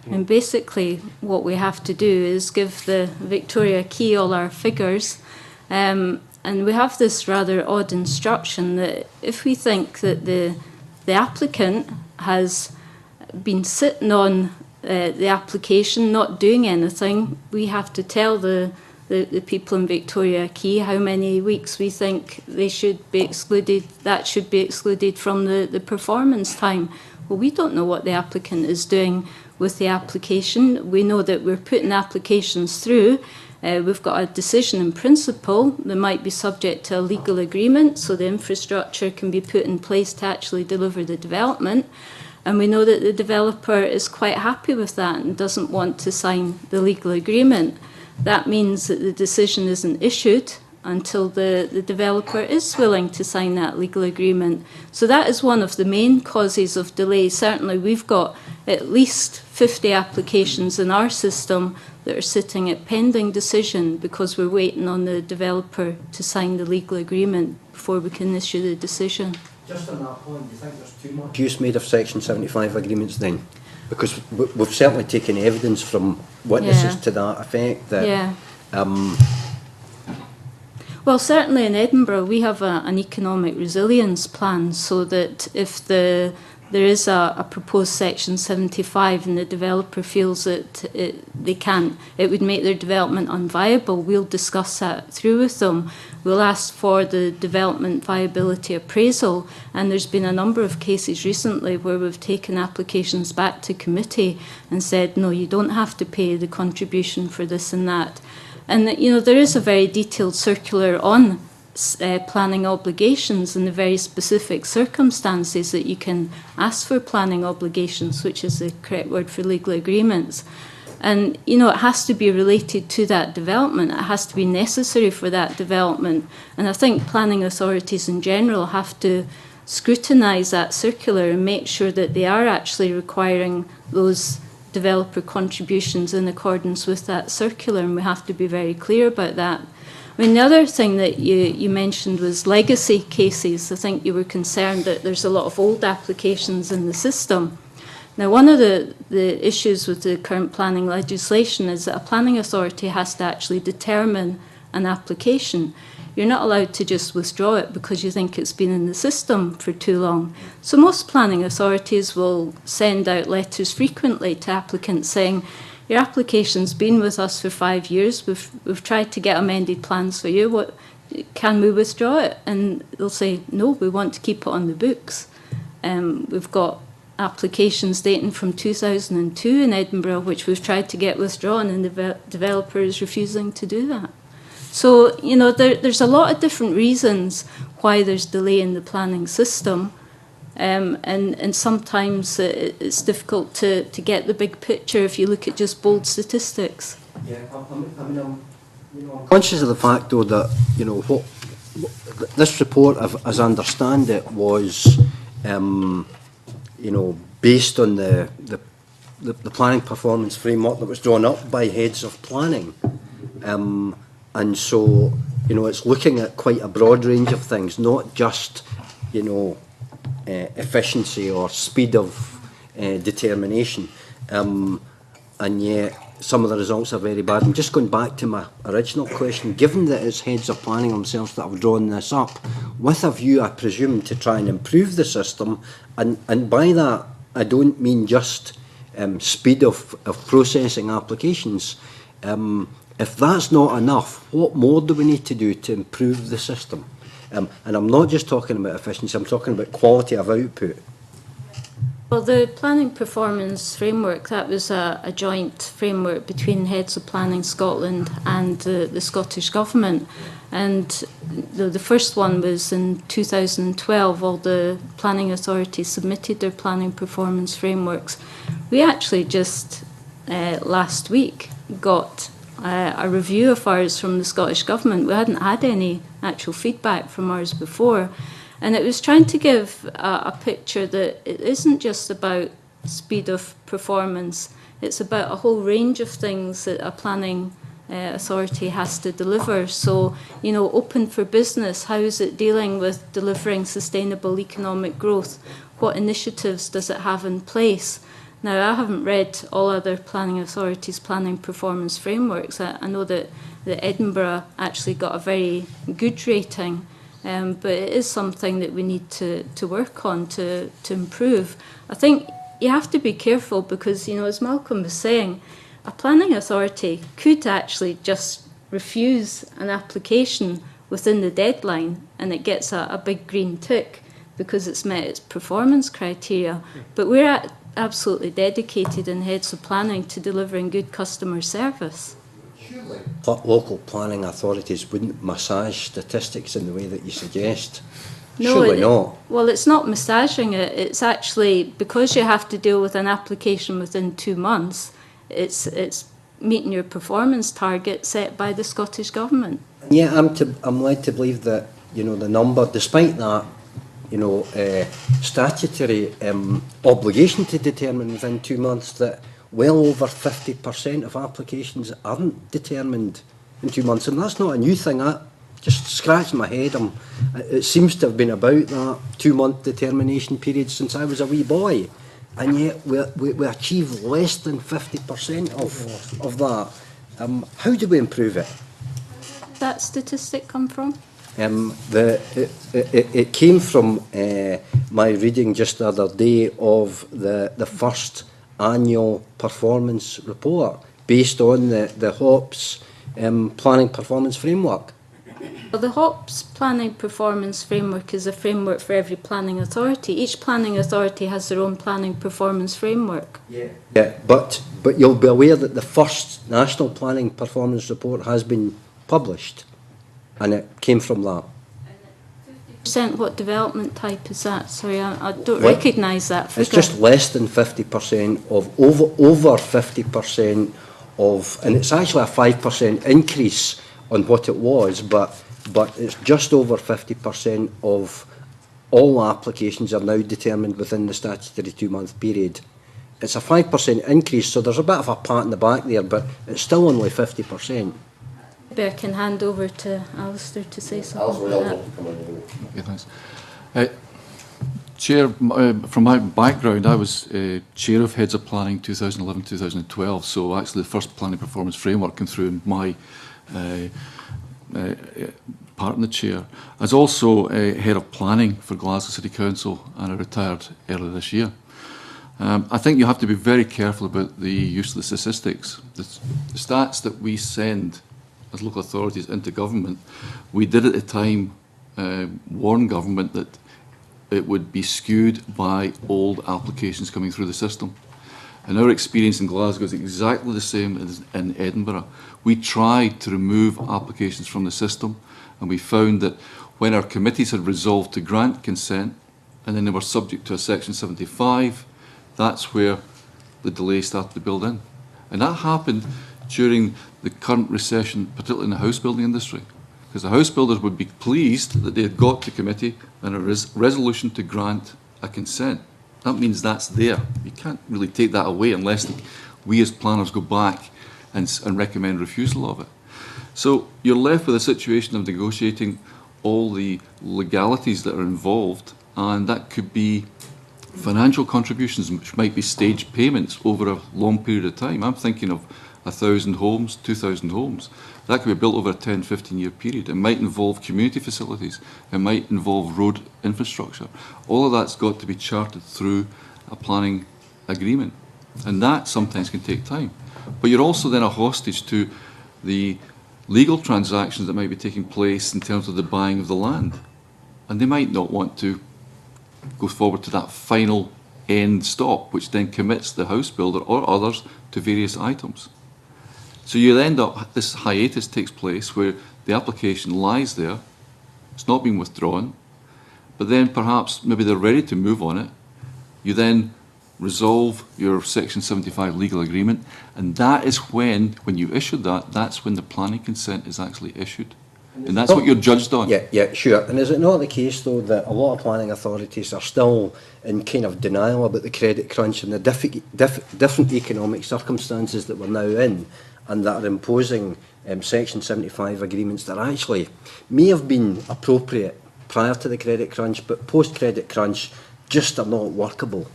And basically what we have to do is give the Victoria Quay all our figures. And we have this rather odd instruction that if we think that the applicant has been sitting on the application, not doing anything, we have to tell the people in Victoria Quay how many weeks we think they should be excluded, that should be excluded from the performance time. Well, we don't know what the applicant is doing with the application. We know that we're putting applications through. We've got a decision in principle that might be subject to a legal agreement, so the infrastructure can be put in place to actually deliver the development. And we know that the developer is quite happy with that and doesn't want to sign the legal agreement. That means that the decision isn't issued until the developer is willing to sign that legal agreement. So that is one of the main causes of delay. Certainly we've got at least 50 applications in our system that are sitting at pending decision because we're waiting on the developer to sign the legal agreement before we can issue the decision. Just on that point, do you think there's too much use made of Section 75 agreements then? Because we've certainly taken evidence from witnesses to that effect that well, certainly in Edinburgh we have an economic resilience plan, so that if there is a proposed Section 75 and the developer feels that it would make their development unviable, we'll discuss that through with them. We'll ask for the development viability appraisal, and there's been a number of cases recently where we've taken applications back to committee and said, no, you don't have to pay the contribution for this and that. And you know, there is a very detailed circular on planning obligations and the very specific circumstances that you can ask for planning obligations, which is the correct word for legal agreements. And you know, it has to be related to that development. It has to be necessary for that development. And I think planning authorities in general have to scrutinise that circular and make sure that they are actually requiring those developer contributions in accordance with that circular, and we have to be very clear about that. I mean, the other thing that you mentioned was legacy cases. I think you were concerned that there's a lot of old applications in the system. Now, one of the issues with the current planning legislation is that a planning authority has to actually determine an application. You're not allowed to just withdraw it because you think it's been in the system for too long. So most planning authorities will send out letters frequently to applicants saying, your application's been with us for 5 years, we've tried to get amended plans for you, can we withdraw it? And they'll say, no, we want to keep it on the books. We've got applications dating from 2002 in Edinburgh which we've tried to get withdrawn, and the developer is refusing to do that. So, you know, there's a lot of different reasons why there's delay in the planning system, and sometimes it's difficult to get the big picture if you look at just bold statistics. Yeah, I'm conscious of the fact, though, that, you know, what this report, as I understand it, was, you know, based on the planning performance framework that was drawn up by heads of planning. And so, you know, it's looking at quite a broad range of things, not just, you know, efficiency or speed of determination. And yet, some of the results are very bad. I'm just going back to my original question. Given that it's heads of planning themselves that have drawn this up, with a view, I presume, to try and improve the system, and by that, I don't mean just speed of processing applications. If that's not enough, what more do we need to do to improve the system? And I'm not just talking about efficiency, I'm talking about quality of output. Well, the planning performance framework, that was a joint framework between Heads of Planning Scotland and the Scottish Government. And the first one was in 2012. All the planning authorities submitted their planning performance frameworks. We actually just last week got a review of ours from the Scottish Government. We hadn't had any actual feedback from ours before. And it was trying to give a picture that it isn't just about speed of performance. It's about a whole range of things that a planning authority has to deliver. So, you know, open for business, how is it dealing with delivering sustainable economic growth? What initiatives does it have in place? Now, I haven't read all other planning authorities' planning performance frameworks. I know that Edinburgh actually got a very good rating, but it is something that we need to work on to improve. I think you have to be careful because, you know, as Malcolm was saying, a planning authority could actually just refuse an application within the deadline and it gets a big green tick because it's met its performance criteria. But we're absolutely dedicated in Heads of Planning to delivering good customer service. Local planning authorities wouldn't massage statistics in the way that you suggest. No, Surely not. Well, it's not massaging it. It's actually, because you have to deal with an application within 2 months, it's meeting your performance target set by the Scottish Government. Yeah, I'm led to believe that, you know, the number, despite that, you know, statutory obligation to determine within 2 months, that well over 50% of applications aren't determined in 2 months. And that's not a new thing. I just scratched my head. It seems to have been about that 2 month determination period since I was a wee boy. And yet we achieve less than 50% of that. How do we improve it? Where did that statistic come from? It came from my reading just the other day of the first annual performance report based on the HOPS planning performance framework. Well, the HOPS planning performance framework is a framework for every planning authority. Each planning authority has their own planning performance framework. Yeah, but you'll be aware that the first national planning performance report has been published, and it came from that. What development type is that? Sorry, I don't recognise that figure. It's just less than 50% of over 50% of, and it's actually a 5% increase on what it was, but it's just over 50% of all applications are now determined within the statutory 2 month period. It's a 5% increase, so there's a bit of a pat in the back there, but it's still only 50%. Maybe I can hand over to Alistair to say something about that. Okay, thanks. Chair, from my background, I was Chair of Heads of Planning 2011-2012, so actually the first planning performance framework came through in my part in the chair. I was also Head of Planning for Glasgow City Council, and I retired earlier this year. I think you have to be very careful about the use of the statistics. The stats that we send as local authorities into government, we did at the time warn government that it would be skewed by old applications coming through the system. And our experience in Glasgow is exactly the same as in Edinburgh. We tried to remove applications from the system, and we found that when our committees had resolved to grant consent, and then they were subject to a Section 75, that's where the delay started to build in. And that happened during the current recession, particularly in the house building industry, because the house builders would be pleased that they had got to committee and a resolution to grant a consent. That means that's there. You can't really take that away unless we as planners go back and recommend refusal of it. So you're left with a situation of negotiating all the legalities that are involved, and that could be financial contributions, which might be staged payments over a long period of time. I'm thinking of 1,000 homes, 2,000 homes. That could be built over a 10, 15-year period. It might involve community facilities. It might involve road infrastructure. All of that's got to be charted through a planning agreement. And that sometimes can take time. But you're also then a hostage to the legal transactions that might be taking place in terms of the buying of the land. And they might not want to go forward to that final end stop, which then commits the house builder or others to various items. So you end up, this hiatus takes place where the application lies there, it's not been withdrawn, but then perhaps maybe they're ready to move on it. You then resolve your Section 75 legal agreement, and that is when you issue that, that's when the planning consent is actually issued. And that's what you're judged on. Yeah, sure. And is it not the case, though, that a lot of planning authorities are still in kind of denial about the credit crunch and the different economic circumstances that we're now in, and that are imposing Section 75 agreements that actually may have been appropriate prior to the credit crunch, but post-credit crunch just are not workable?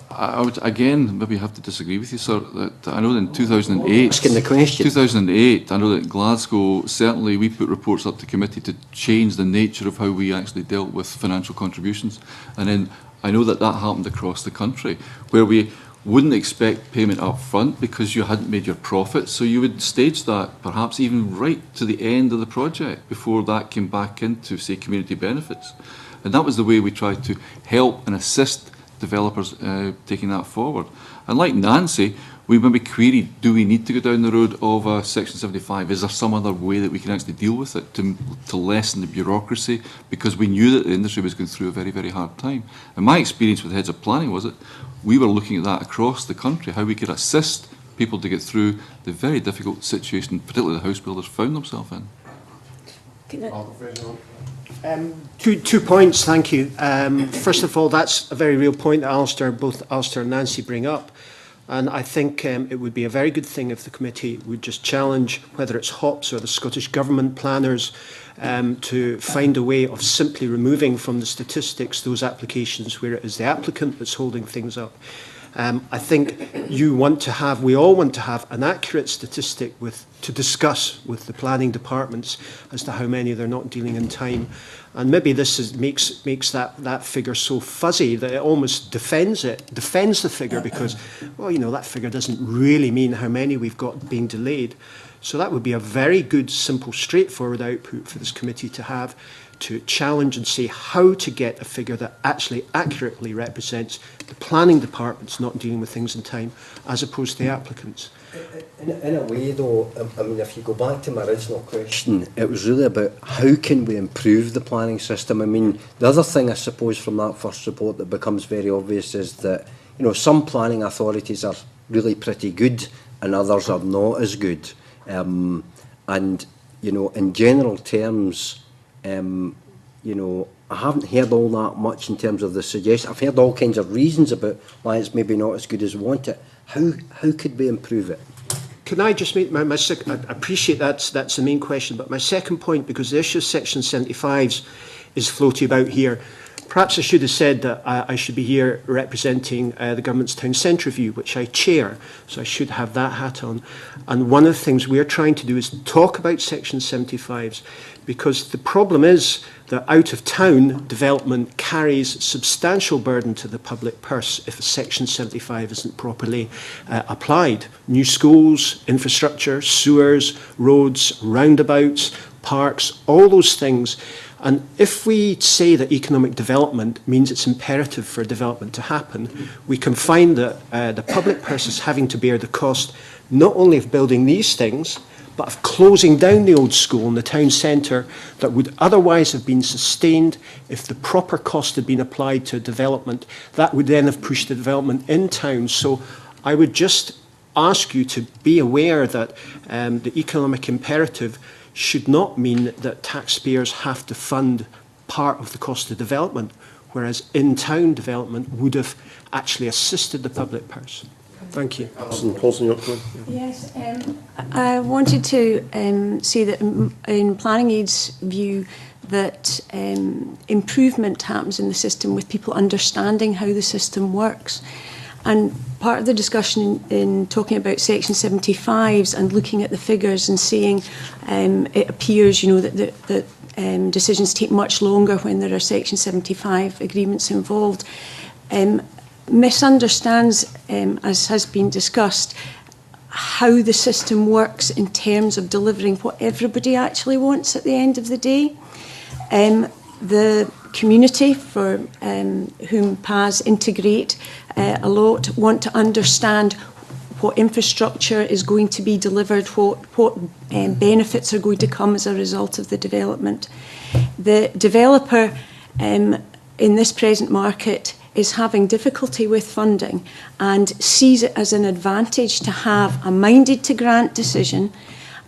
I would again maybe have to disagree with you, sir. That I know that in 2008, asking the question. 2008, I know that in Glasgow, certainly we put reports up to committee to change the nature of how we actually dealt with financial contributions, and then I know that that happened across the country, where we wouldn't expect payment up front because you hadn't made your profit, so you would stage that perhaps even right to the end of the project before that came back into, say, community benefits, and that was the way we tried to help and assist developers taking that forward. And like Nancy, we maybe queried, do we need to go down the road of Section 75? Is there some other way that we can actually deal with it to lessen the bureaucracy? Because we knew that the industry was going through a very, very hard time. And my experience with heads of planning was that we were looking at that across the country, how we could assist people to get through the very difficult situation, particularly the house builders found themselves in. Two points, thank you. First of all, that's a very real point that both Alistair and Nancy bring up. And I think it would be a very good thing if the committee would just challenge, whether it's HOPS or the Scottish Government planners, to find a way of simply removing from the statistics those applications where it is the applicant that's holding things up. I think we all want to have an accurate statistic to discuss with the planning departments as to how many they're not dealing in time. And maybe this makes that figure so fuzzy that it almost defends the figure because, well, you know, that figure doesn't really mean how many we've got being delayed. So that would be a very good, simple, straightforward output for this committee to have, to challenge and say how to get a figure that actually accurately represents the planning departments not dealing with things in time, as opposed to the applicants. In a way, though, I mean, if you go back to my original question, it was really about how can we improve the planning system. I mean, the other thing, I suppose, from that first report that becomes very obvious is that, you know, some planning authorities are really pretty good and others are not as good. And, you know, in general terms, you know, I haven't heard all that much in terms of the suggestion. I've heard all kinds of reasons about why it's maybe not as good as we want it. How could we improve it? Can I just make I appreciate that's the main question, but my second point, because the issue of Section 75s is floating about here, perhaps I should have said that I should be here representing the Government's Town Centre Review, which I chair, so I should have that hat on. And one of the things we're trying to do is talk about Section 75s, because the problem is that out-of-town development carries substantial burden to the public purse if a Section 75 isn't properly applied. New schools, infrastructure, sewers, roads, roundabouts, parks, all those things. And if we say that economic development means it's imperative for development to happen, we can find that the public purse is having to bear the cost not only of building these things, but of closing down the old school in the town centre that would otherwise have been sustained if the proper cost had been applied to development. That would then have pushed the development in town. So I would just ask you to be aware that the economic imperative should not mean that taxpayers have to fund part of the cost of development, whereas in-town development would have actually assisted the public purse. Thank you. Yes, I wanted to say that in Planning Aid's view that improvement happens in the system with people understanding how the system works. And part of the discussion in talking about Section 75s and looking at the figures and saying it appears, you know, that decisions take much longer when there are Section 75 agreements involved, misunderstands, as has been discussed, how the system works in terms of delivering what everybody actually wants at the end of the day. The community for whom PAS integrate a lot want to understand what infrastructure is going to be delivered, what benefits are going to come as a result of the development. The developer in this present market is having difficulty with funding and sees it as an advantage to have a minded to grant decision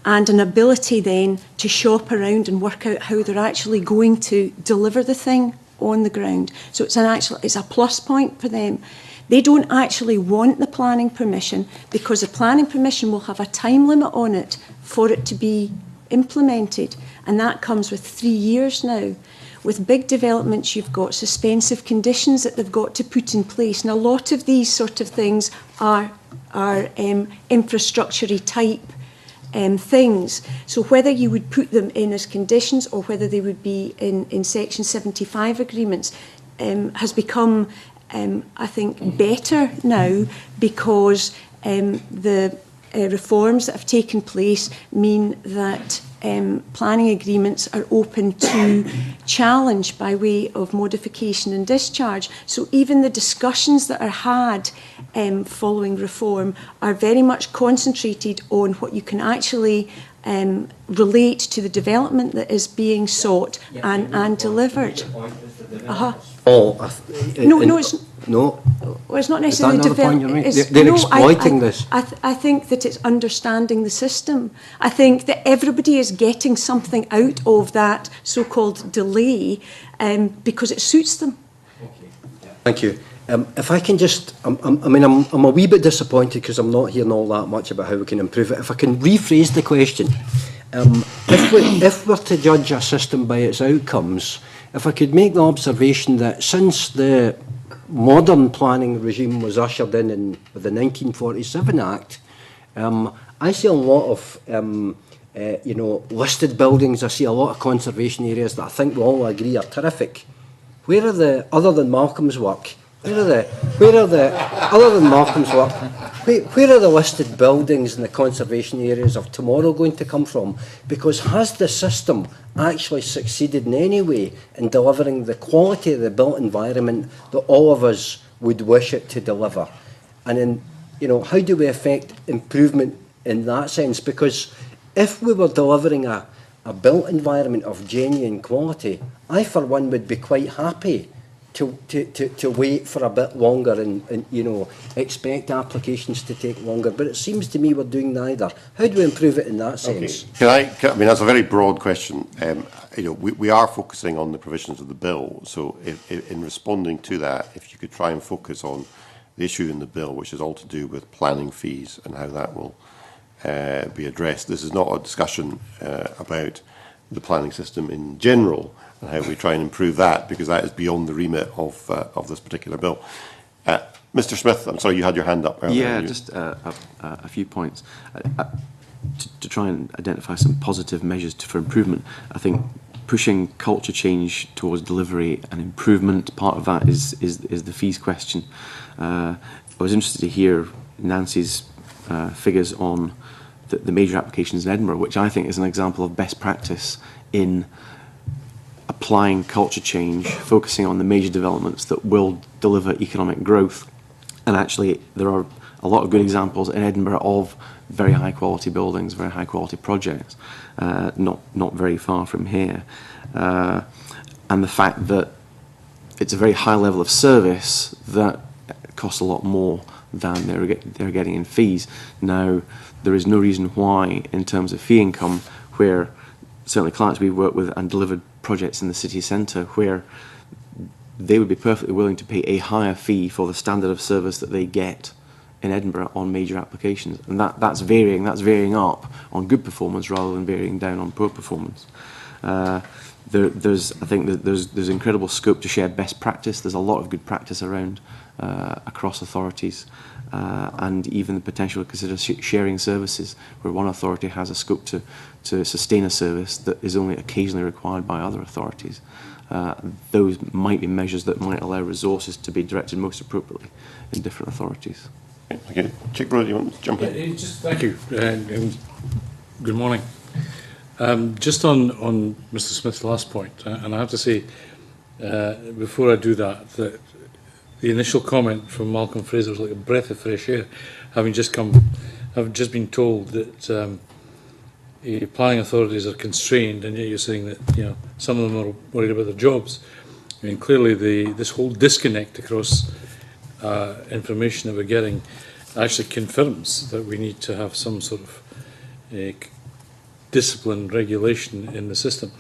and an ability then to shop around and work out how they're actually going to deliver the thing on the ground. So it's a plus point for them. They don't actually want the planning permission because the planning permission will have a time limit on it for it to be implemented, and that comes with 3 years now. With big developments, you've got suspensive conditions that they've got to put in place, and a lot of these sort of things are infrastructure-y type things. So whether you would put them in as conditions or whether they would be in Section 75 agreements has become, I think, better now, because the reforms that have taken place mean that planning agreements are open to challenge by way of modification and discharge. So even the discussions that are had following reform are very much concentrated on what you can actually relate to the development that is being sought and delivered. No. Well, it's not necessarily development. They're exploiting this. I think that it's understanding the system. I think that everybody is getting something out of that so-called delay because it suits them. Thank you. If I can just, I'm a wee bit disappointed because I'm not hearing all that much about how we can improve it. If I can rephrase the question, if we're to judge a system by its outcomes, if I could make the observation that since the modern planning regime was ushered in with the 1947 Act, I see a lot of listed buildings. I see a lot of conservation areas that I think we all agree are terrific. Where are the, other than Malcolm's work, where are the listed buildings and the conservation areas of tomorrow going to come from? Because has the system actually succeeded in any way in delivering the quality of the built environment that all of us would wish it to deliver? And then, how do we affect improvement in that sense? Because if we were delivering a built environment of genuine quality, I for one would be quite happy to wait for a bit longer and expect applications to take longer. But it seems to me we're doing neither. How do we improve it in that sense? Okay. I mean, that's a very broad question. We are focusing on the provisions of the bill. So in responding to that, if you could try and focus on the issue in the bill, which is all to do with planning fees and how that will be addressed. This is not a discussion about the planning system in general, and how we try and improve that, because that is beyond the remit of this particular bill. Mr. Smith, I'm sorry, you had your hand up earlier. Yeah, just a few points. To try and identify some positive measures for improvement, I think pushing culture change towards delivery and improvement, part of that is the fees question. I was interested to hear Nancy's figures on the major applications in Edinburgh, which I think is an example of best practice in applying culture change, focusing on the major developments that will deliver economic growth. And actually, there are a lot of good examples in Edinburgh of very high quality buildings, very high quality projects, not very far from here. And the fact that it's a very high level of service that costs a lot more than they're getting in fees. Now, there is no reason why, in terms of fee income, where certainly clients we've worked with and delivered projects in the city centre, where they would be perfectly willing to pay a higher fee for the standard of service that they get in Edinburgh on major applications, and that's varying up on good performance rather than varying down on poor performance. I think there's incredible scope to share best practice. There's a lot of good practice around across authorities, and even the potential to consider sharing services, where one authority has a scope to sustain a service that is only occasionally required by other authorities. Those might be measures that might allow resources to be directed most appropriately in different authorities. Okay, Chick Brother, do you want to jump in? Thank you. Good morning. Just on Mr. Smith's last point, and I have to say, before I do that, that the initial comment from Malcolm Fraser was like a breath of fresh air, having just been told that planning authorities are constrained, and yet you're saying that some of them are worried about their jobs. I mean, clearly this whole disconnect across information that we're getting actually confirms that we need to have some sort of discipline regulation in the system.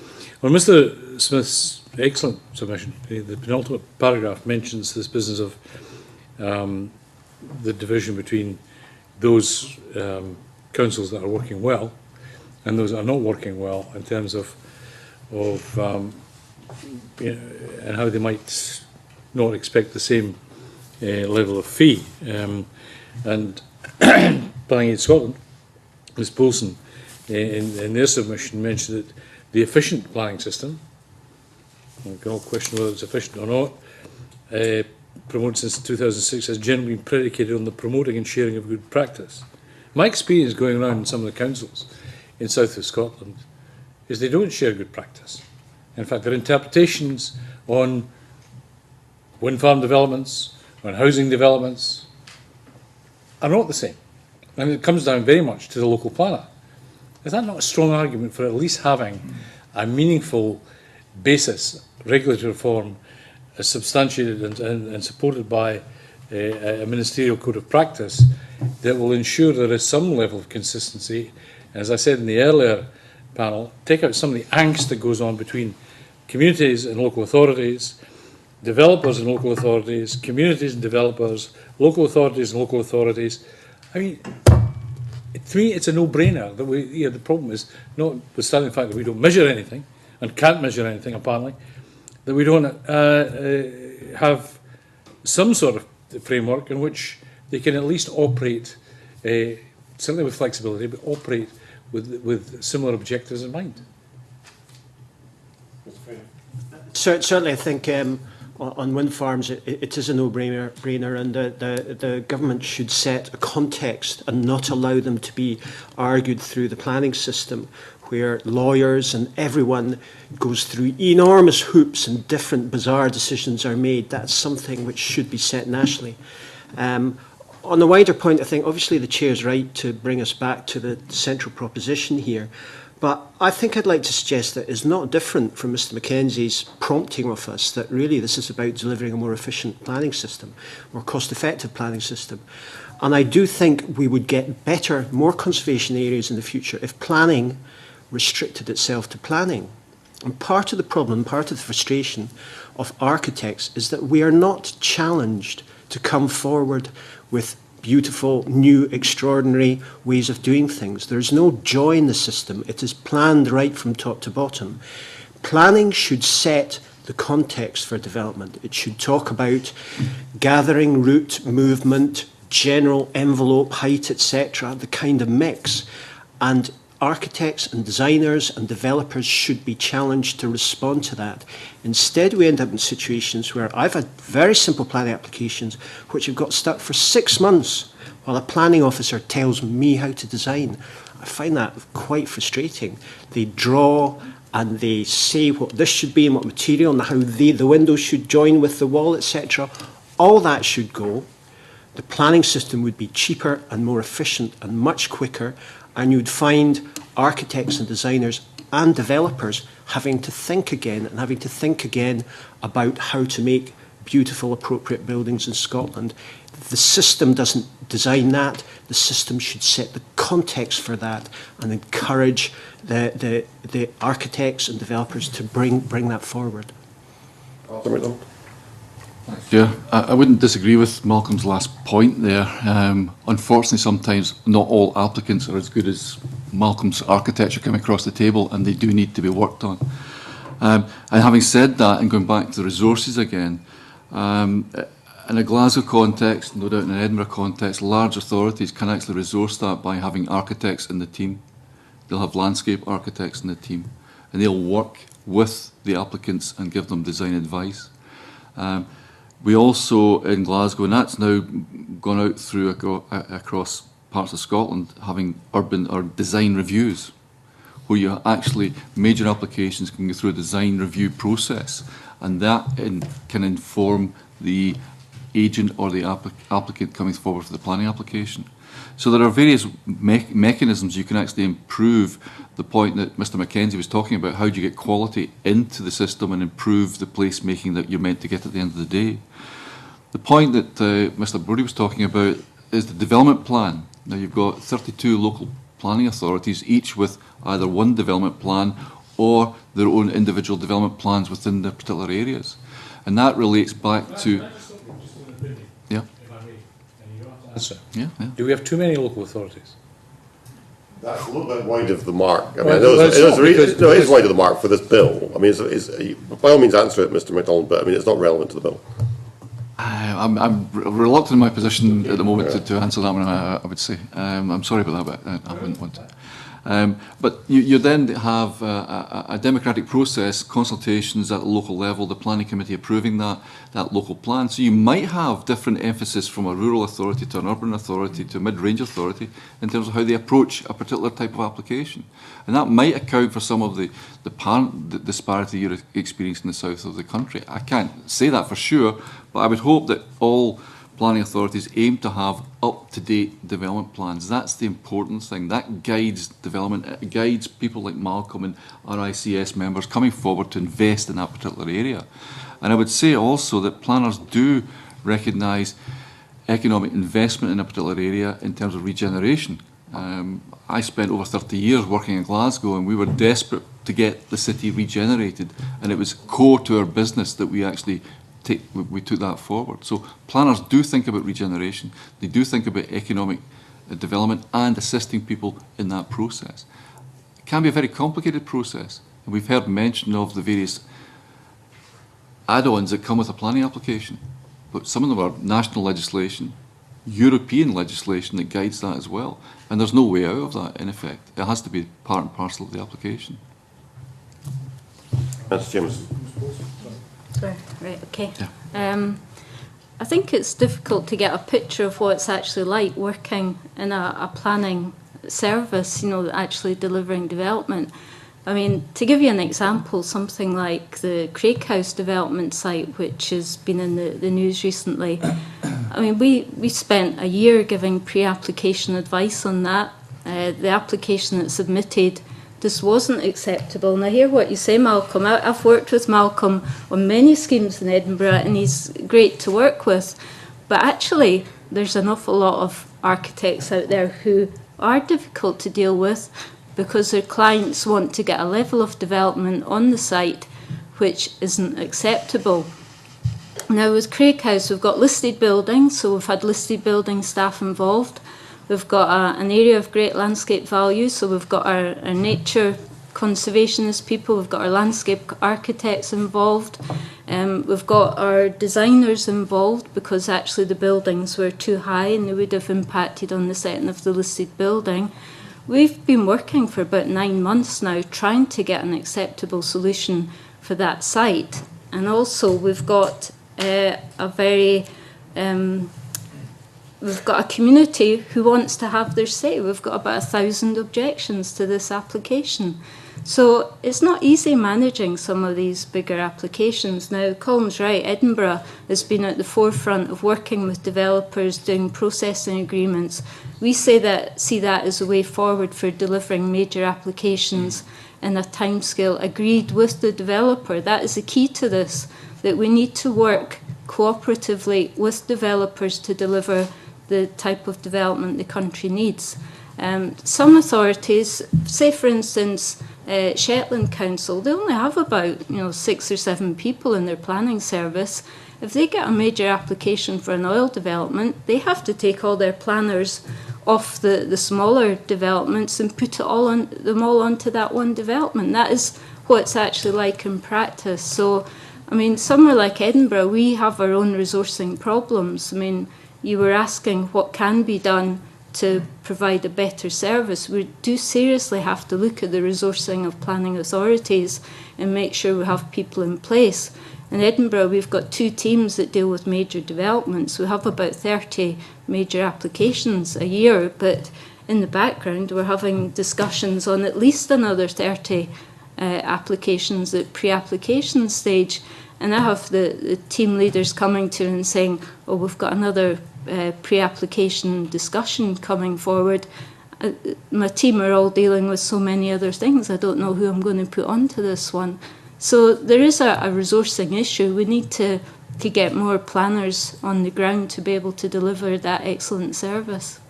Well, Mr. Smith's excellent submission, the penultimate paragraph mentions this business of the division between those councils that are working well and those that are not working well in terms of you know, and how they might not expect the same level of fee. And Planning Aid Scotland, Ms Poulsen, in their submission mentioned that the efficient planning system, we can all question whether it's efficient or not, promoted since 2006 has generally been predicated on the promoting and sharing of good practice. My experience going around in some of the councils in south of Scotland is they don't share good practice. In fact, their interpretations on wind farm developments, on housing developments, are not the same. And it comes down very much to the local planner. Is that not a strong argument for at least having a meaningful basis, regulatory reform, substantiated and supported by a ministerial code of practice that will ensure there is some level of consistency? As I said in the earlier panel, take out some of the angst that goes on between communities and local authorities, developers and local authorities, communities and developers, local authorities and local authorities. I mean, to me, it's a no-brainer that we. You know, the problem is notwithstanding the fact that we don't measure anything and can't measure anything, apparently, that we don't have some sort of framework in which they can at least operate, certainly with flexibility, but operate with similar objectives in mind. Certainly, I think on wind farms, it is a no-brainer, and the government should set a context and not allow them to be argued through the planning system, where lawyers and everyone goes through enormous hoops and different bizarre decisions are made. That's something which should be set nationally. On the wider point, I think obviously the Chair's right to bring us back to the central proposition here. But I think I'd like to suggest that it's not different from Mr Mackenzie's prompting of us, that really this is about delivering a more efficient planning system, more cost-effective planning system. And I do think we would get better, more conservation areas in the future if planning restricted itself to planning. And part of the problem, part of the frustration of architects is that we are not challenged to come forward with beautiful, new, extraordinary ways of doing things. There's no joy in the system. It is planned right from top to bottom. Planning should set the context for development. It should talk about gathering, route, movement, general envelope, height, etc., the kind of mix. And architects and designers and developers should be challenged to respond to that. Instead, we end up in situations where I've had very simple planning applications which have got stuck for 6 months while a planning officer tells me how to design. I find that quite frustrating. They draw and they say what this should be and what material and how the windows should join with the wall, etc. All that should go. The planning system would be cheaper and more efficient and much quicker, and you'd find architects and designers and developers having to think again about how to make beautiful, appropriate buildings in Scotland. The system doesn't design that. The system should set the context for that and encourage the architects and developers to bring that forward. Yeah, I wouldn't disagree with Malcolm's last point there. Unfortunately, sometimes not all applicants are as good as Malcolm's architecture coming across the table, and they do need to be worked on. And having said that, and going back to the resources again, in a Glasgow context, no doubt in an Edinburgh context, large authorities can actually resource that by having architects in the team. They'll have landscape architects in the team, and they'll work with the applicants and give them design advice. We also, in Glasgow, and that's now gone out through across parts of Scotland, having urban or design reviews, where you actually, major applications can go through a design review process, and that can inform the agent or the applicant coming forward for the planning application. So there are various mechanisms you can actually improve the point that Mr Mackenzie was talking about. How do you get quality into the system and improve the placemaking that you're meant to get at the end of the day? The point that Mr Brodie was talking about is the development plan. Now you've got 32 local planning authorities, each with either one development plan or their own individual development plans within their particular areas. And that relates back to... Yeah. Answer. Yeah, yeah. Do we have too many local authorities? That's a little bit wide of the mark. I mean, Well, I know it's not, because- it is wide of the mark for this bill. I mean, by all means answer it, Mr MacDonald, but I mean, it's not relevant to the bill. I'm reluctant in my position at the moment to answer that one, I would say. I'm sorry about that, but I wouldn't want to. But you then have a democratic process, consultations at the local level, the planning committee approving that local plan. So you might have different emphasis from a rural authority to an urban authority to a mid-range authority in terms of how they approach a particular type of application. And that might account for some of the disparity you're experiencing in the south of the country. I can't say that for sure, but I would hope that all planning authorities aim to have up-to-date development plans. That's the important thing. That guides development. It guides people like Malcolm and RICS members coming forward to invest in that particular area. And I would say also that planners do recognise economic investment in a particular area in terms of regeneration. I spent over 30 years working in Glasgow, and we were desperate to get the city regenerated, and it was core to our business that we actually took that forward. So planners do think about regeneration, they do think about economic development and assisting people in that process. It can be a very complicated process, and we've heard mention of the various add-ons that come with a planning application, but some of them are national legislation, European legislation that guides that as well, and there's no way out of that in effect. It has to be part and parcel of the application. That's James. Right, okay. Yeah. I think it's difficult to get a picture of what it's actually like working in a planning service, you know, actually delivering development. I mean, to give you an example, something like the Craighouse development site, which has been in the news recently, I mean, we spent a year giving pre-application advice on that. The application that's submitted just wasn't acceptable. And I hear what you say, Malcolm. I've worked with Malcolm on many schemes in Edinburgh, and he's great to work with. But actually, there's an awful lot of architects out there who are difficult to deal with because their clients want to get a level of development on the site which isn't acceptable. Now, with Craighouse, we've got listed buildings, so we've had listed building staff involved. We've got an area of great landscape value, so we've got our nature conservationist people, we've got our landscape architects involved, we've got our designers involved because actually the buildings were too high and they would have impacted on the setting of the listed building. We've been working for about 9 months now trying to get an acceptable solution for that site, and also we've got we've got a community who wants to have their say. We've got about 1,000 objections to this application. So it's not easy managing some of these bigger applications. Now, Colm's right, Edinburgh has been at the forefront of working with developers, doing processing agreements. We see that as a way forward for delivering major applications in a timescale agreed with the developer. That is the key to this, that we need to work cooperatively with developers to deliver the type of development the country needs. Some authorities, say for instance Shetland Council, they only have about 6 or 7 people in their planning service. If they get a major application for an oil development, they have to take all their planners off the smaller developments and put them all onto that one development. That is what it's actually like in practice. So, I mean, somewhere like Edinburgh, we have our own resourcing problems. I mean, you were asking what can be done to provide a better service. We do seriously have to look at the resourcing of planning authorities and make sure we have people in place. In Edinburgh, we've got 2 teams that deal with major developments. We have about 30 major applications a year, but in the background, we're having discussions on at least another 30 applications at pre-application stage. And I have the team leaders coming to and saying, oh, we've got another pre-application discussion coming forward. My team are all dealing with so many other things. I don't know who I'm going to put onto this one. So there is a resourcing issue. We need to get more planners on the ground to be able to deliver that excellent service.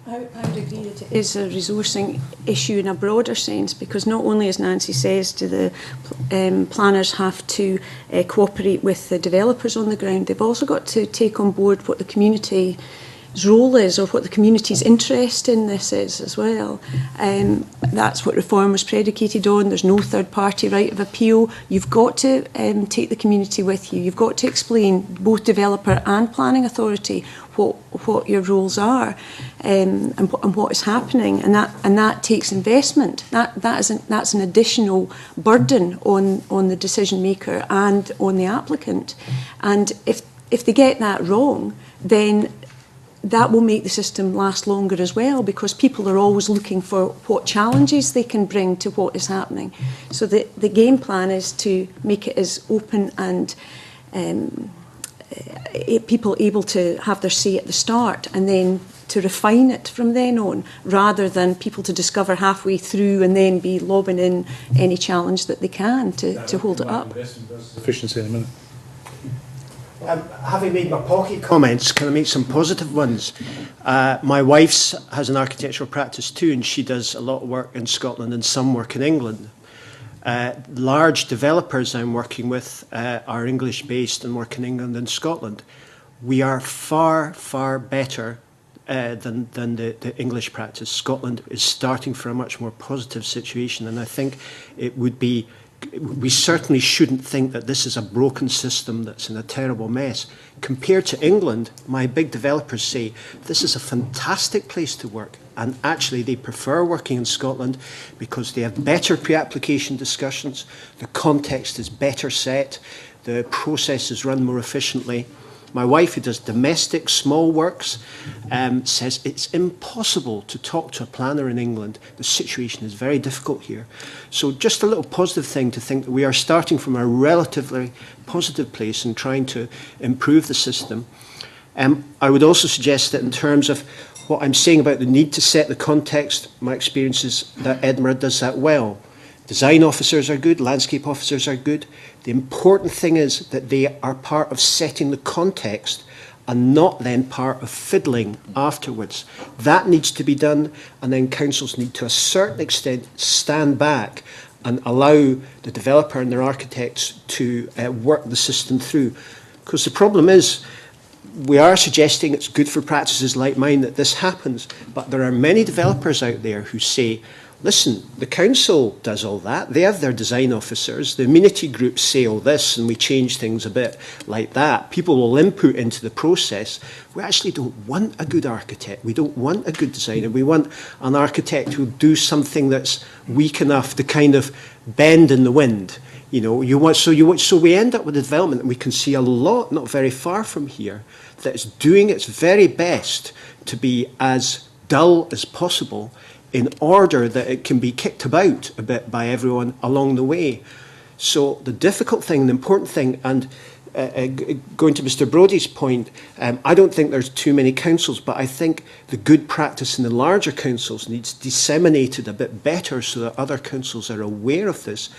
I would agree that it is a resourcing issue in a broader sense, because not only, as Nancy says, do the planners have to cooperate with the developers on the ground, they've also got to take on board what the community's role is, or what the community's interest in this is as well. That's what reform was predicated on. There's no third party right of appeal. You've got to take the community with you. You've got to explain, both developer and planning authority, what your roles are, and what is happening, and that takes investment. That's an additional burden on the decision maker and on the applicant. And if they get that wrong, then that will make the system last longer as well, because people are always looking for what challenges they can bring to what is happening. So the game plan is to make it as open and people able to have their say at the start, and then to refine it from then on, rather than people to discover halfway through and then be lobbing in any challenge that they can to hold it up. Efficiency in a minute. Having made my pocket comments, can I make some positive ones? My wife has an architectural practice too, and she does a lot of work in Scotland and some work in England. Large developers I'm working with are English-based and work in England and Scotland. We are far, far better than the English practice. Scotland is starting for a much more positive situation, and I think it would be, we certainly shouldn't think that this is a broken system that's in a terrible mess. Compared to England, my big developers say this is a fantastic place to work, and actually they prefer working in Scotland because they have better pre-application discussions, the context is better set, the process is run more efficiently. My wife, who does domestic small works, says it's impossible to talk to a planner in England. The situation is very difficult here. So just a little positive thing to think that we are starting from a relatively positive place and trying to improve the system. I would also suggest that in terms of what I'm saying about the need to set the context, my experience is that Edinburgh does that well. Design officers are good, landscape officers are good. The important thing is that they are part of setting the context and not then part of fiddling afterwards. That needs to be done, and then councils need to a certain extent stand back and allow the developer and their architects to work the system through. Because the problem is, we are suggesting it's good for practices like mine that this happens, but there are many developers out there who say, listen, the council does all that. They have their design officers. The amenity groups say all this, and we change things a bit like that. People will input into the process. We actually don't want a good architect. We don't want a good designer. We want an architect who will do something that's weak enough to kind of bend in the wind. You know, so we end up with a development that we can see a lot, not very far from here, that is doing its very best to be as dull as possible, in order that it can be kicked about a bit by everyone along the way. So the difficult thing, the important thing, and going to Mr. Brodie's point, I don't think there's too many councils, but I think the good practice in the larger councils needs disseminated a bit better so that other councils are aware of this.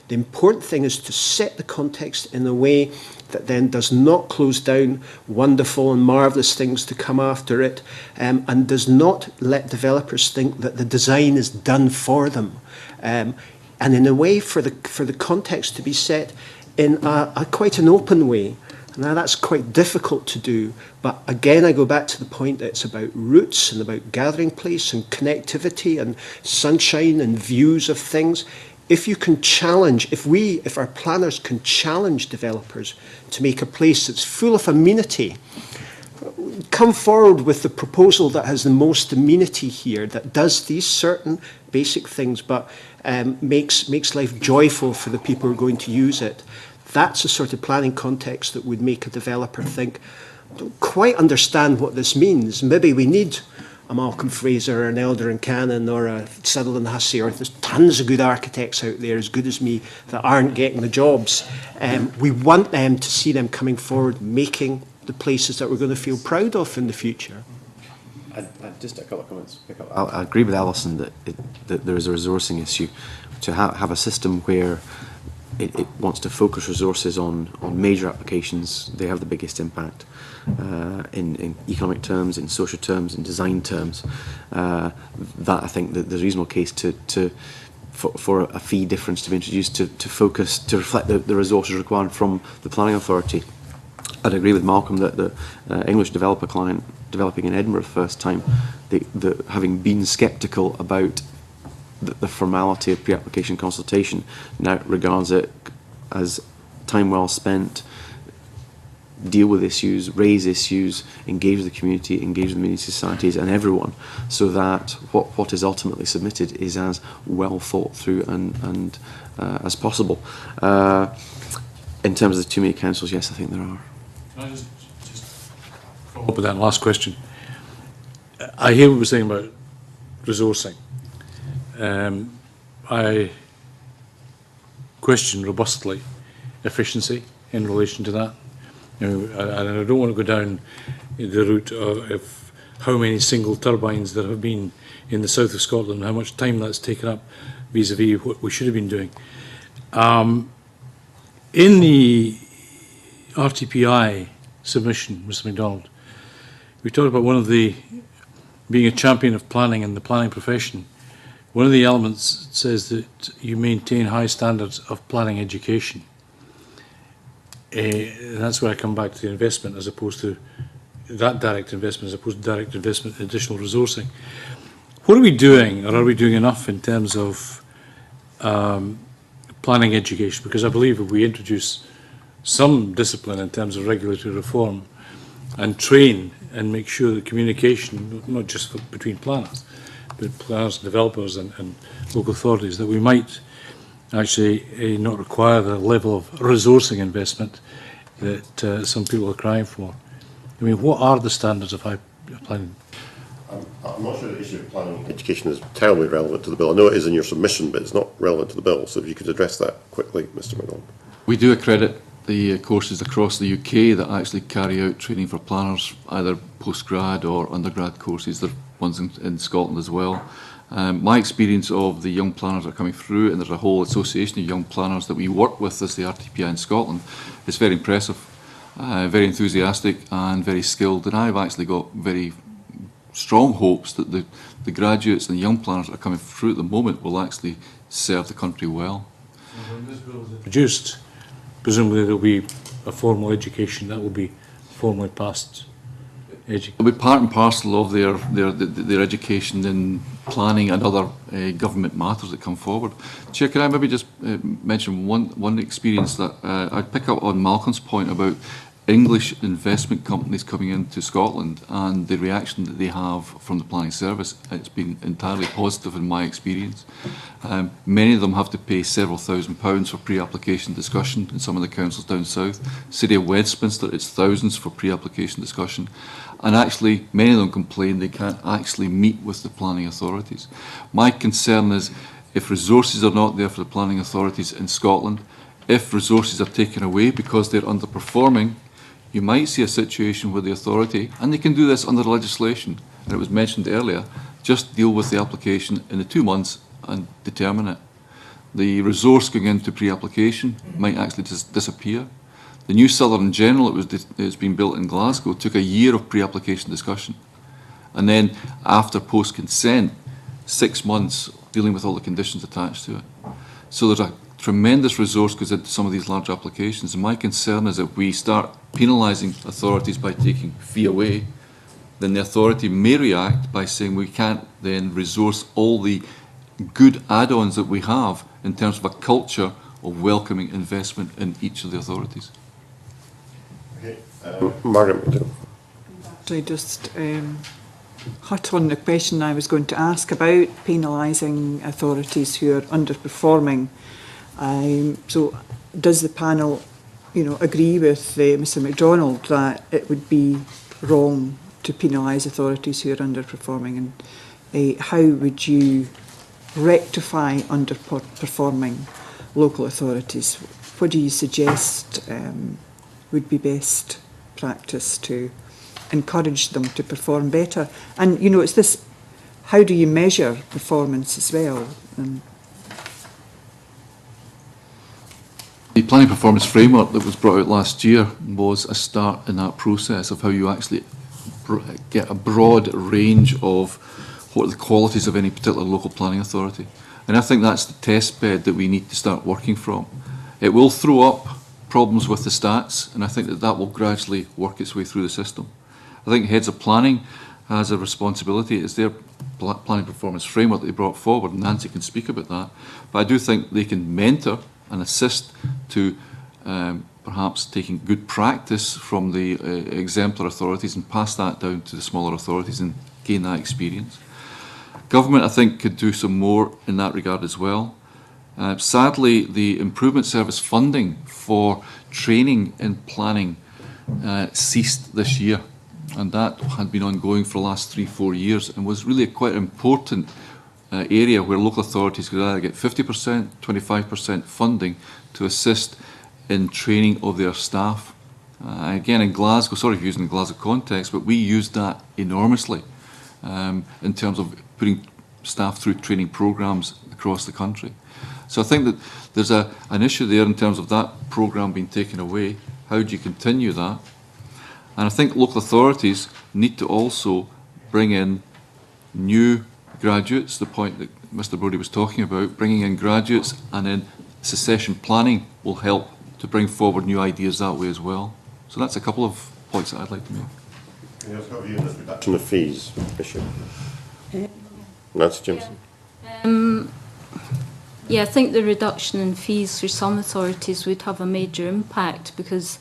The important thing is to set the context in a way that then does not close down wonderful and marvellous things to come after it, and does not let developers think that the design is done for them. And in a way for the context to be set in a quite an open way. Now that's quite difficult to do, but again I go back to the point that it's about roots and about gathering place and connectivity and sunshine and views of things. If you can challenge, if our planners can challenge developers to make a place that's full of amenity, come forward with the proposal that has the most amenity here, that does these certain basic things, but makes life joyful for the people who are going to use it. That's a sort of planning context that would make a developer think, I don't quite understand what this means. Maybe we need a Malcolm Fraser or an Elder & Cannon or a Sutherland Hussey, or there's tons of good architects out there as good as me that aren't getting the jobs. We want them to see them coming forward, making the places that we're going to feel proud of in the future. Just a couple of comments. I agree with Alison that there is a resourcing issue. To have a system where it wants to focus resources on major applications. They have the biggest impact in economic terms, in social terms, in design terms. That I think that there's a reasonable case for a fee difference to be introduced to focus, to reflect the resources required from the planning authority. I'd agree with Malcolm that the English developer client developing in Edinburgh first time, having been sceptical about the formality of pre-application consultation, now regards it as time well spent, deal with issues, raise issues, engage with the community, engage with many societies and everyone, so that what is ultimately submitted is as well thought through and as possible. In terms of the too many councils, yes, I think there are. Can I just follow up with that last question? I hear what we're saying about resourcing. I question robustly efficiency in relation to that. You know, and I don't want to go down the route of how many single turbines there have been in the south of Scotland, how much time that's taken up vis-a-vis what we should have been doing. In the RTPI submission, Mr. MacDonald, we talked about being a champion of planning in the planning profession. One of the elements says that you maintain high standards of planning education. And that's where I come back to the investment as opposed to that direct investment, as opposed to direct investment in additional resourcing. What are we doing, or are we doing enough in terms of planning education? Because I believe if we introduce some discipline in terms of regulatory reform and train and make sure that communication, not just between planners, but planners, developers and local authorities, that we might actually not require the level of resourcing investment that some people are crying for. I mean, what are the standards of high planning? I'm not sure the issue of planning education is terribly relevant to the bill. I know it is in your submission, but it's not relevant to the bill. So if you could address that quickly, Mr. MacDonald. We do accredit the courses across the UK that actually carry out training for planners, either postgrad or undergrad courses. There are ones in Scotland as well. My experience of the young planners that are coming through, and there's a whole association of young planners that we work with as the RTPI in Scotland, is very impressive, very enthusiastic and very skilled. And I've actually got very strong hopes that the graduates and the young planners that are coming through at the moment will actually serve the country well. When this bill is produced, presumably there will be a formal education that will be formally passed. It'll be part and parcel of their education in planning and other government matters that come forward. Chair, can I maybe just mention one experience that I'd pick up on Malcolm's point about English investment companies coming into Scotland and the reaction that they have from the planning service. It's been entirely positive in my experience. Many of them have to pay several £1,000s for pre-application discussion in some of the councils down south. City of Westminster, it's thousands for pre-application discussion. And actually, many of them complain they can't actually meet with the planning authorities. My concern is if resources are not there for the planning authorities in Scotland, if resources are taken away because they're underperforming, you might see a situation where the authority, and they can do this under legislation, and it was mentioned earlier, just deal with the application in the 2 months and determine it. The resource going into pre-application might actually just disappear. The new Southern General it's been built in Glasgow took a year of pre-application discussion, and then after post-consent, 6 months dealing with all the conditions attached to it. So there's a tremendous resource goes into some of these large applications, and my concern is if we start penalising authorities by taking fee away, then the authority may react by saying we can't then resource all the good add-ons that we have in terms of a culture of welcoming investment in each of the authorities. Okay. Margaret. Actually, just hot on the question I was going to ask about penalising authorities who are underperforming. So does the panel, agree with Mr MacDonald that it would be wrong to penalise authorities who are underperforming, and how would you rectify underperforming local authorities? What do you suggest would be best practice to encourage them to perform better? And it's this, how do you measure performance as well? the planning performance framework that was brought out last year was a start in that process of how you actually get a broad range of what are the qualities of any particular local planning authority. And I think that's the test bed that we need to start working from. It will throw up problems with the stats, and I think that that will gradually work its way through the system. I think heads of planning has a responsibility. It's their planning performance framework that they brought forward, and Nancy can speak about that. But I do think they can mentor and assist to perhaps taking good practice from the exemplar authorities and pass that down to the smaller authorities and gain that experience. Government, I think, could do some more in that regard as well. Sadly, the Improvement Service funding for training in planning ceased this year, and that had been ongoing for the last 3-4 years and was really quite an important area where local authorities could either get 50%, 25% funding to assist in training of their staff. Again, in Glasgow, sorry for using the Glasgow context, but we used that enormously in terms of putting staff through training programmes across the country. So I think that there's an issue there in terms of that programme being taken away. How do you continue that? And I think local authorities need to also bring in new graduates, the point that Mr. Brodie was talking about, bringing in graduates, and then succession planning will help to bring forward new ideas that way as well. So that's a couple of points that I'd like to make. Yes, got a view on this reduction of fees issue. Nancy Jimson. Yeah, I think the reduction in fees for some authorities would have a major impact because,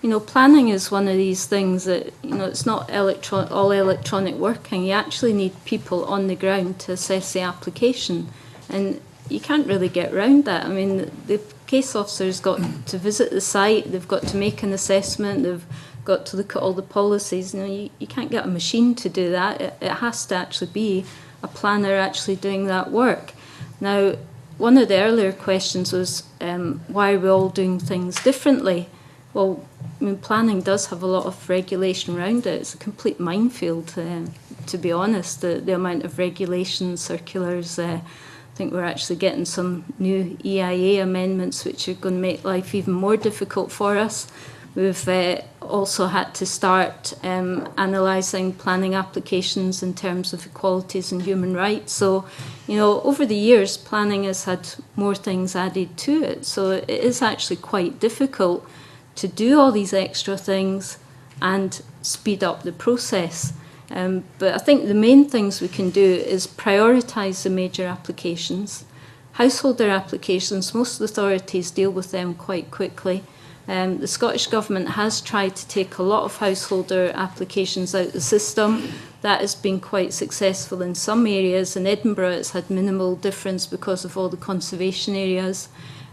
you know, planning is one of these things that, you know, it's not all electronic working. You actually need people on the ground to assess the application, and you can't really get around that. I mean, the case officer's got to visit the site, they've got to make an assessment, they've got to look at all the policies. You know, you can't get a machine to do that. It has to actually be a planner actually doing that work. Now, one of the earlier questions was why are we all doing things differently? Well, I mean, planning does have a lot of regulation around it. It's a complete minefield, to be honest, the amount of regulations, circulars. I think we're actually getting some new EIA amendments which are going to make life even more difficult for us. We've also had to start analysing planning applications in terms of equalities and human rights. So, you know, over the years, planning has had more things added to it. So it is actually quite difficult to do all these extra things and speed up the process. But I think the main things we can do is prioritise the major applications. Householder applications, most authorities deal with them quite quickly. The Scottish Government has tried to take a lot of householder applications out of the system. That has been quite successful in some areas. In Edinburgh, it's had minimal difference because of all the conservation areas.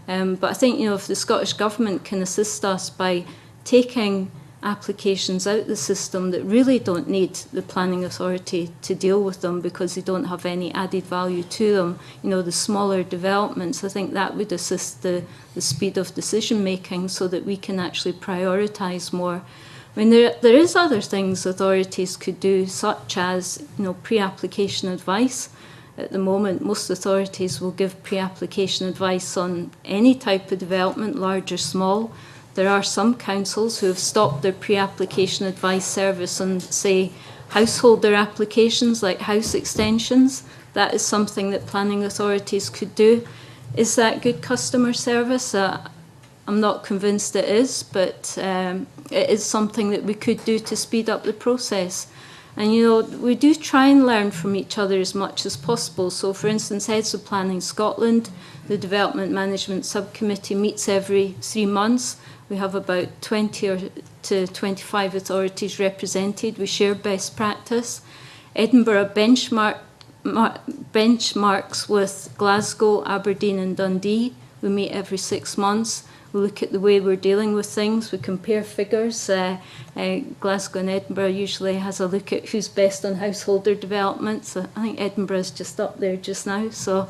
But I think, you know, if the Scottish Government can assist us by taking applications out of the system that really don't need the planning authority to deal with them because they don't have any added value to them, you know, the smaller developments, I think that would assist the speed of decision making so that we can actually prioritise more. I mean, there is other things authorities could do, such as, you know, pre-application advice. At the moment, most authorities will give pre-application advice on any type of development, large or small. There are some councils who have stopped their pre-application advice service on, say, householder applications like house extensions. That is something that planning authorities could do. Is that good customer service? I'm not convinced it is, but it is something that we could do to speed up the process. And, you know, we do try and learn from each other as much as possible. So, for instance, Heads of Planning Scotland, the Development Management Subcommittee meets every 3 months. We have about 20 to 25 authorities represented. We share best practice. Edinburgh benchmarks with Glasgow, Aberdeen and Dundee. We meet every 6 months. We look at the way we're dealing with things. We compare figures. Glasgow and Edinburgh usually has a look at who's best on householder development. So I think Edinburgh is just up there just now. So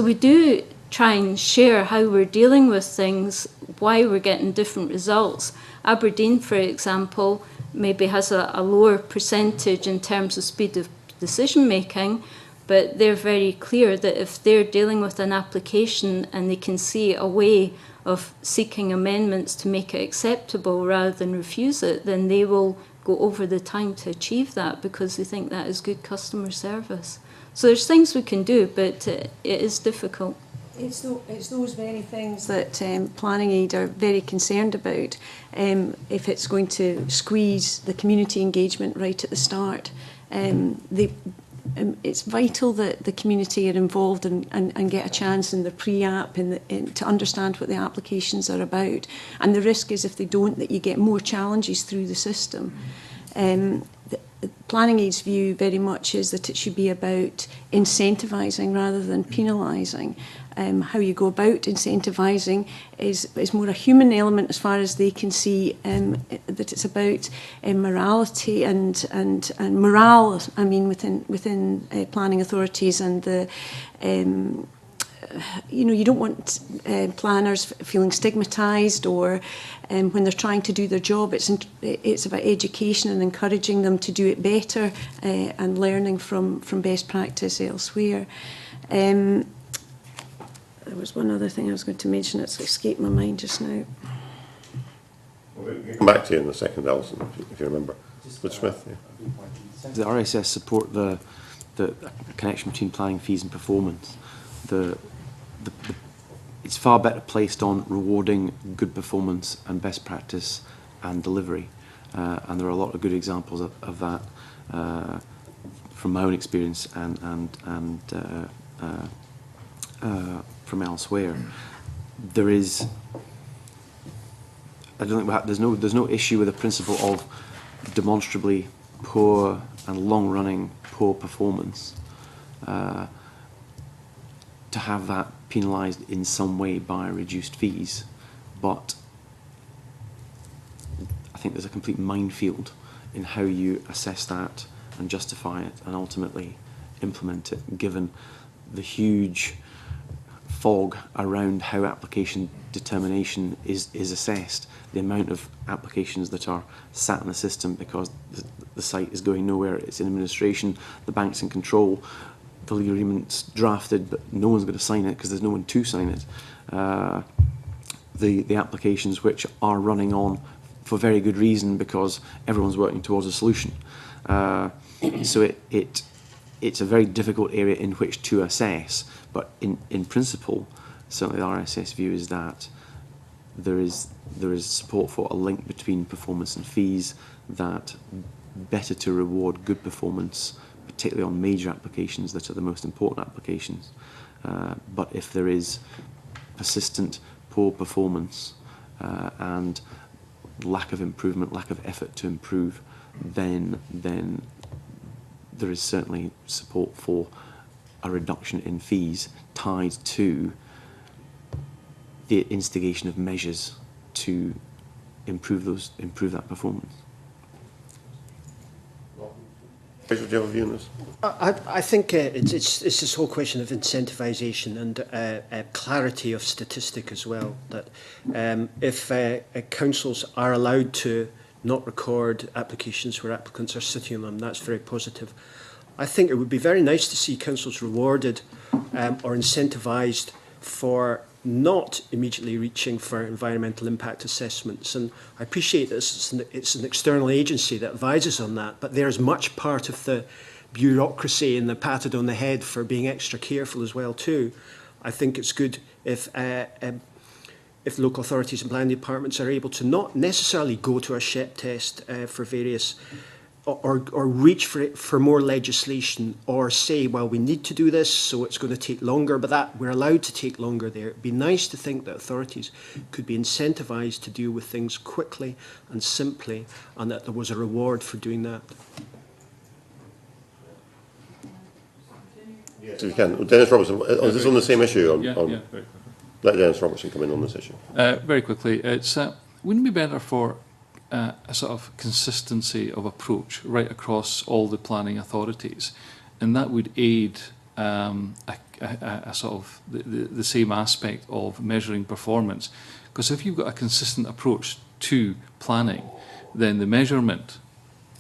we do try and share how we're dealing with things, why we're getting different results. Aberdeen, for example, maybe has a lower percentage in terms of speed of decision making, but they're very clear that if they're dealing with an application and they can see a way of seeking amendments to make it acceptable rather than refuse it, then they will go over the time to achieve that because they think that is good customer service. So there's things we can do, but it is difficult. It's those very things that Planning Aid are very concerned about. If it's going to squeeze the community engagement right at the start, it's vital that the community are involved and get a chance in the pre-app to understand what the applications are about. And the risk is if they don't, that you get more challenges through the system. Planning Aid's view very much is that it should be about incentivising rather than penalising. How you go about incentivising is more a human element as far as they can see that it's about morality and morale. I mean, within planning authorities and the. You don't want planners feeling stigmatised or when they're trying to do their job. It's about education and encouraging them to do it better and learning from best practice elsewhere. There was one other thing I was going to mention. It's escaped my mind just now. We'll come back to you in a second, Alison, if you remember. Mr. Smith. Yeah. The RSS support the connection between planning fees and performance. It's far better placed on rewarding good performance and best practice and delivery, and there are a lot of good examples of that from my own experience and from elsewhere. There is, I don't think there's no issue with the principle of demonstrably poor and long-running poor performance. To have that penalised in some way by reduced fees, but I think there's a complete minefield in how you assess that and justify it and ultimately implement it, given the huge fog around how application determination is assessed, the amount of applications that are sat in the system because the site is going nowhere, it's in administration, the bank's in control, the legal agreement's drafted, but no one's going to sign it because there's no one to sign it. The applications which are running on for very good reason because everyone's working towards a solution. So it's a very difficult area in which to assess, but in principle, certainly the RSS view is that there is support for a link between performance and fees, that better to reward good performance, particularly on major applications that are the most important applications. But if there is persistent poor performance and lack of improvement, lack of effort to improve, then there is certainly support for a reduction in fees tied to the instigation of measures to improve that performance. Do you have a view on this? I think it's this whole question of incentivisation and clarity of statistic as well. That if councils are allowed to not record applications where applicants are sitting on them, that's very positive. I think it would be very nice to see councils rewarded or incentivised for not immediately reaching for environmental impact assessments. And I appreciate this, it's an external agency that advises on that, but there's much part of the bureaucracy and the patted on the head for being extra careful as well too. I think it's good if local authorities and planning departments are able to not necessarily go to a SHEP test for various or reach for more legislation, or say, well, we need to do this, so it's going to take longer, but that we're allowed to take longer there. It'd be nice to think that authorities could be incentivised to deal with things quickly and simply, and that there was a reward for doing that. Yes, if you can. Dennis Robertson, is this on the same issue? Yeah, very quickly. Let Dennis Robertson come in on this issue. Very quickly, it's wouldn't it be better for a sort of consistency of approach right across all the planning authorities, and that would aid a sort of the same aspect of measuring performance. Because if you've got a consistent approach to planning, then the measurement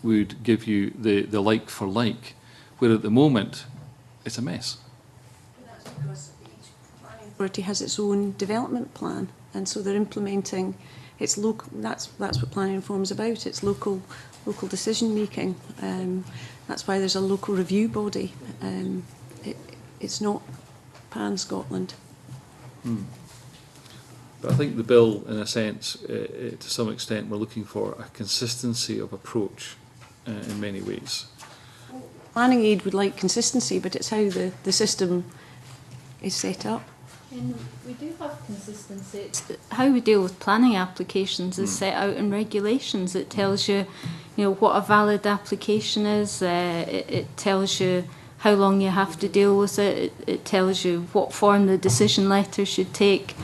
would give you the like for like, where at the moment it's a mess. That's because each planning authority has its own development plan. and so they're implementing. It's local. That's what planning reform is about. It's local decision making. That's why there's a local review body. It's not pan Scotland. But I think the bill, in a sense, to some extent, we're looking for a consistency of approach in many ways. Planning aid would like consistency, but it's how the system is set up. And we do have consistency. It's how we deal with planning applications is set out in regulations. It tells you, what a valid application is. It tells you how long you have to deal with it. It tells you what form the decision letter should take.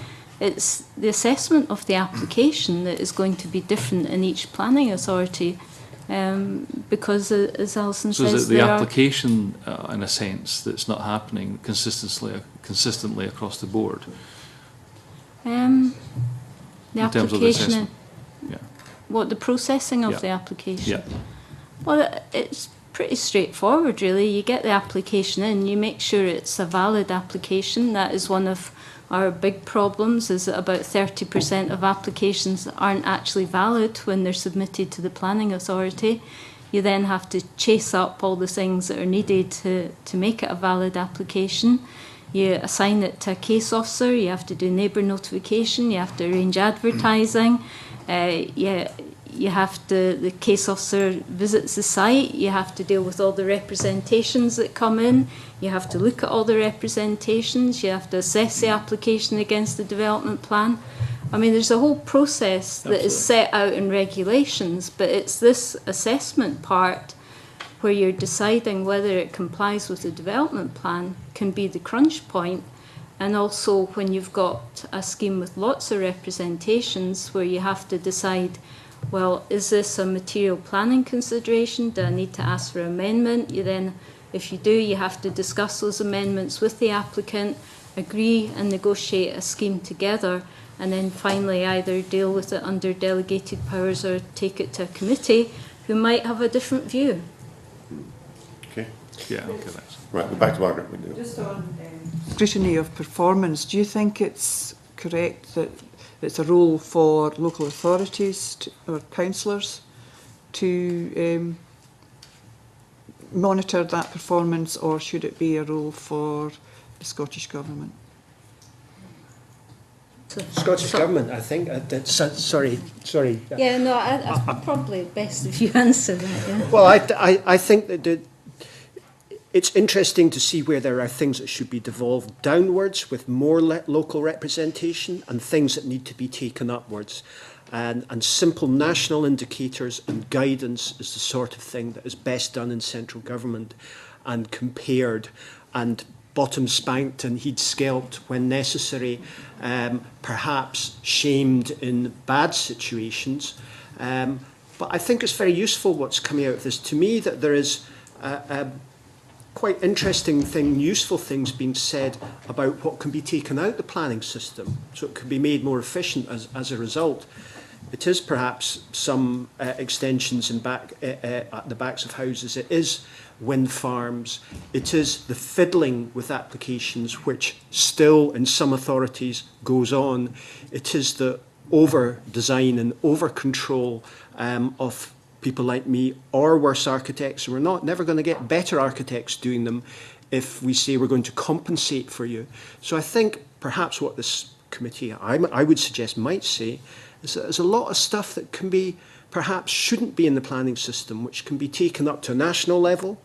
It's the assessment of the application that is going to be different in each planning authority, because, as Alison So says, is it the application, in a sense, that's not happening consistently across the board? The in terms of the application, assessment? Yeah. what the processing of Yeah. the application. Yeah. Well, it's pretty straightforward, really. You get the application in, you make sure it's a valid application. That is one of our big problems, is that about 30% of applications aren't actually valid when they're submitted to the planning authority. You then have to chase up all the things that are needed to make it a valid application. You assign it to a case officer, you have to do neighbour notification, you have to arrange advertising, you have to, the case officer visits the site, you have to deal with all the representations that come in, you have to look at all the representations, you have to assess the application against the development plan. I mean, there's a whole process that is set out in regulations, but it's this assessment part where you're deciding whether it complies with the development plan can be the crunch point. And also when you've got a scheme with lots of representations where you have to decide, well, is this a material planning consideration? Do I need to ask for amendment? You then, if you do, you have to discuss those amendments with the applicant, agree and negotiate a scheme together, and then finally either deal with it under delegated powers or take it to a committee who might have a different view. Okay. Yeah, okay, thanks. Right, we're back to Margaret. Just on scrutiny of performance, do you think it's correct that it's a role for local authorities or councillors to monitor that performance, or should it be a role for the Scottish Government? Scottish Government, I think. Sorry. Yeah, no, I probably best if you answer that. Yeah. Well, I think that it's interesting to see where there are things that should be devolved downwards with more local representation and things that need to be taken upwards. And simple national indicators and guidance is the sort of thing that is best done in central government and compared and bottom spanked and he'd scalped when necessary, perhaps shamed in bad situations. But I think it's very useful what's coming out of this. To me, that there is a quite interesting thing, useful things being said about what can be taken out the planning system so it can be made more efficient as a result. It is perhaps some extensions in at the backs of houses. It is wind farms. It is the fiddling with applications, which still in some authorities goes on. It is the over-design and over-control of people like me or worse architects. We're never going to get better architects doing them if we say we're going to compensate for you. So I think perhaps what this committee, I would suggest, might say is that there's a lot of stuff that can be, perhaps shouldn't be in the planning system, which can be taken up to a national level,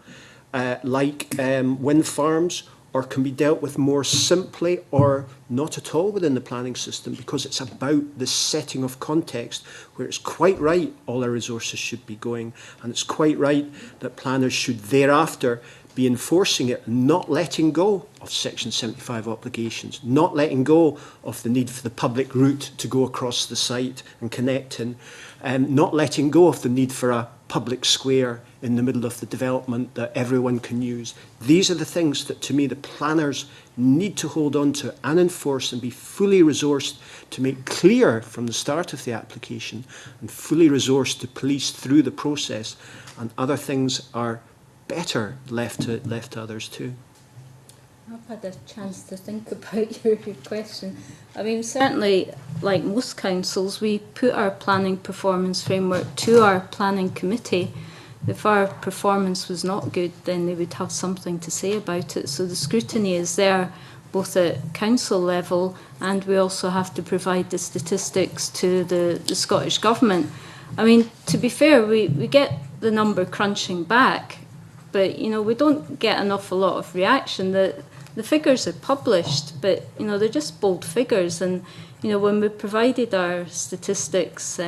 like wind farms, or can be dealt with more simply or not at all within the planning system, because it's about the setting of context where it's quite right all our resources should be going, and it's quite right that planners should thereafter be enforcing it, not letting go of Section 75 obligations, not letting go of the need for the public route to go across the site and connect in, not letting go of the need for a public square in the middle of the development that everyone can use. These are the things that, to me, the planners need to hold on to and enforce and be fully resourced to make clear from the start of the application, and fully resourced to police through the process. And other things are better left to others too. I've had a chance to think about your question. I mean, certainly, like most councils, we put our planning performance framework to our planning committee. If our performance was not good, then they would have something to say about it. So the scrutiny is there, both at council level, and we also have to provide the statistics to the Scottish Government. I mean, to be fair, we get the number crunching back, but, you know, we don't get an awful lot of reaction. The figures are published, but, you know, they're just bold figures. And, you know, when we provided our statistics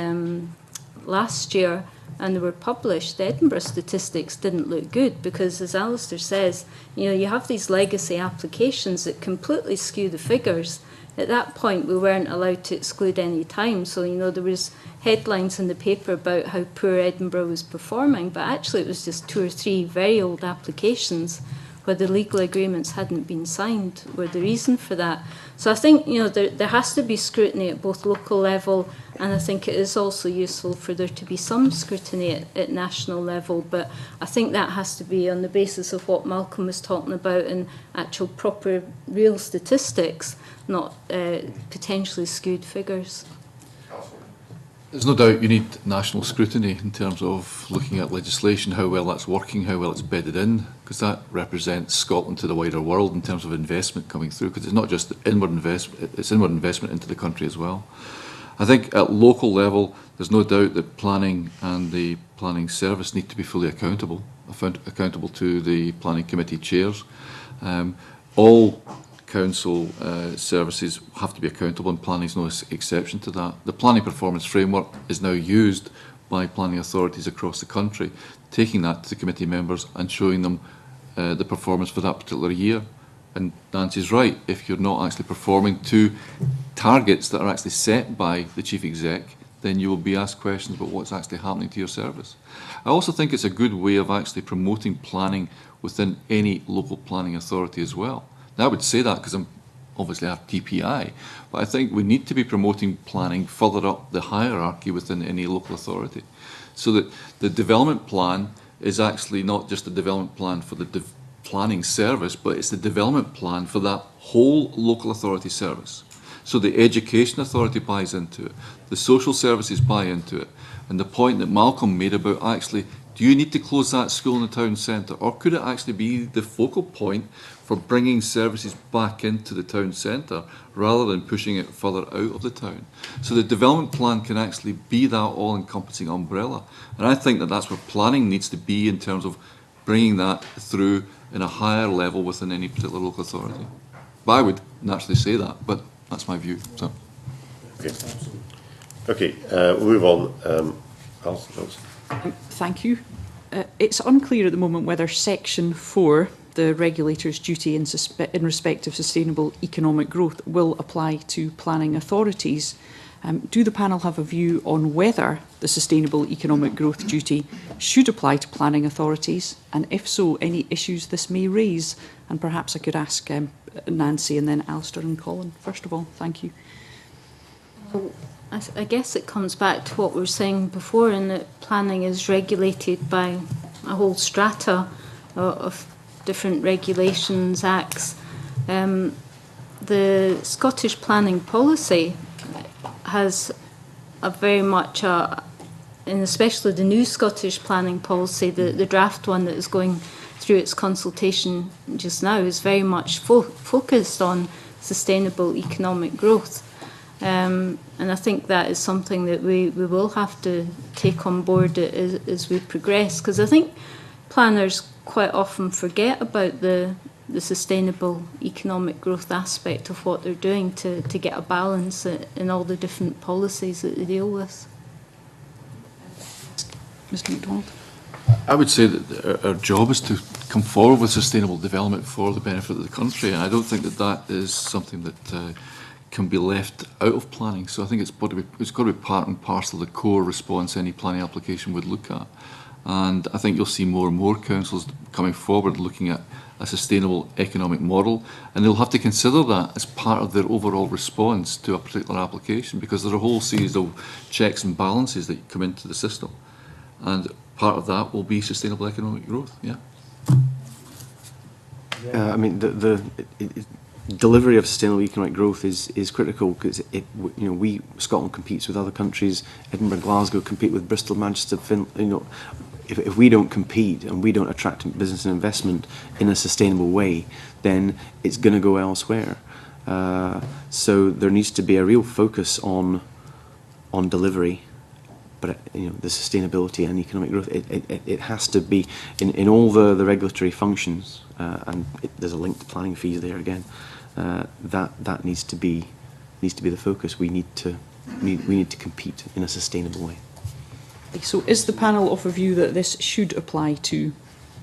last year and they were published, the Edinburgh statistics didn't look good because, as Alistair says, you know, you have these legacy applications that completely skew the figures. At that point, we weren't allowed to exclude any time. So, you know, there was headlines in the paper about how poor Edinburgh was performing, but actually it was just 2 or 3 very old applications where the legal agreements hadn't been signed were the reason for that. So I think, you know, there has to be scrutiny at both local level, and I think it is also useful for there to be some scrutiny at national level, but I think that has to be on the basis of what Malcolm was talking about in actual proper real statistics, not potentially skewed figures. There's no doubt you need national scrutiny in terms of looking at legislation, how well that's working, how well it's bedded in, because that represents Scotland to the wider world in terms of investment coming through, because it's not just inward investment, it's inward investment into the country as well. I think at local level, there's no doubt that planning and the planning service need to be fully accountable to the planning committee chairs. All council services have to be accountable, and planning is no exception to that. The planning performance framework is now used by planning authorities across the country, taking that to the committee members and showing them the performance for that particular year. And Nancy's right, if you're not actually performing to targets that are actually set by the chief exec, then you will be asked questions about what's actually happening to your service. I also think it's a good way of actually promoting planning within any local planning authority as well. Now, I would say that because I'm obviously have TPI, but I think we need to be promoting planning further up the hierarchy within any local authority, so that the development plan is actually not just a development plan for the planning service, but it's the development plan for that whole local authority service. So the education authority buys into it, the social services buy into it, and the point that Malcolm made about actually, do you need to close that school in the town centre, or could it actually be the focal point for bringing services back into the town centre rather than pushing it further out of the town? So the development plan can actually be that all-encompassing umbrella. And I think that that's where planning needs to be in terms of bringing that through in a higher level within any particular local authority. But I would naturally say that, but that's my view. So. Okay, we'll move on. Alison Johnson. Thank you. It's unclear at the moment whether Section 4, the regulator's duty in respect of sustainable economic growth, will apply to planning authorities. Do the panel have a view on whether the sustainable economic growth duty should apply to planning authorities, and if so, any issues this may raise? And perhaps I could ask Nancy and then Alistair and Colin first of all. Thank you. Well, I guess it comes back to what we were saying before, in that planning is regulated by a whole strata of different regulations, acts. The Scottish planning policy has a very much and especially the new Scottish planning policy, the draft one that is going through its consultation just now, is very much focused on sustainable economic growth. And I think that is something that we will have to take on board as we progress, because I think planners quite often forget about the sustainable economic growth aspect of what they're doing to get a balance in all the different policies that they deal with. Mr. MacDonald. I would say that our job is to come forward with sustainable development for the benefit of the country, and I don't think that is something that can be left out of planning. So I think it's got to be part and parcel of the core response any planning application would look at. And I think you'll see more and more councils coming forward looking at a sustainable economic model, and they'll have to consider that as part of their overall response to a particular application, because there are a whole series of checks and balances that come into the system, and part of that will be sustainable economic growth. Yeah. I mean, delivery of sustainable economic growth is critical because Scotland competes with other countries. Edinburgh, Glasgow compete with Bristol, Manchester, Finland. If we don't compete and we don't attract business and investment in a sustainable way, then it's going to go elsewhere. So there needs to be a real focus on delivery, but the sustainability and economic growth. It has to be in all the regulatory functions, and there's a link to planning fees there again. That needs to be the focus. We need to compete in a sustainable way. So is the panel of a view that this should apply to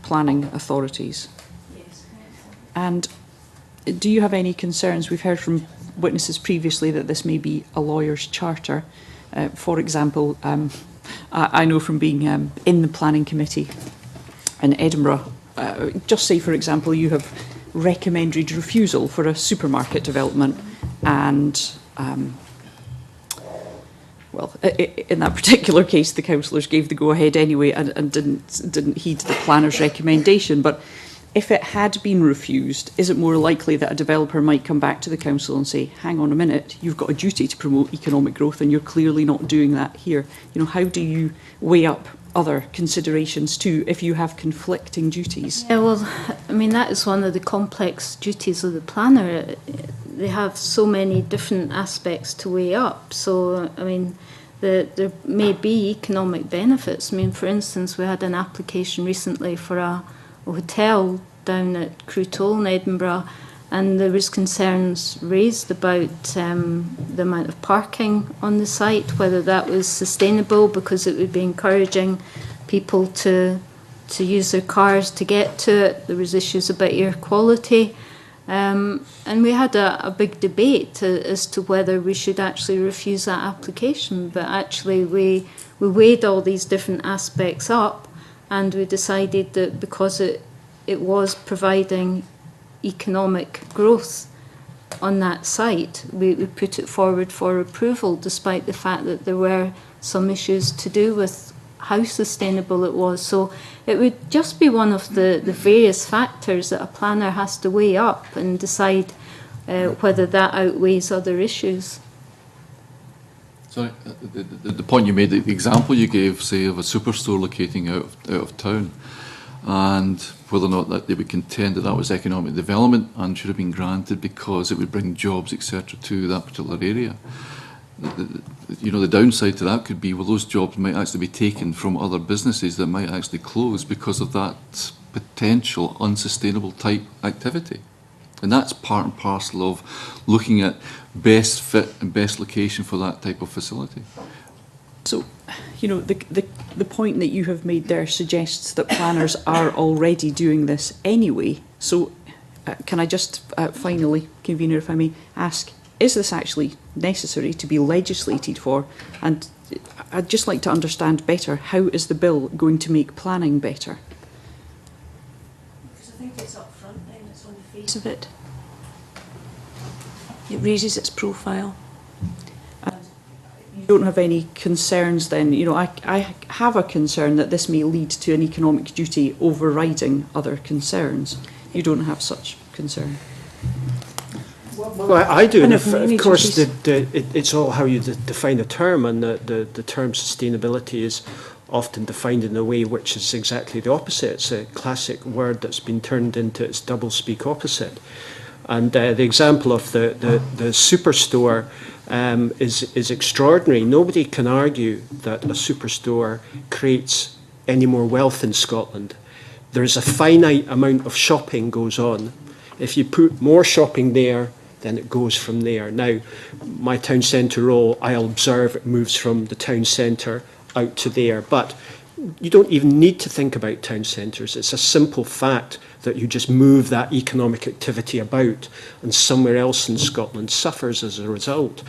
planning authorities? Yes. And do you have any concerns? We've heard from witnesses previously that this may be a lawyer's charter. For example, I know from being in the planning committee in Edinburgh, just say, for example, you have recommended refusal for a supermarket development and well, in that particular case, the councillors gave the go-ahead anyway and didn't heed the planner's recommendation. But if it had been refused, is it more likely that a developer might come back to the council and say, hang on a minute, you've got a duty to promote economic growth and you're clearly not doing that here? How do you weigh up other considerations too if you have conflicting duties? Yeah, well, I mean, that is one of the complex duties of the planner. They have so many different aspects to weigh up. So, I mean, there may be economic benefits. I mean, for instance, we had an application recently for a hotel down at Crewe Toll in Edinburgh, and there was concerns raised about the amount of parking on the site, whether that was sustainable because it would be encouraging people to use their cars to get to it. There was issues about air quality. And we had a big debate as to whether we should actually refuse that application. But actually we weighed all these different aspects up, and we decided that because it was providing economic growth on that site, we put it forward for approval, despite the fact that there were some issues to do with how sustainable it was. So it would just be one of the various factors that a planner has to weigh up and decide whether that outweighs other issues. Sorry, the point you made, the example you gave, say, of a superstore locating out of town, and whether or not that they would contend that was economic development and should have been granted because it would bring jobs, etc., to that particular area. The downside to that could be, well, those jobs might actually be taken from other businesses that might actually close because of that potential unsustainable type activity. And that's part and parcel of looking at best fit and best location for that type of facility. So, the point that you have made there suggests that planners are already doing this anyway. So, can I just finally, convener, if I may, ask, is this actually necessary to be legislated for? And I'd just like to understand better, how is the bill going to make planning better? Because I think it's up front then, it's on the face of it. It raises its profile. You don't have any concerns then? I have a concern that this may lead to an economic duty overriding other concerns. You don't have such concern? Well, I do, and of course it's all how you define a term, and the term sustainability is often defined in a way which is exactly the opposite. It's a classic word that's been turned into its double-speak opposite. And the example of the superstore is extraordinary. Nobody can argue that a superstore creates any more wealth in Scotland. There's a finite amount of shopping goes on. If you put more shopping there, then it goes from there. Now, my town centre role, I'll observe it moves from the town centre out to there. But you don't even need to think about town centres. It's a simple fact that you just move that economic activity about, and somewhere else in Scotland suffers as a result.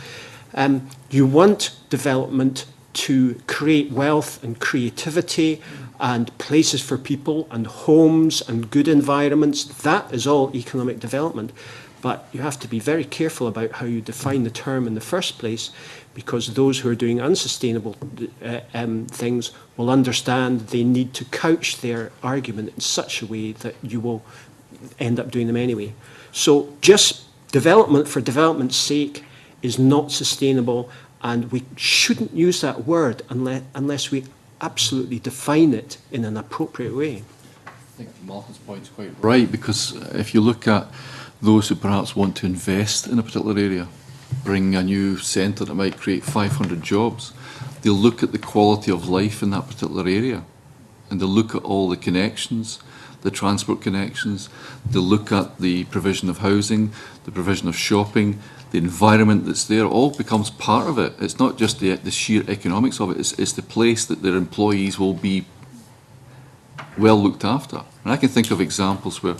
You want development to create wealth and creativity and places for people and homes and good environments. That is all economic development. But you have to be very careful about how you define the term in the first place, because those who are doing unsustainable things will understand they need to couch their argument in such a way that you will end up doing them anyway. So just development for development's sake is not sustainable, and we shouldn't use that word unless we absolutely define it in an appropriate way. I think Malcolm's point is quite right, because if you look at those who perhaps want to invest in a particular area, bring a new centre that might create 500 jobs, they'll look at the quality of life in that particular area, and they'll look at all the connections, the transport connections, they'll look at the provision of housing, the provision of shopping, the environment that's there, all becomes part of it. It's not just the sheer economics of it, it's the place that their employees will be well looked after. And I can think of examples where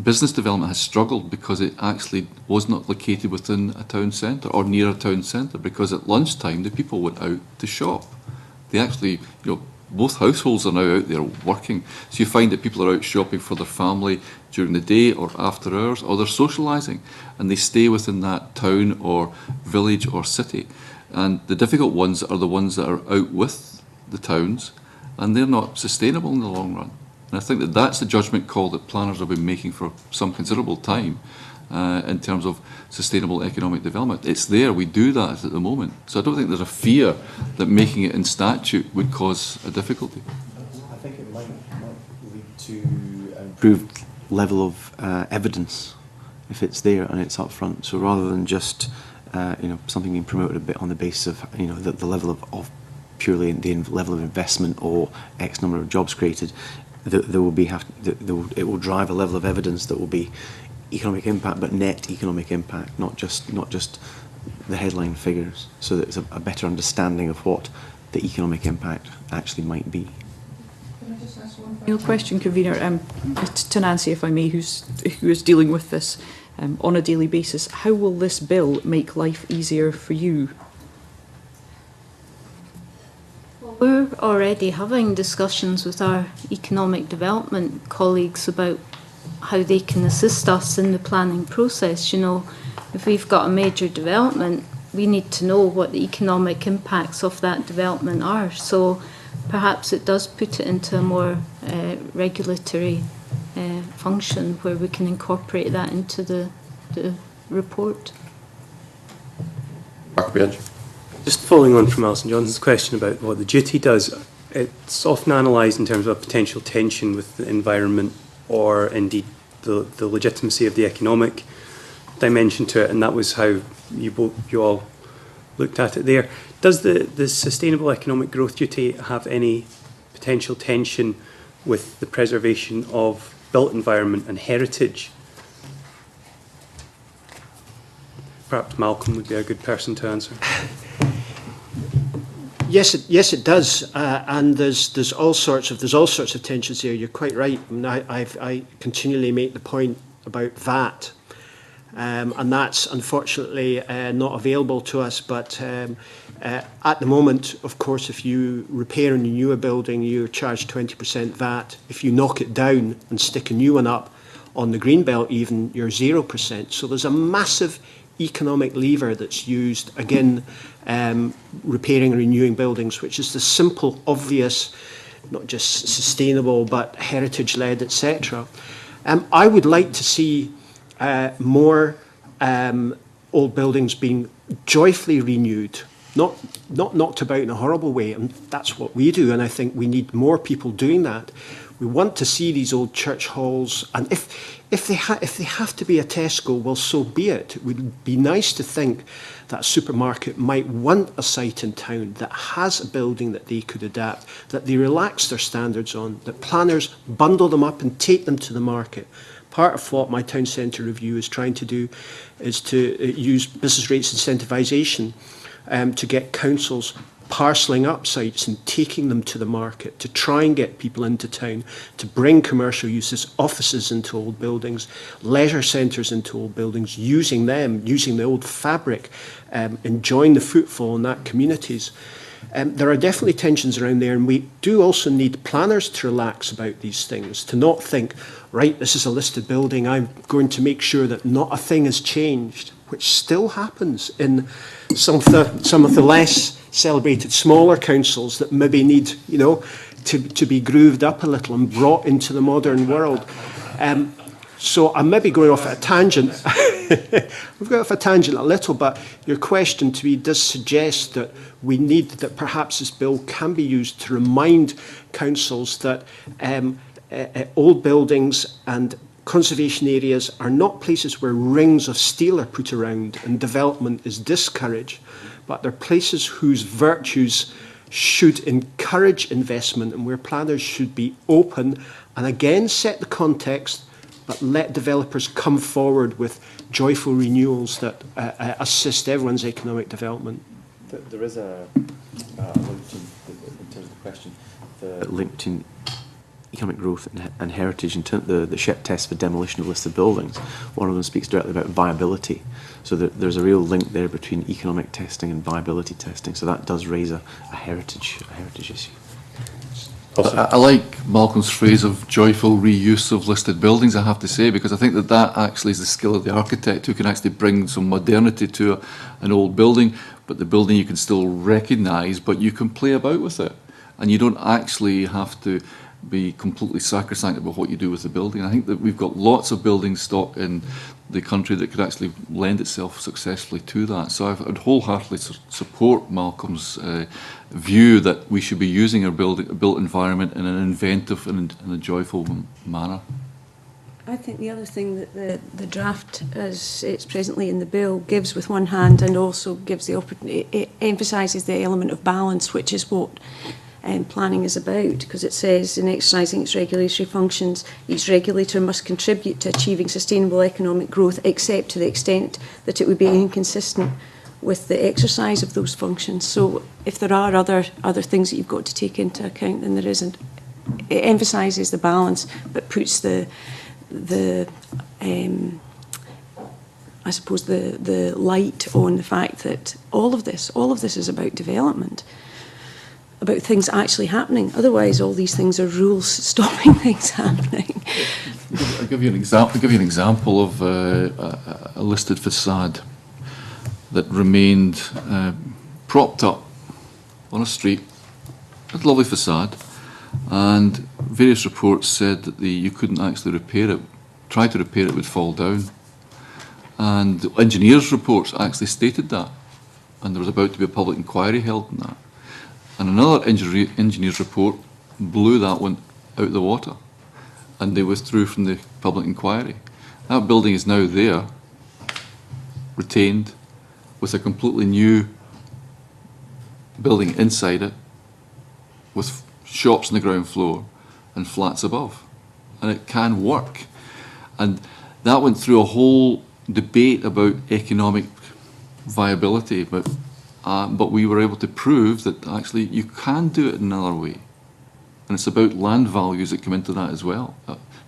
business development has struggled because it actually was not located within a town centre or near a town centre, because at lunchtime the people went out to shop. They actually, both households are now out there working. So you find that people are out shopping for their family during the day or after hours, or they're socialising, and they stay within that town or village or city. And the difficult ones are the ones that are out with the towns, and they're not sustainable in the long run. And I think that that's the judgment call that planners have been making for some considerable time in terms of sustainable economic development. It's there, we do that at the moment. So I don't think there's a fear that making it in statute would cause a difficulty. I think it might lead to improved level of evidence if it's there and it's up front. So rather than just something being promoted a bit on the basis of the level of purely the level of investment or X number of jobs created, it will drive a level of evidence that will be economic impact, but net economic impact, not just the headline figures, so that there's a better understanding of what the economic impact actually might be. Can I just ask one final question, Convener, to Nancy, if I may, who is dealing with this on a daily basis. How will this bill make life easier for you? We're already having discussions with our economic development colleagues about how they can assist us in the planning process. If we've got a major development, we need to know what the economic impacts of that development are. So perhaps it does put it into a more regulatory function where we can incorporate that into the report. Mark Beard. Just following on from Alison Johnson's question about what the duty does, it's often analysed in terms of a potential tension with the environment or indeed the legitimacy of the economic dimension to it, and that was how you all looked at it there. Does the sustainable economic growth duty have any potential tension with the preservation of built environment and heritage? Perhaps Malcolm would be a good person to answer. Yes, it does, and there's all sorts of tensions here. You're quite right. I continually make the point about VAT, and that's unfortunately not available to us. But at the moment, of course, if you repair and renew a building, you're charged 20% VAT. If you knock it down and stick a new one up on the green belt, even you're 0%. So there's a massive economic lever that's used, again, repairing and renewing buildings, which is the simple, obvious, not just sustainable, but heritage-led, etc. I would like to see more old buildings being joyfully renewed, not knocked about in a horrible way, and that's what we do, and I think we need more people doing that. We want to see these old church halls, and if they have to be a Tesco, well, so be it. It would be nice to think that a supermarket might want a site in town that has a building that they could adapt, that they relax their standards on, that planners bundle them up and take them to the market. Part of what my town centre review is trying to do is to use business rates incentivisation to get councils parcelling up sites and taking them to the market to try and get people into town, to bring commercial uses, offices into old buildings, leisure centres into old buildings, using the old fabric, enjoying the footfall in that communities. There are definitely tensions around there, and we do also need planners to relax about these things, to not think, right, this is a listed building, I'm going to make sure that not a thing has changed, which still happens in some of the less celebrated smaller councils that maybe need to be grooved up a little and brought into the modern world. So I'm maybe going off at a tangent. We've got off a tangent a little, but your question to me does suggest that we need, that perhaps this bill can be used to remind councils that old buildings and conservation areas are not places where rings of steel are put around and development is discouraged, but they're places whose virtues should encourage investment and where planners should be open and again set the context, but let developers come forward with joyful renewals that assist everyone's economic development. There is a link to, in terms of the question, the link to economic growth and heritage, and the SHEP test for demolition of listed buildings. One of them speaks directly about viability. So there's a real link there between economic testing and viability testing. So that does raise a heritage issue. I like Malcolm's phrase of joyful reuse of listed buildings, I have to say, because I think that actually is the skill of the architect who can actually bring some modernity to an old building, but the building you can still recognise, but you can play about with it. And you don't actually have to be completely sacrosanct about what you do with the building. I think that we've got lots of building stock in the country that could actually lend itself successfully to that. So I would wholeheartedly support Malcolm's view that we should be using our built environment in an inventive and a joyful manner. I think the other thing that the draft, as it's presently in the bill, gives with one hand and also gives the it emphasises the element of balance, which is what planning is about, because it says in exercising its regulatory functions, each regulator must contribute to achieving sustainable economic growth, except to the extent that it would be inconsistent with the exercise of those functions. So if there are other things that you've got to take into account, then there isn't. It emphasises the balance, but puts the I suppose the light on the fact that all of this is about development, about things actually happening. Otherwise, all these things are rules stopping things happening. I'll give you an example of a listed facade that remained propped up on a street. A lovely facade, and various reports said that you couldn't actually repair it. Try to repair it, would fall down. And engineers' reports actually stated that, and there was about to be a public inquiry held on that. And another engineer's report blew that one out of the water, and they withdrew from the public inquiry. That building is now there, retained, with a completely new building inside it, with shops on the ground floor and flats above. And it can work. And that went through a whole debate about economic viability, but we were able to prove that actually you can do it in another way. And it's about land values that come into that as well.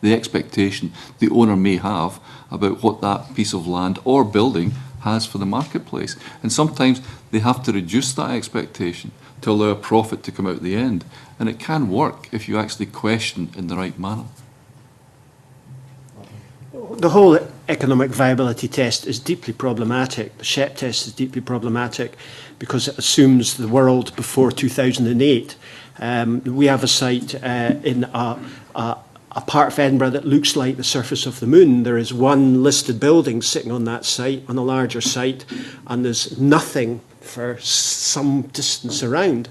The expectation the owner may have about what that piece of land or building has for the marketplace. And sometimes they have to reduce that expectation to allow a profit to come out at the end. And it can work if you actually question in the right manner. The whole economic viability test is deeply problematic. The SHEP test is deeply problematic because it assumes the world before 2008. We have a site in a part of Edinburgh that looks like the surface of the moon. There is one listed building sitting on that site, on a larger site, and there's nothing for some distance around.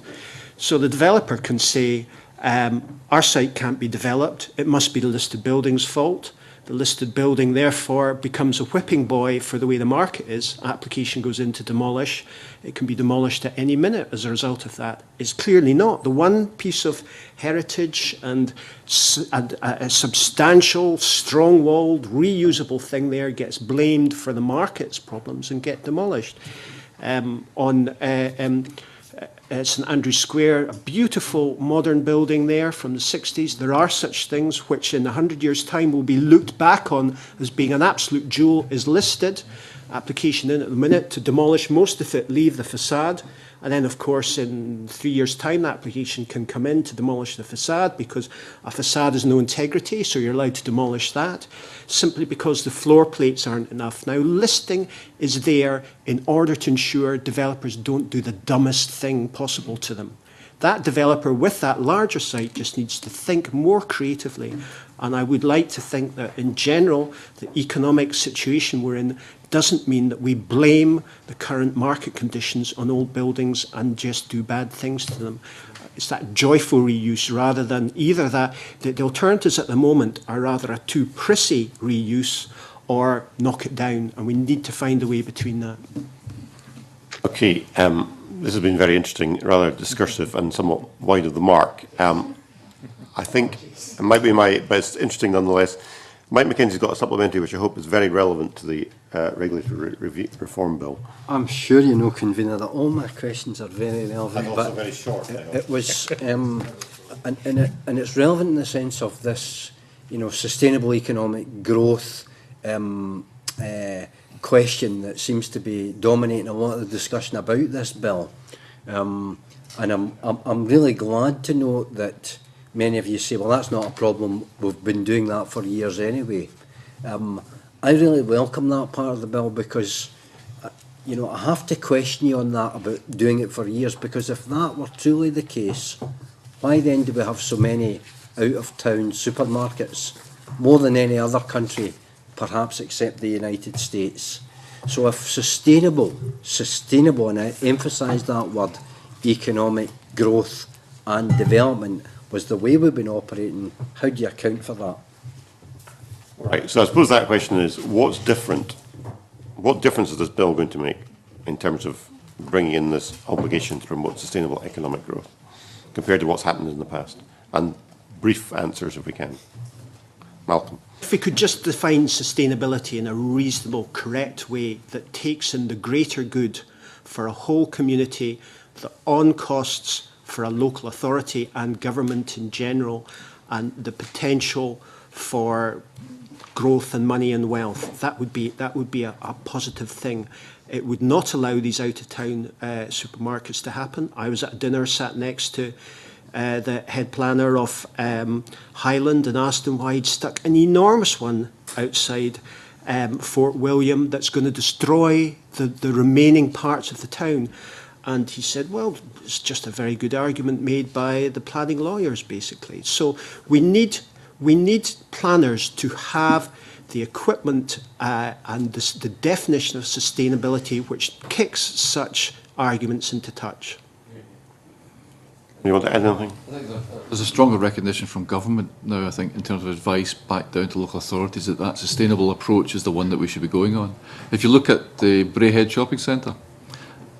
So the developer can say, our site can't be developed, it must be the listed building's fault. The listed building, therefore, becomes a whipping boy for the way the market is. Application goes in to demolish. It can be demolished at any minute as a result of that. It's clearly not. The one piece of heritage and a substantial, strong-walled, reusable thing there gets blamed for the market's problems and get demolished. St Andrew's Square, a beautiful modern building there from the 60s. There are such things which in 100 years' time will be looked back on as being an absolute jewel, is listed. Application in at the minute to demolish most of it, leave the facade. And then, of course, in 3 years' time, the application can come in to demolish the facade because a facade has no integrity, so you're allowed to demolish that, simply because the floor plates aren't enough. Now, listing is there in order to ensure developers don't do the dumbest thing possible to them. That developer with that larger site just needs to think more creatively. And I would like to think that in general, the economic situation we're in doesn't mean that we blame the current market conditions on old buildings and just do bad things to them. It's that joyful reuse rather than either that. The alternatives at the moment are rather a too prissy reuse or knock it down, and we need to find a way between that. Okay, this has been very interesting, rather discursive and somewhat wide of the mark. I think it might be but it's interesting nonetheless. Mike McKenzie's got a supplementary which I hope is very relevant to the Regulatory Reform Bill. I'm sure you know, Convener, that all my questions are very relevant. And also but very short. It was, and it's relevant in the sense of this, you know, sustainable economic growth question that seems to be dominating a lot of the discussion about this bill. And I'm really glad to note that many of you say, well, that's not a problem, we've been doing that for years anyway. I really welcome that part of the bill because, you know, I have to question you on that about doing it for years, because if that were truly the case, why then do we have so many out-of-town supermarkets, more than any other country, perhaps except the United States? So if sustainable, and I emphasise that word, economic growth and development was the way we've been operating, how do you account for that? Right, so I suppose that question is, what's different? What difference is this bill going to make in terms of bringing in this obligation to promote sustainable economic growth compared to what's happened in the past? And brief answers if we can. Malcolm. If we could just define sustainability in a reasonable, correct way that takes in the greater good for a whole community, the on-costs for a local authority and government in general, and the potential for growth and money and wealth, that would be a positive thing. It would not allow these out-of-town supermarkets to happen. I was at a dinner, sat next to the head planner of Highland, and asked him why he'd stuck an enormous one outside Fort William that's going to destroy the remaining parts of the town. And he said, well, it's just a very good argument made by the planning lawyers, basically. So we need planners to have the equipment and the definition of sustainability which kicks such arguments into touch. You want to add anything? There's a stronger recognition from government now, I think, in terms of advice back down to local authorities that sustainable approach is the one that we should be going on. If you look at the Braehead Shopping Centre,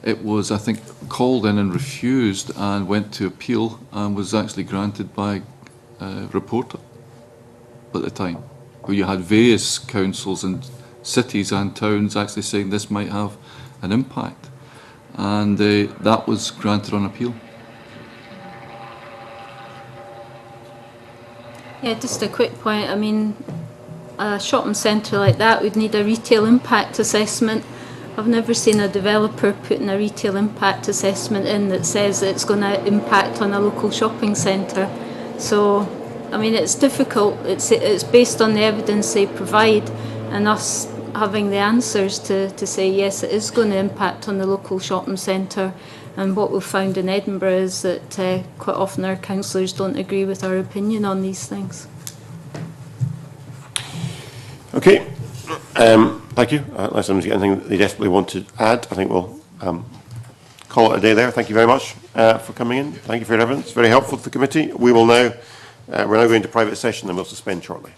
it was, I think, called in and refused and went to appeal and was actually granted by a reporter at the time, where you had various councils and cities and towns actually saying this might have an impact. And that was granted on appeal. Yeah, just a quick point. I mean, a shopping centre like that would need a retail impact assessment. I've never seen a developer putting a retail impact assessment in that says it's going to impact on a local shopping centre. So, I mean, it's difficult. It's based on the evidence they provide and us having the answers to say, yes, it is going to impact on the local shopping centre. And what we've found in Edinburgh is that quite often our councillors don't agree with our opinion on these things. Okay. Thank you. Unless someone's got anything that they desperately want to add, I think we'll call it a day there. Thank you very much for coming in. Thank you for your evidence. Very helpful to the committee. We will now, we're now going to private session and we'll suspend shortly.